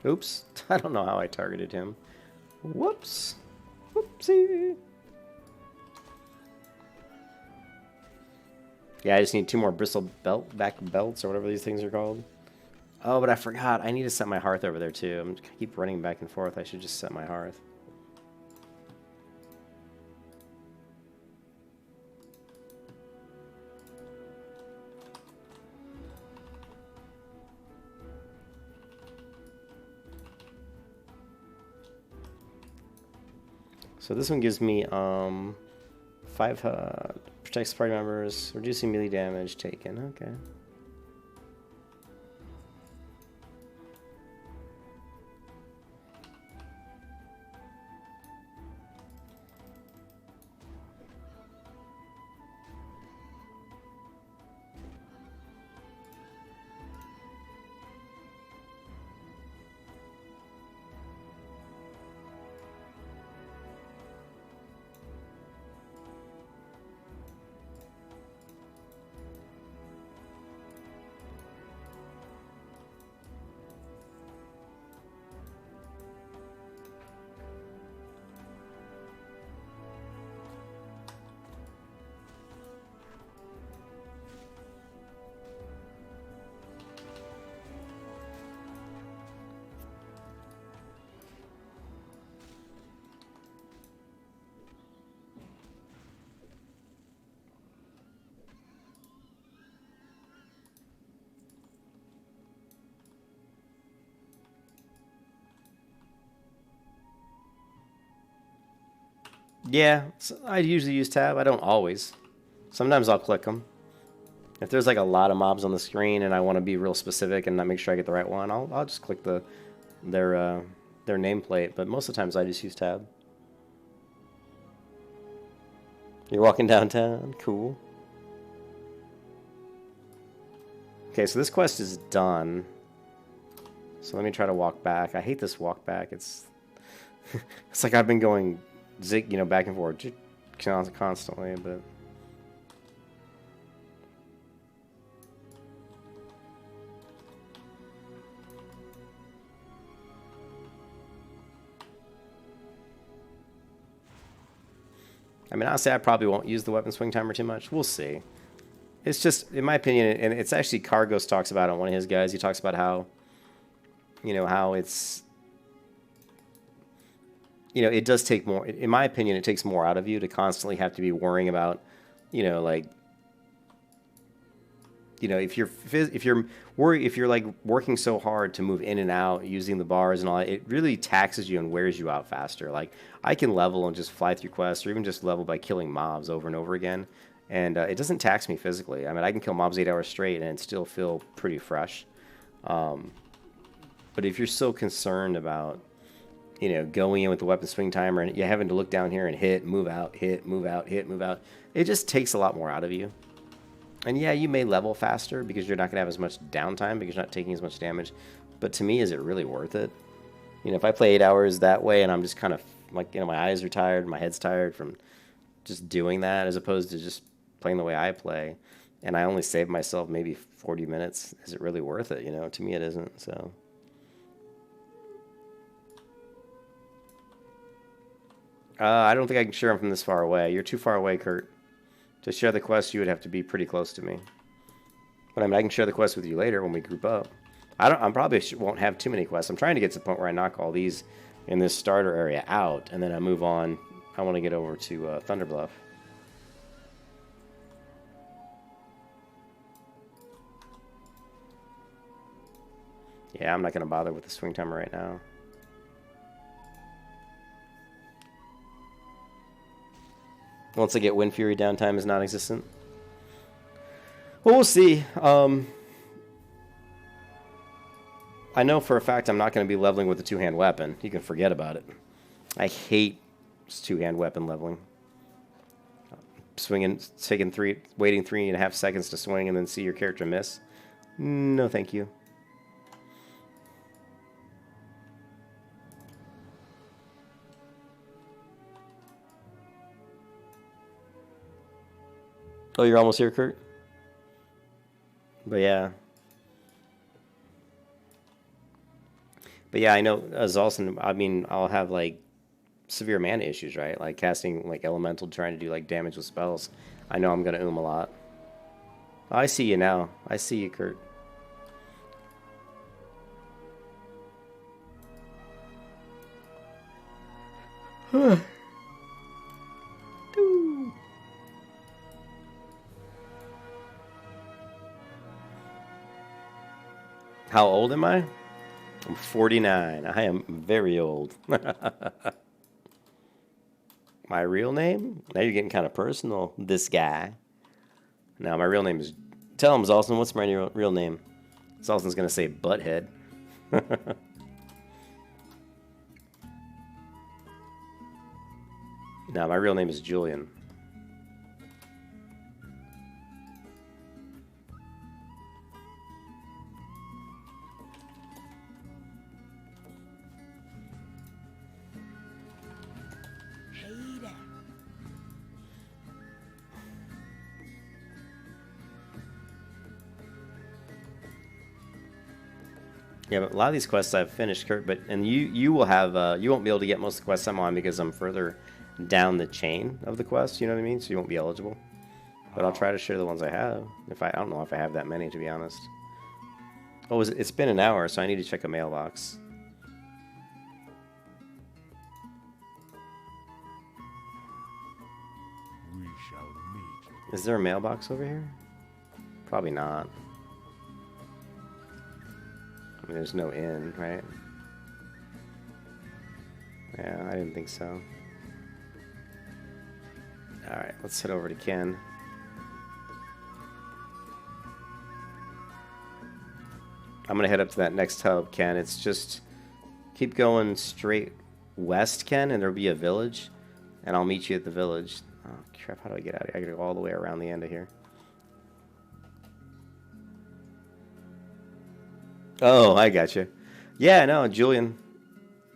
A: Oops. I don't know how I targeted him. Whoops. Whoopsie. Yeah, I just need 2 more bristle back belts or whatever these things are called. Oh, but I forgot. I need to set my hearth over there too. I keep running back and forth. I should just set my hearth. So this one gives me 5 protects party members, reducing melee damage taken. Okay. Yeah, so I usually use tab. I don't always. Sometimes I'll click them. If there's like a lot of mobs on the screen and I want to be real specific and not make sure I get the right one, I'll just click their nameplate. But most of the times I just use tab. You're walking downtown? Cool. Okay, so this quest is done. So let me try to walk back. I hate this walk back. It's it's like I've been going back and forth constantly, but I mean, honestly, I probably won't use the weapon swing timer too much. We'll see. It's just, in my opinion, and it's actually Cargos talks about it on one of his guys. He talks about how, how it's, it does take more. In my opinion, it takes more out of you to constantly have to be worrying about, if you're like working so hard to move in and out using the bars and all that, it really taxes you and wears you out faster. Like I can level and just fly through quests, or even just level by killing mobs over and over again, and it doesn't tax me physically. I mean, I can kill mobs 8 hours straight and still feel pretty fresh. But if you're so concerned about going in with the weapon swing timer and you're having to look down here and hit, move out, hit, move out, hit, move out, it just takes a lot more out of you. And yeah, you may level faster because you're not going to have as much downtime because you're not taking as much damage. But to me, is it really worth it? If I play 8 hours that way and I'm just kind of like, my eyes are tired, my head's tired from just doing that as opposed to just playing the way I play, and I only save myself maybe 40 minutes, is it really worth it? To me it isn't, so. I don't think I can share them from this far away. You're too far away, Kurt. To share the quest, you would have to be pretty close to me. But I mean, I can share the quest with you later when we group up. I probably won't have too many quests. I'm trying to get to the point where I knock all these in this starter area out, and then I move on. I want to get over to Thunderbluff. Yeah, I'm not going to bother with the swing timer right now. Once I get Wind Fury, downtime is non-existent. Well, we'll see. I know for a fact I'm not going to be leveling with a two-hand weapon. You can forget about it. I hate two-hand weapon leveling. Swinging, waiting 3.5 seconds to swing and then see your character miss. No, thank you. Oh, you're almost here, Kurt? But yeah. But yeah, I know Zolson, I mean, I'll have like severe mana issues, right? Like casting like elemental, trying to do like damage with spells. I know I'm gonna a lot. Oh, I see you now. I see you, Kurt. How old am I? I'm 49. I am very old. My real name? Now you're getting kind of personal, this guy. Now, my real name is... Tell him, Zolson, what's my real name? Zolson's going to say Butthead. Now, my real name is Julian. Yeah, but a lot of these quests I've finished, Kurt. But you will have you won't be able to get most of the quests I'm on because I'm further down the chain of the quest. You know what I mean? So you won't be eligible. But I'll try to share the ones I have. I don't know if I have that many, to be honest. Oh, it's been an hour, so I need to check a mailbox.
F: We shall meet.
A: Is there a mailbox over here? Probably not. I mean, there's no inn, right? Yeah, I didn't think so. Alright, let's head over to Ken. I'm gonna head up to that next hub, Ken. It's just... keep going straight west, Ken, and there'll be a village. And I'll meet you at the village. Oh, crap, how do I get out of here? I gotta go all the way around the end of here. Oh, I got you. Yeah, no, Julian.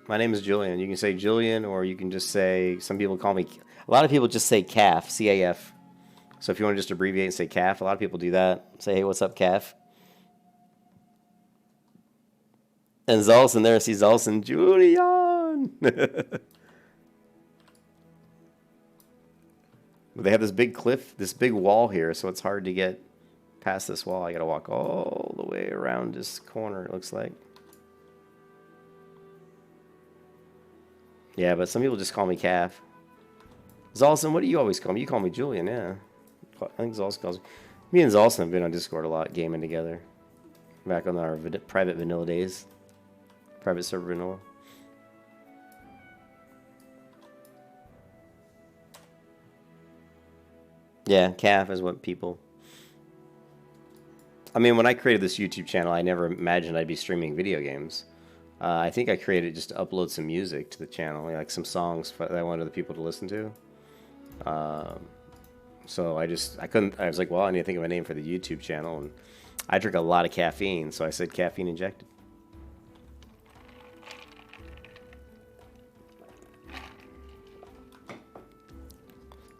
A: My name is Julian. You can say Julian, or you can just say, some people call me, a lot of people just say Calf, C-A-F. So if you want to just abbreviate and say Calf, a lot of people do that. Say, hey, what's up, Calf? And Zolson there, see Zolson, Julian. But they have this big cliff, this big wall here, so it's hard to get past this wall. I gotta walk all the way around this corner, it looks like. Yeah, but some people just call me Calf. Zolson, what do you always call me? You call me Julian, yeah. I think Zolson calls me. Me and Zolson have been on Discord a lot, gaming together. Back on our private vanilla days. Private server vanilla. Yeah, Calf is what people... I mean, when I created this YouTube channel, I never imagined I'd be streaming video games. I think I created just to upload some music to the channel, like some songs that I wanted the people to listen to. So I was like, well, I need to think of a name for the YouTube channel, and I drink a lot of caffeine, so I said caffeine injected.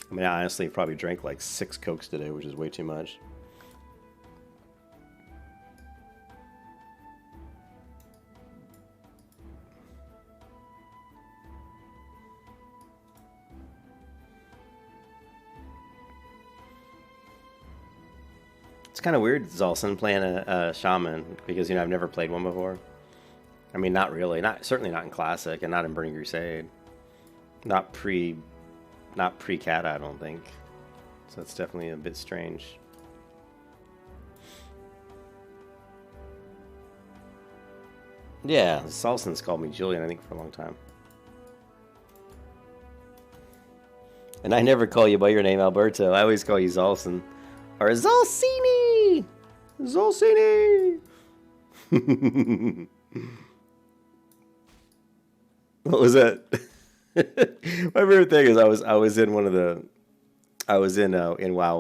A: I mean, I honestly probably drank like 6 Cokes today, which is way too much. It's kind of weird, Zolson, playing a shaman, because, you know, I've never played one before. I mean, not really. Certainly not in Classic, and not in Burning Crusade. Not pre-Kata, I don't think. So it's definitely a bit strange. Yeah, Zolson's called me Julian, I think, for a long time. And I never call you by your name, Alberto. I always call you Zolson. Or Zolcini! Zolcini! What was that? My favorite thing is I was in WoW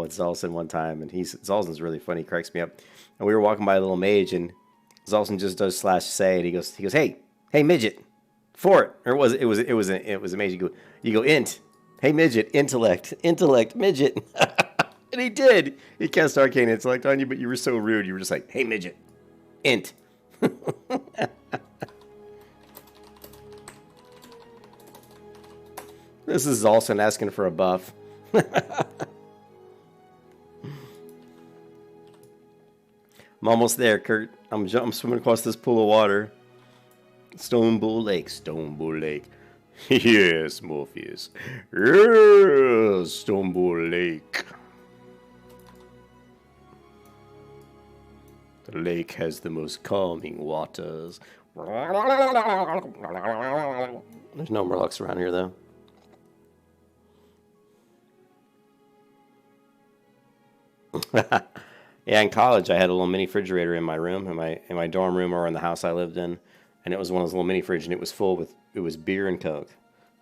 A: with Zolson one time, and Zolson's really funny, cracks me up. And we were walking by a little mage, and Zolson just does /say, and he goes, hey midget, fort, or it was a mage. You go int, hey midget, intellect, midget, and he did. He cast arcane intellect on you, but you were so rude. You were just like, hey midget, int. This is Zolson asking for a buff. I'm almost there, Kurt. I'm swimming across this pool of water. Stone Bull Lake. Yes, Morpheus. Yes, Stone Bull Lake. The lake has the most calming waters. There's no Murlocs around here, though. Yeah, in college, I had a little mini refrigerator in my room, in my dorm room, or in the house I lived in, and it was one of those little mini fridge, and it was full with beer and Coke,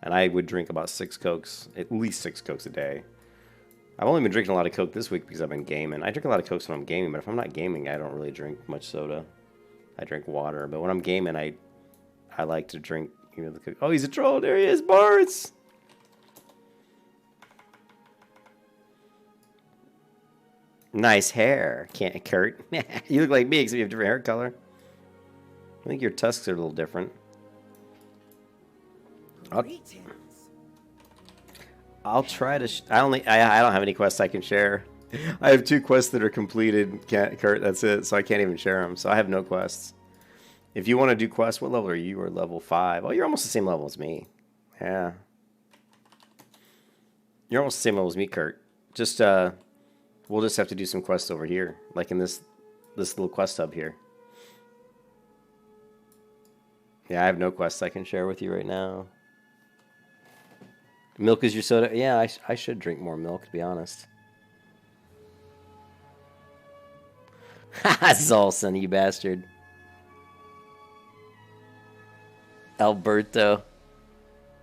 A: and I would drink about 6 Cokes, at least 6 Cokes a day. I've only been drinking a lot of Coke this week because I've been gaming. I drink a lot of Cokes when I'm gaming, but if I'm not gaming, I don't really drink much soda. I drink water, but when I'm gaming, I like to drink, you know, the Coke. Oh, he's a troll! There he is, Bards. Nice hair, can't Kurt. You look like me, except you have different hair color. I think your tusks are a little different. I'll try to. I don't have any quests I can share. I have 2 quests that are completed, Kurt. That's it. So I can't even share them. So I have no quests. If you want to do quests, what level are you? Or level 5? Oh, you're almost the same level as me. Yeah. You're almost the same level as me, Kurt. Just we'll just have to do some quests over here, like in this little quest hub here. Yeah, I have no quests I can share with you right now. Milk is your soda? Yeah, I should drink more milk, to be honest. Zolson, you bastard. Alberto.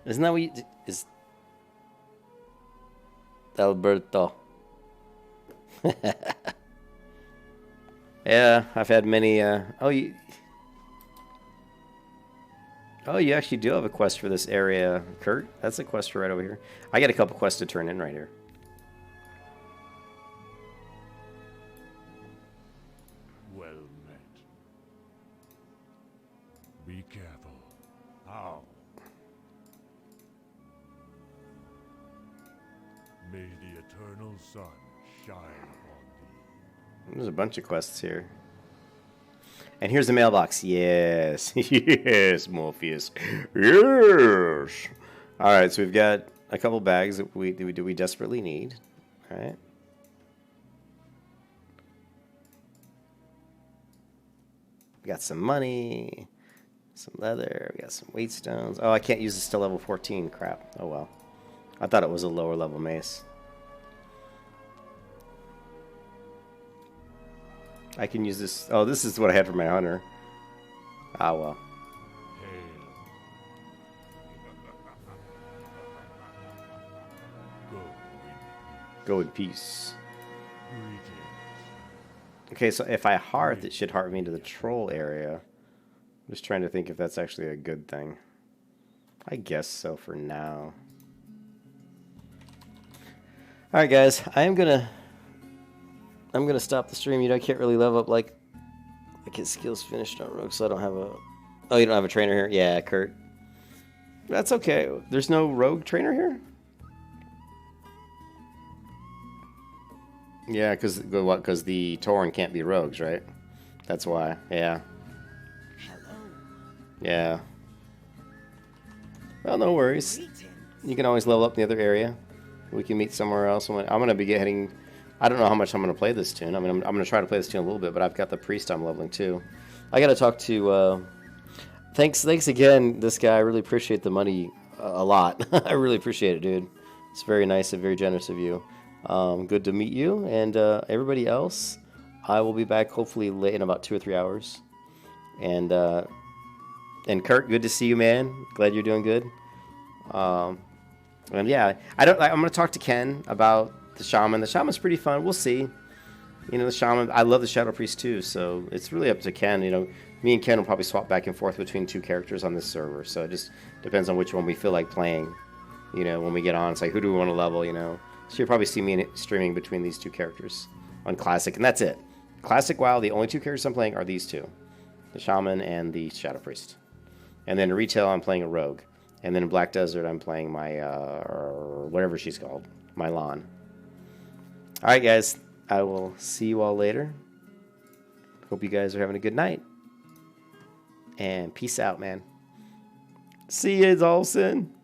A: Isn't that what you... is... Alberto. Yeah, I've had many, oh, you actually do have a quest for this area, Kurt. That's a quest for right over here. I got a couple quests to turn in right here.
F: Well met. Be careful. How? May the eternal sun shine upon thee.
A: There's a bunch of quests here. And here's the mailbox. Yes. Yes, Morpheus. Yes. All right, so we've got a couple bags that we desperately need. All right. We got some money, some leather, we got some weight stones. Oh, I can't use this till level 14. Crap. Oh, well. I thought it was a lower level mace. I can use this. Oh, this is what I had for my hunter. Ah, well.
F: Hail.
A: Go in peace.
F: Greetings.
A: Okay, so if I hearth, it should hearth me into the troll area. I'm just trying to think if that's actually a good thing. I guess so for now. Alright, guys. I'm gonna stop the stream. You know, I can't really level up like his skills finished on Rogue, so I don't have a... Oh, you don't have a trainer here? Yeah, Kurt. That's okay. There's no Rogue trainer here? Yeah, because what? Because the Tauren can't be rogues, right? That's why. Yeah.
C: Hello.
A: Yeah. Well, no worries.
C: Greetings.
A: You can always level up in the other area. We can meet somewhere else. I'm gonna be heading. I don't know how much I'm gonna play this tune. I mean, I'm gonna try to play this tune a little bit, but I've got the priest I'm leveling too. I gotta talk to. Thanks again, this guy. I really appreciate the money a lot. I really appreciate it, dude. It's very nice and very generous of you. Good to meet you, and everybody else. I will be back hopefully late in about 2 or 3 hours. And Kurt, good to see you, man. Glad you're doing good. And yeah, I'm gonna talk to Ken about the Shaman. The Shaman's pretty fun. We'll see. You know, the Shaman. I love the Shadow Priest too. So it's really up to Ken. You know, me and Ken will probably swap back and forth between 2 characters on this server. So it just depends on which one we feel like playing. You know, when we get on, it's like, who do we want to level? You know, so you'll probably see me streaming between these 2 characters on Classic, and that's it. Classic WoW, the only 2 characters I'm playing are these 2, the Shaman and the Shadow Priest. And then in Retail, I'm playing a Rogue. And then in Black Desert, I'm playing my, whatever she's called, my Lan. All right, guys. I will see you all later. Hope you guys are having a good night. And peace out, man. See you, Olsen.